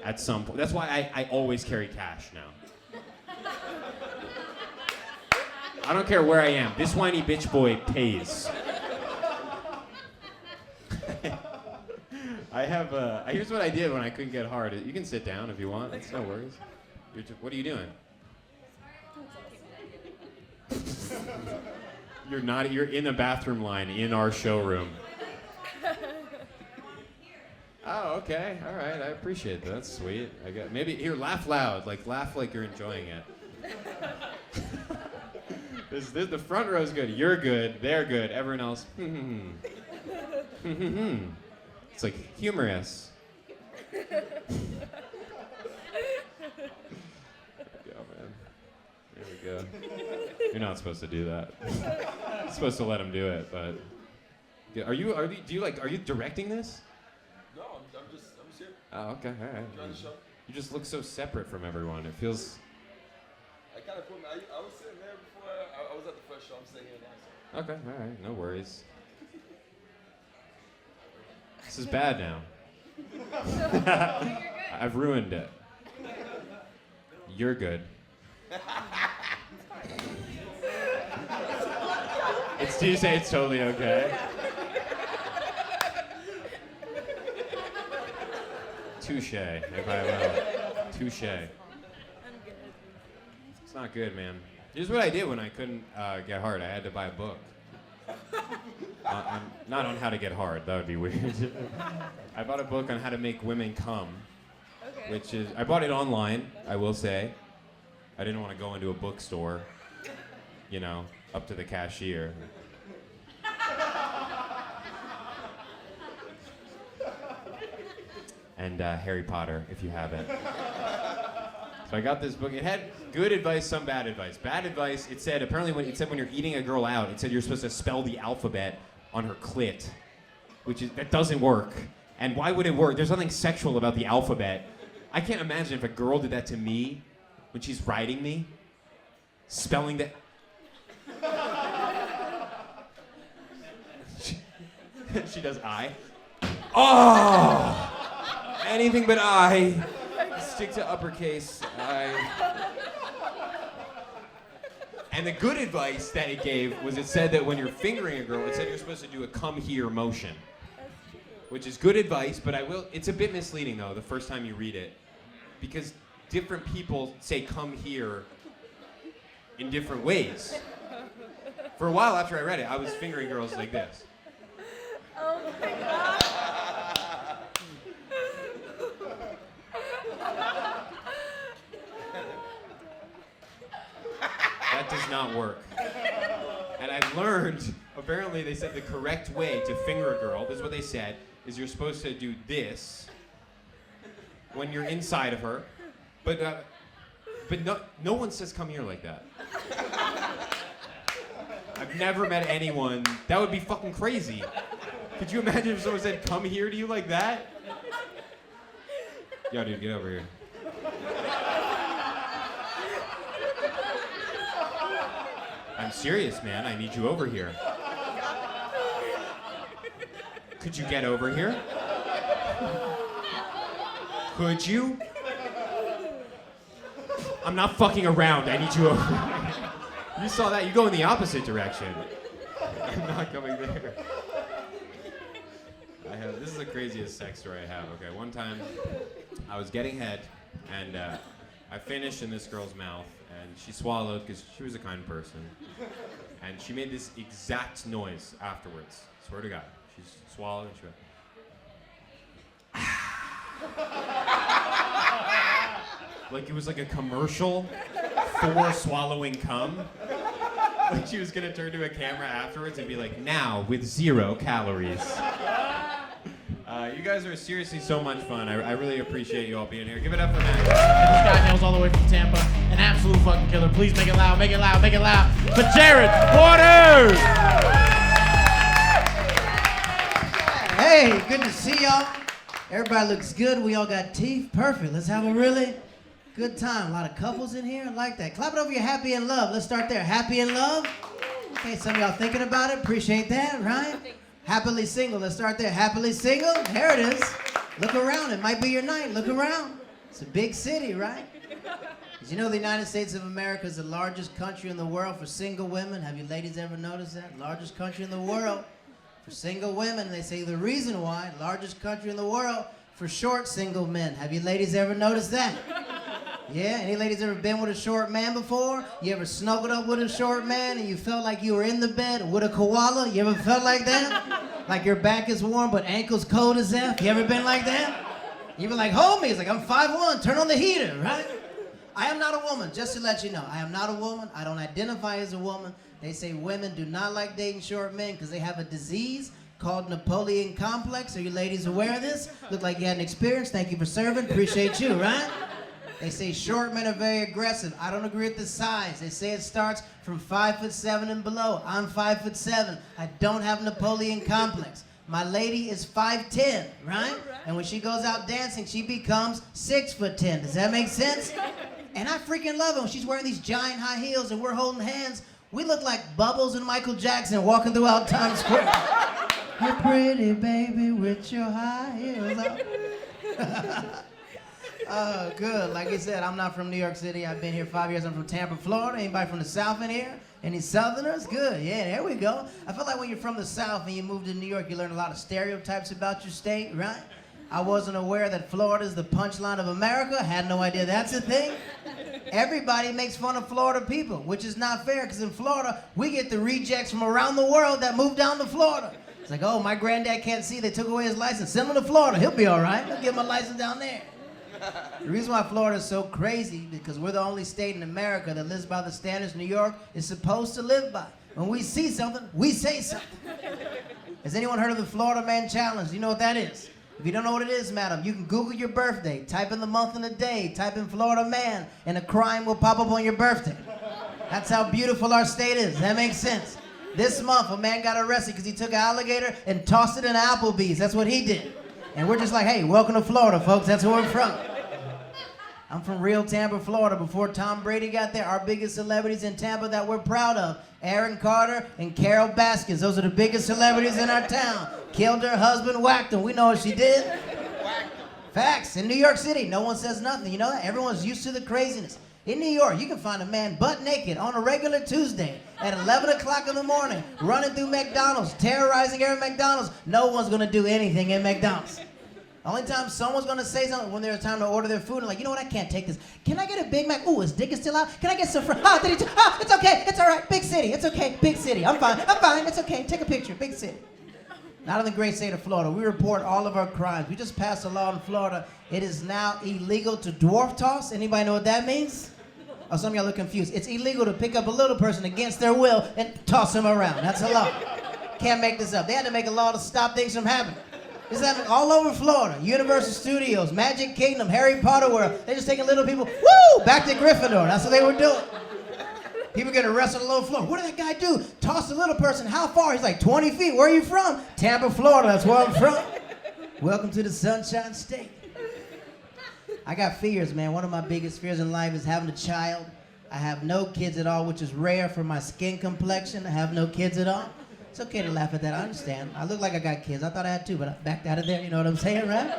at some point. That's why I always carry cash now. I don't care where I am. This whiny bitch boy pays. Here's what I did when I couldn't get hard. You can sit down if you want. It's no worries. What are you doing? You're in the bathroom line in our showroom. Oh, okay. All right. I appreciate that. That's sweet. Maybe here, laugh loud. Laugh like you're enjoying it. The front row's good. You're good. They're good. Everyone else. It's like humorous. There we go, man. There we go. You're not supposed to do that. You're supposed to let him do it, but are you directing this? No, I'm just here. Oh, okay, all right. Trying to show. You just look so separate from everyone. It feels. I kind of put. I was sitting there before. I was at the first show. I'm sitting here now. So. Okay, all right, no worries. This is bad now. I've ruined it. You're good. Do you say it's totally okay? Touche, if I will. Touche. It's not good, man. Here's what I did when I couldn't get hard. I had to buy a book. Not on how to get hard. That would be weird. I bought a book on how to make women come, which is, I bought it online, I will say. I didn't want to go into a bookstore, you know, up to the cashier. And Harry Potter, if you have it. So I got this book. It had good advice, some bad advice. Bad advice, it said, apparently when you're eating a girl out, it said you're supposed to spell the alphabet on her clit, that doesn't work. And why would it work? There's nothing sexual about the alphabet. I can't imagine if a girl did that to me when she's riding me, spelling the... she does I. Oh! Anything but I. Stick to uppercase. I. And the good advice that it gave was it said that when you're fingering a girl, it said you're supposed to do a come here motion. Which is good advice, but it's a bit misleading though, the first time you read it. Because different people say come here in different ways. For a while after I read it, I was fingering girls like this. Oh my God. That does not work. And I learned, apparently they said the correct way to finger a girl, this is what they said, is you're supposed to do this when you're inside of her, but no one says come here like that. I've never met anyone, that would be fucking crazy. Could you imagine if someone said come here to you like that? Yo, dude, get over here. I'm serious, man. I need you over here. Could you get over here? Could you? I'm not fucking around. I need you over here. You saw that. You go in the opposite direction. I'm not going there. This is the craziest sex story I have. Okay, one time I was getting head, and I finished in this girl's mouth, and she swallowed because she was a kind person. And she made this exact noise afterwards. Swear to God. She swallowed and she went. Like it was like a commercial for swallowing cum. Like she was gonna turn to a camera afterwards and be like, now with 0 calories. You guys are seriously so much fun. I really appreciate you all being here. Give it up for Matt. And Scott Nails all the way from Tampa. An absolute fucking killer. Please make it loud, make it loud, make it loud. For Jared Waters! Hey, good to see y'all. Everybody looks good. We all got teeth. Perfect. Let's have a really good time. A lot of couples in here. I like that. Clap it over your happy in love. Let's start there. Happy in love. Okay, some of y'all thinking about it. Appreciate that, right? Happily single. Let's start there. Happily single. There it is. Look around. It might be your night. Look around. It's a big city, right? Did you know the United States of America is the largest country in the world for single women? Have you ladies ever noticed that? Largest country in the world for single women. They say the reason why. Largest country in the world for short single men. Have you ladies ever noticed that? Yeah, any ladies ever been with a short man before? You ever snuggled up with a short man and you felt like you were in the bed with a koala? You ever felt like that? Like your back is warm but ankles cold as F? You ever been like that? You been like, hold me. It's like, I'm 5'1", turn on the heater, right? I am not a woman, just to let you know. I am not a woman. I don't identify as a woman. They say women do not like dating short men because they have a disease called Napoleon complex. Are you ladies aware of this? Look like you had an experience. Thank you for serving. Appreciate you, right? They say short men are very aggressive. I don't agree with the size. They say it starts from 5'7" and below. I'm 5'7". I don't have Napoleon complex. My lady is 5'10", right? And when she goes out dancing, she becomes 6'10". Does that make sense? And I freaking love it when she's wearing these giant high heels and we're holding hands. We look like Bubbles and Michael Jackson walking throughout Times Square. You're pretty, baby, with your high heels on. Oh, good. Like I said, I'm not from New York City. I've been here 5 years. I'm from Tampa, Florida. Anybody from the South in here? Any Southerners? Good. Yeah, there we go. I feel like when you're from the South and you move to New York, you learn a lot of stereotypes about your state, right? I wasn't aware that Florida is the punchline of America. Had no idea that's a thing. Everybody makes fun of Florida people, which is not fair because in Florida, we get the rejects from around the world that move down to Florida. It's like, oh, my granddad can't see. They took away his license. Send him to Florida. He'll be all right. They'll give him a license down there. The reason why Florida is so crazy because we're the only state in America that lives by the standards New York is supposed to live by. When we see something, we say something. Has anyone heard of the Florida Man Challenge? Do you know what that is? If you don't know what it is, madam, you can Google your birthday, type in the month and the day, type in Florida Man, and a crime will pop up on your birthday. That's how beautiful our state is. That makes sense. This month, a man got arrested because he took an alligator and tossed it in Applebee's. That's what he did. And we're just like, hey, welcome to Florida, folks. That's where we're from. I'm from real Tampa, Florida. Before Tom Brady got there, our biggest celebrities in Tampa that we're proud of, Aaron Carter and Carol Baskins. Those are the biggest celebrities in our town. Killed her husband, whacked him. We know what she did. Facts. In New York City, no one says nothing. You know that? Everyone's used to the craziness. In New York, you can find a man butt naked on a regular Tuesday at 11 o'clock in the morning, running through McDonald's, terrorizing every McDonald's. No one's going to do anything in McDonald's. The only time someone's gonna say something when there's time to order their food and like, you know what, I can't take this. Can I get a Big Mac? Ooh, his dick is still out. Can I get some fries? It's okay, it's all right. Big city, it's okay, big city. I'm fine, it's okay. Take a picture, big city. Not in the great state of Florida. We report all of our crimes. We just passed a law in Florida. It is now illegal to dwarf toss. Anybody know what that means? Oh, some of y'all look confused. It's illegal to pick up a little person against their will and toss them around. That's a law. Can't make this up. They had to make a law to stop things from happening. This is happening all over Florida. Universal Studios, Magic Kingdom, Harry Potter World. They're just taking little people, woo, back to Gryffindor. That's what they were doing. People getting arrested on the low floor. What did that guy do? Toss a little person. How far? He's like 20 feet. Where are you from? Tampa, Florida. That's where I'm from. Welcome to the Sunshine State. I got fears, man. One of my biggest fears in life is having a child. I have no kids at all, which is rare for my skin complexion. I have no kids at all. It's okay to laugh at that. I understand. I look like I got kids. I thought I had two, but I backed out of there. You know what I'm saying, right?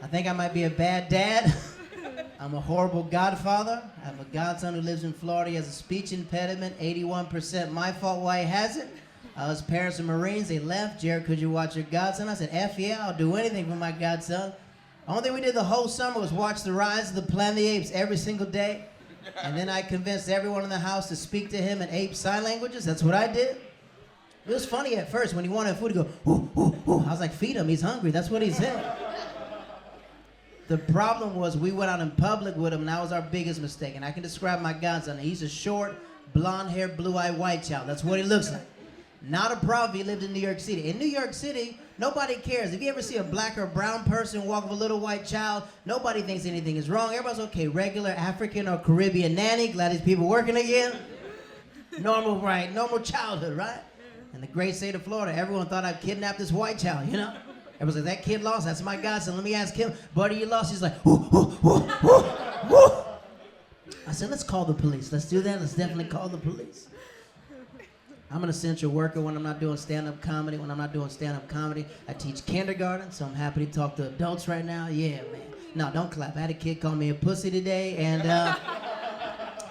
I think I might be a bad dad. I'm a horrible godfather. I have a godson who lives in Florida. He has a speech impediment, 81% my fault why he has it. His parents are Marines. They left. Jared, could you watch your godson? I said, F yeah, I'll do anything for my godson. The only thing we did the whole summer was watch the rise of the Planet of the Apes every single day. And then I convinced everyone in the house to speak to him in ape sign languages. That's what I did. It was funny at first when he wanted food, he'd go, ooh, ooh, ooh. I was like, feed him, he's hungry. That's what he said. The problem was we went out in public with him, and that was our biggest mistake. And I can describe my godson. He's a short, blonde-haired, blue-eyed white child. That's what he looks like. Not a problem if he lived in New York City. In New York City, nobody cares. If you ever see a black or brown person walk with a little white child, nobody thinks anything is wrong. Everybody's okay. Regular African or Caribbean nanny. Glad these people working again. Normal, right? Normal childhood, right? In the great state of Florida, everyone thought I'd kidnapped this white child, you know? Everyone's like, that kid lost. That's my godson. Let me ask him. Buddy, you lost. He's like, ooh, ooh, ooh, ooh, ooh. I said, let's call the police. Let's do that. Let's definitely call the police. I'm an essential worker when I'm not doing stand-up comedy. When I'm not doing stand-up comedy, I teach kindergarten, so I'm happy to talk to adults right now. Yeah, man. No, don't clap. I had a kid call me a pussy today, and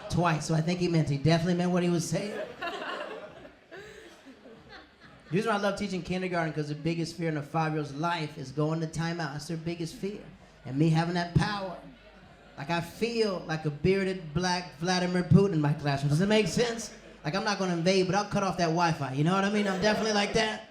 twice, so I think he meant it. He definitely meant what he was saying. The reason why I love teaching kindergarten, because the biggest fear in a 5-year-old's life is going to timeout. That's their biggest fear. And me having that power. Like, I feel like a bearded black Vladimir Putin in my classroom. Does it make sense? Like, I'm not going to invade, but I'll cut off that Wi-Fi. You know what I mean? I'm definitely like that.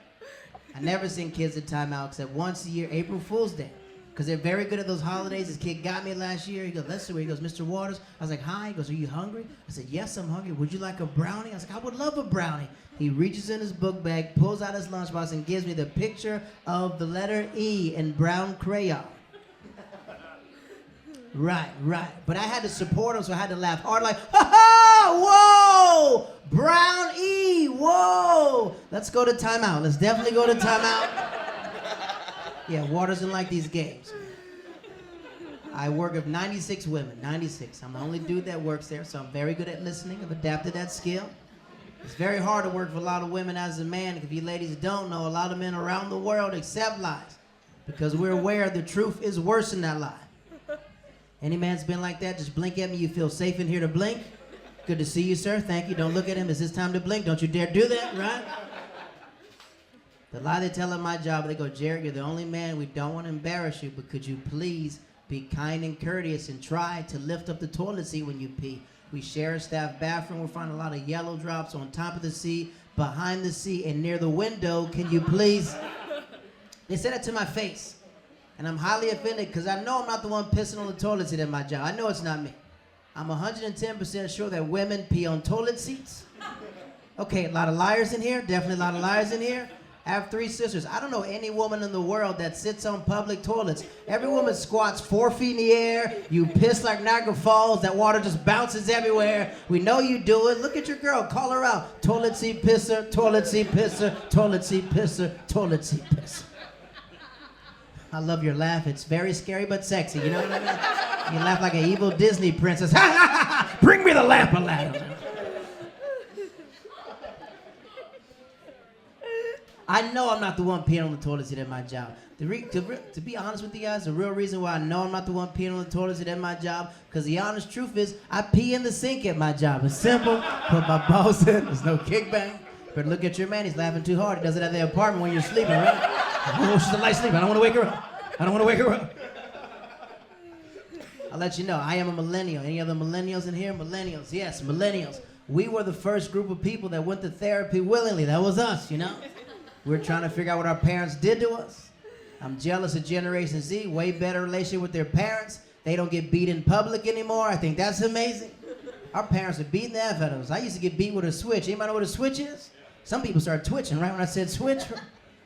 I never send kids at timeout except once a year, April Fool's Day. Because they're very good at those holidays. This kid got me last year. He goes, let's see where he goes, Mr. Waters. I was like, hi. He goes, are you hungry? I said, yes, I'm hungry. Would you like a brownie? I was like, I would love a brownie. He reaches in his book bag, pulls out his lunchbox, and gives me the picture of the letter E in brown crayon. Right. But I had to support him, so I had to laugh hard like, ha ha, whoa, brown E, whoa. Let's go to timeout. Let's definitely go to timeout. Yeah, Waters didn't like these games. I work with 96 women, 96. I'm the only dude that works there, so I'm very good at listening. I've adapted that skill. It's very hard to work with a lot of women as a man. If you ladies don't know, a lot of men around the world accept lies because we're aware the truth is worse than that lie. Any man's been like that, just blink at me. You feel safe in here to blink? Good to see you, sir. Thank you. Don't look at him. It's his time to blink. Don't you dare do that, right? The lie they tell at my job, they go, Jared, you're the only man. We don't want to embarrass you, but could you please be kind and courteous and try to lift up the toilet seat when you pee? We share a staff bathroom. We're finding a lot of yellow drops on top of the seat, behind the seat, and near the window. Can you please? They said it to my face. And I'm highly offended because I know I'm not the one pissing on the toilet seat at my job. I know it's not me. I'm 110% sure that women pee on toilet seats. Okay, a lot of liars in here. Definitely a lot of liars in here. I have 3 sisters. I don't know any woman in the world that sits on public toilets. Every woman squats 4 feet in the air. You piss like Niagara Falls. That water just bounces everywhere. We know you do it. Look at your girl. Call her out. Toilet seat pisser, toilet seat pisser, toilet seat pisser, toilet seat pisser. I love your laugh. It's very scary but sexy. You know what I mean? You laugh like an evil Disney princess. Ha ha ha ha! Bring me the lamp, Aladdin. I know I'm not the one peeing on the toilet seat at my job. To be honest with you guys, the real reason why I know I'm not the one peeing on the toilet seat at my job, because the honest truth is, I pee in the sink at my job. It's simple. Put my balls in. There's no kickback. But look at your man. He's laughing too hard. He does it at the apartment when you're sleeping, right? Oh, she's a light sleeper. I don't want to wake her up. I don't want to wake her up. I'll let you know, I am a millennial. Any other millennials in here? Millennials. Yes, millennials. We were the first group of people that went to therapy willingly. That was us, you know? We're trying to figure out what our parents did to us. I'm jealous of Generation Z. Way better relationship with their parents. They don't get beat in public anymore. I think that's amazing. Our parents are beating the F out of us. I used to get beat with a switch. Anybody know what a switch is? Some people started twitching right when I said switch.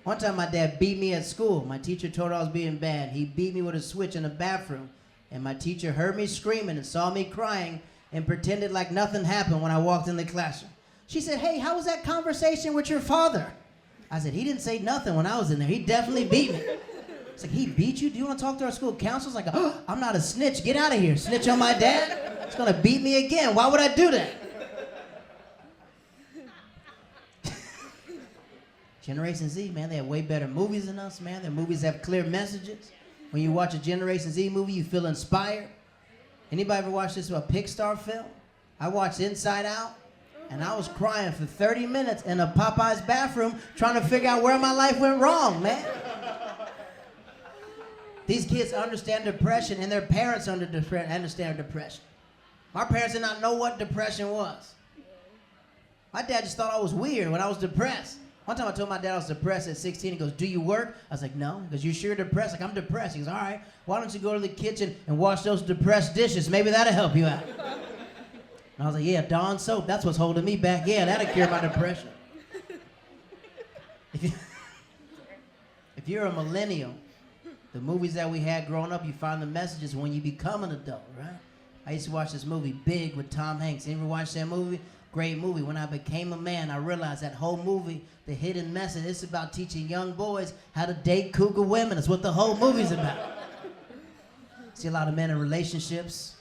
One time my dad beat me at school. My teacher told I was being bad. He beat me with a switch in the bathroom. And my teacher heard me screaming and saw me crying and pretended like nothing happened when I walked in the classroom. She said, hey, how was that conversation with your father? I said, he didn't say nothing when I was in there. He definitely beat me. It's like, he beat you? Do you want to talk to our school counselor? It's like, oh, I'm not a snitch. Get out of here. Snitch on my dad? He's going to beat me again. Why would I do that? Generation Z, man, they have way better movies than us, man. Their movies have clear messages. When you watch a Generation Z movie, you feel inspired. Anybody ever watch this Pixar film? I watched Inside Out, and I was crying for 30 minutes in a Popeye's bathroom trying to figure out where my life went wrong, man. These kids understand depression, and their parents understand depression. My parents did not know what depression was. My dad just thought I was weird when I was depressed. One time I told my dad I was depressed at 16. He goes, do you work? I was like, no. He goes, you sure you're depressed? Like, I'm depressed. He goes, all right, why don't you go to the kitchen and wash those depressed dishes? Maybe that'll help you out. And I was like, yeah, Dawn soap, that's what's holding me back. Yeah, that'll cure my depression. If you're a millennial, the movies that we had growing up, you find the messages when you become an adult, right? I used to watch this movie, Big, with Tom Hanks. You ever watch that movie? Great movie. When I became a man, I realized that whole movie, the hidden message, it's about teaching young boys how to date cougar women. That's what the whole movie's about. See a lot of men in relationships.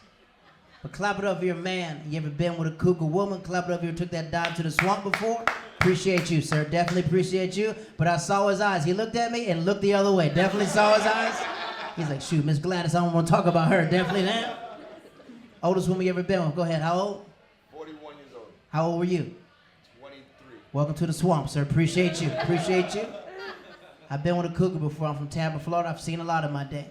But clap it up if you're a man. You ever been with a cougar woman? Clap it up if you ever took that dive to the swamp before. Appreciate you, sir. Definitely appreciate you. But I saw his eyes. He looked at me and looked the other way. Definitely saw his eyes. He's like, shoot, Miss Gladys, I don't want to talk about her. Definitely that. Oldest woman you ever been with? Go ahead. How old? 41 years old. How old were you? 23. Welcome to the swamp, sir. Appreciate you. Appreciate you. I've been with a cougar before. I'm from Tampa, Florida. I've seen a lot in my day.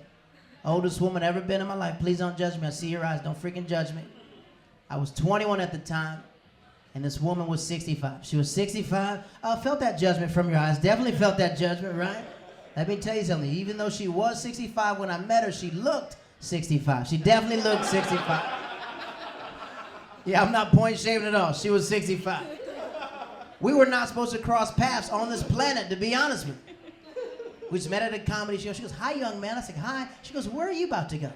Oldest woman ever been in my life. Please don't judge me. I see your eyes. Don't freaking judge me. I was 21 at the time, and this woman was 65. She was 65. I felt that judgment from your eyes. Definitely felt that judgment, right? Let me tell you something. Even though she was 65 when I met her, she looked 65. She definitely looked 65. Yeah, I'm not point shaving at all. She was 65. We were not supposed to cross paths on this planet, to be honest with you. We just met at a comedy show. She goes, hi, young man. I said, hi. She goes, where are you about to go?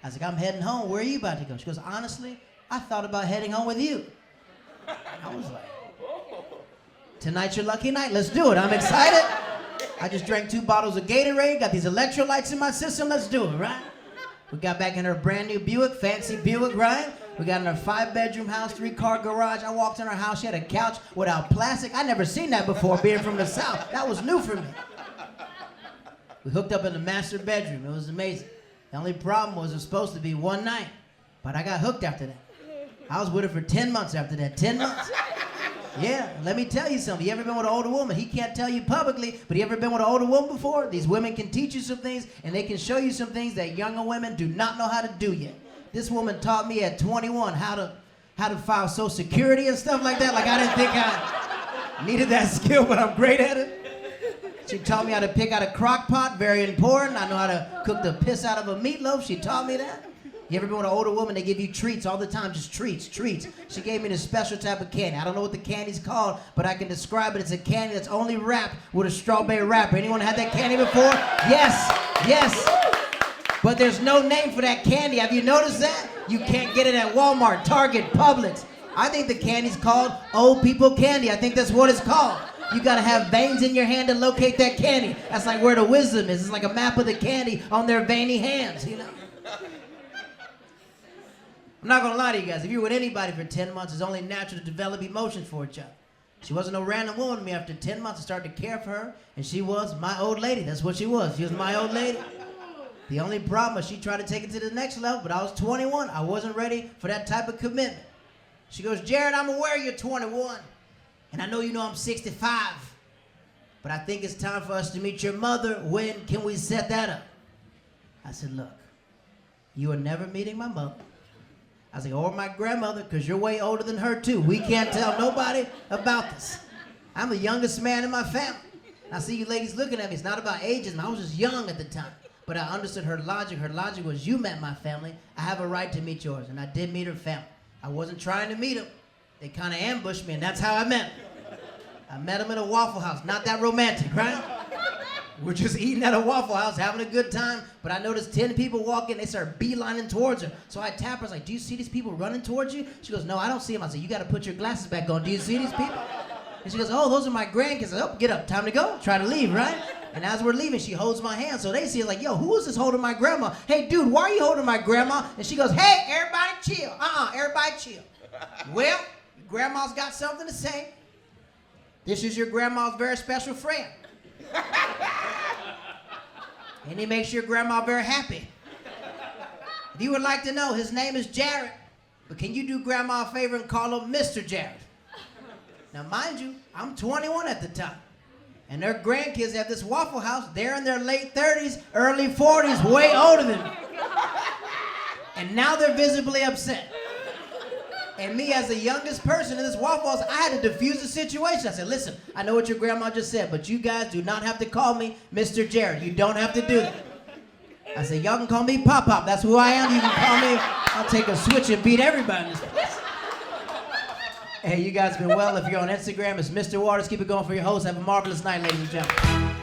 I was like, I'm heading home. Where are you about to go? She goes, honestly, I thought about heading home with you. I was like, tonight's your lucky night. Let's do it. I'm excited. I just drank 2 bottles of Gatorade, got these electrolytes in my system. Let's do it, right? We got back in her brand new Buick, fancy Buick, right? We got in her 5-bedroom house, 3-car garage. I walked in her house. She had a couch without plastic. I never seen that before, being from the South. That was new for me. We hooked up in the master bedroom. It was amazing. The only problem was it was supposed to be one night, but I got hooked after that. I was with her for 10 months after that. 10 months? Yeah, let me tell you something. You ever been with an older woman? He can't tell you publicly, but you ever been with an older woman before? These women can teach you some things, and they can show you some things that younger women do not know how to do yet. This woman taught me at 21 how to file Social Security and stuff like that. Like, I didn't think I needed that skill, but I'm great at it. She taught me how to pick out a crock pot, very important. I know how to cook the piss out of a meatloaf. She taught me that. You ever been with an older woman? They give you treats all the time, just treats. She gave me this special type of candy. I don't know what the candy's called, but I can describe it. It's a candy that's only wrapped with a strawberry wrapper. Anyone had that candy before? Yes. But there's no name for that candy. Have you noticed that? You can't get it at Walmart, Target, Publix. I think the candy's called old people candy. I think that's what it's called. You gotta have veins in your hand to locate that candy. That's like where the wisdom is. It's like a map of the candy on their veiny hands, you know? I'm not gonna lie to you guys. If you're with anybody for 10 months, it's only natural to develop emotions for each other. She wasn't no random woman to me. After 10 months, I started to care for her, and she was my old lady. That's what she was. She was my old lady. The only problem is she tried to take it to the next level, but I was 21. I wasn't ready for that type of commitment. She goes, Jared, I'm aware you're 21. And I know you know I'm 65, but I think it's time for us to meet your mother. When can we set that up? I said, look, you are never meeting my mother. I said, or my grandmother, because you're way older than her too. We can't tell nobody about this. I'm the youngest man in my family. I see you ladies looking at me. It's not about ageism. I was just young at the time. But I understood her logic. Her logic was, you met my family. I have a right to meet yours. And I did meet her family. I wasn't trying to meet them. They kind of ambushed me, and that's how I met them. I met them at a Waffle House. Not that romantic, right? We're just eating at a Waffle House, having a good time, but I noticed 10 people walking. They start beelining towards her. So I tap her. I was like, do you see these people running towards you? She goes, no, I don't see them. I said, you got to put your glasses back on. Do you see these people? And she goes, oh, those are my grandkids. I said, oh, get up. Time to go. Try to leave, right? And as we're leaving, she holds my hand. So they see it like, yo, who is this holding my grandma? Hey, dude, why are you holding my grandma? And she goes, hey, everybody chill. Everybody chill. Well, your grandma's got something to say. This is your grandma's very special friend. And he makes your grandma very happy. If you would like to know, his name is Jared. But can you do grandma a favor and call him Mr. Jared? Now, mind you, I'm 21 at the time. And their grandkids at this Waffle House, they're in their late 30s, early 40s, way older than me. And now they're visibly upset. And me, as the youngest person in this Waffle House, I had to diffuse the situation. I said, listen, I know what your grandma just said, but you guys do not have to call me Mr. Jared. You don't have to do that. I said, y'all can call me Pop Pop. That's who I am. You can call me. I'll take a switch and beat everybody in this place. Hey, you guys been well. If you're on Instagram, it's Mr. Waters. Keep it going for your host. Have a marvelous night, ladies and gentlemen.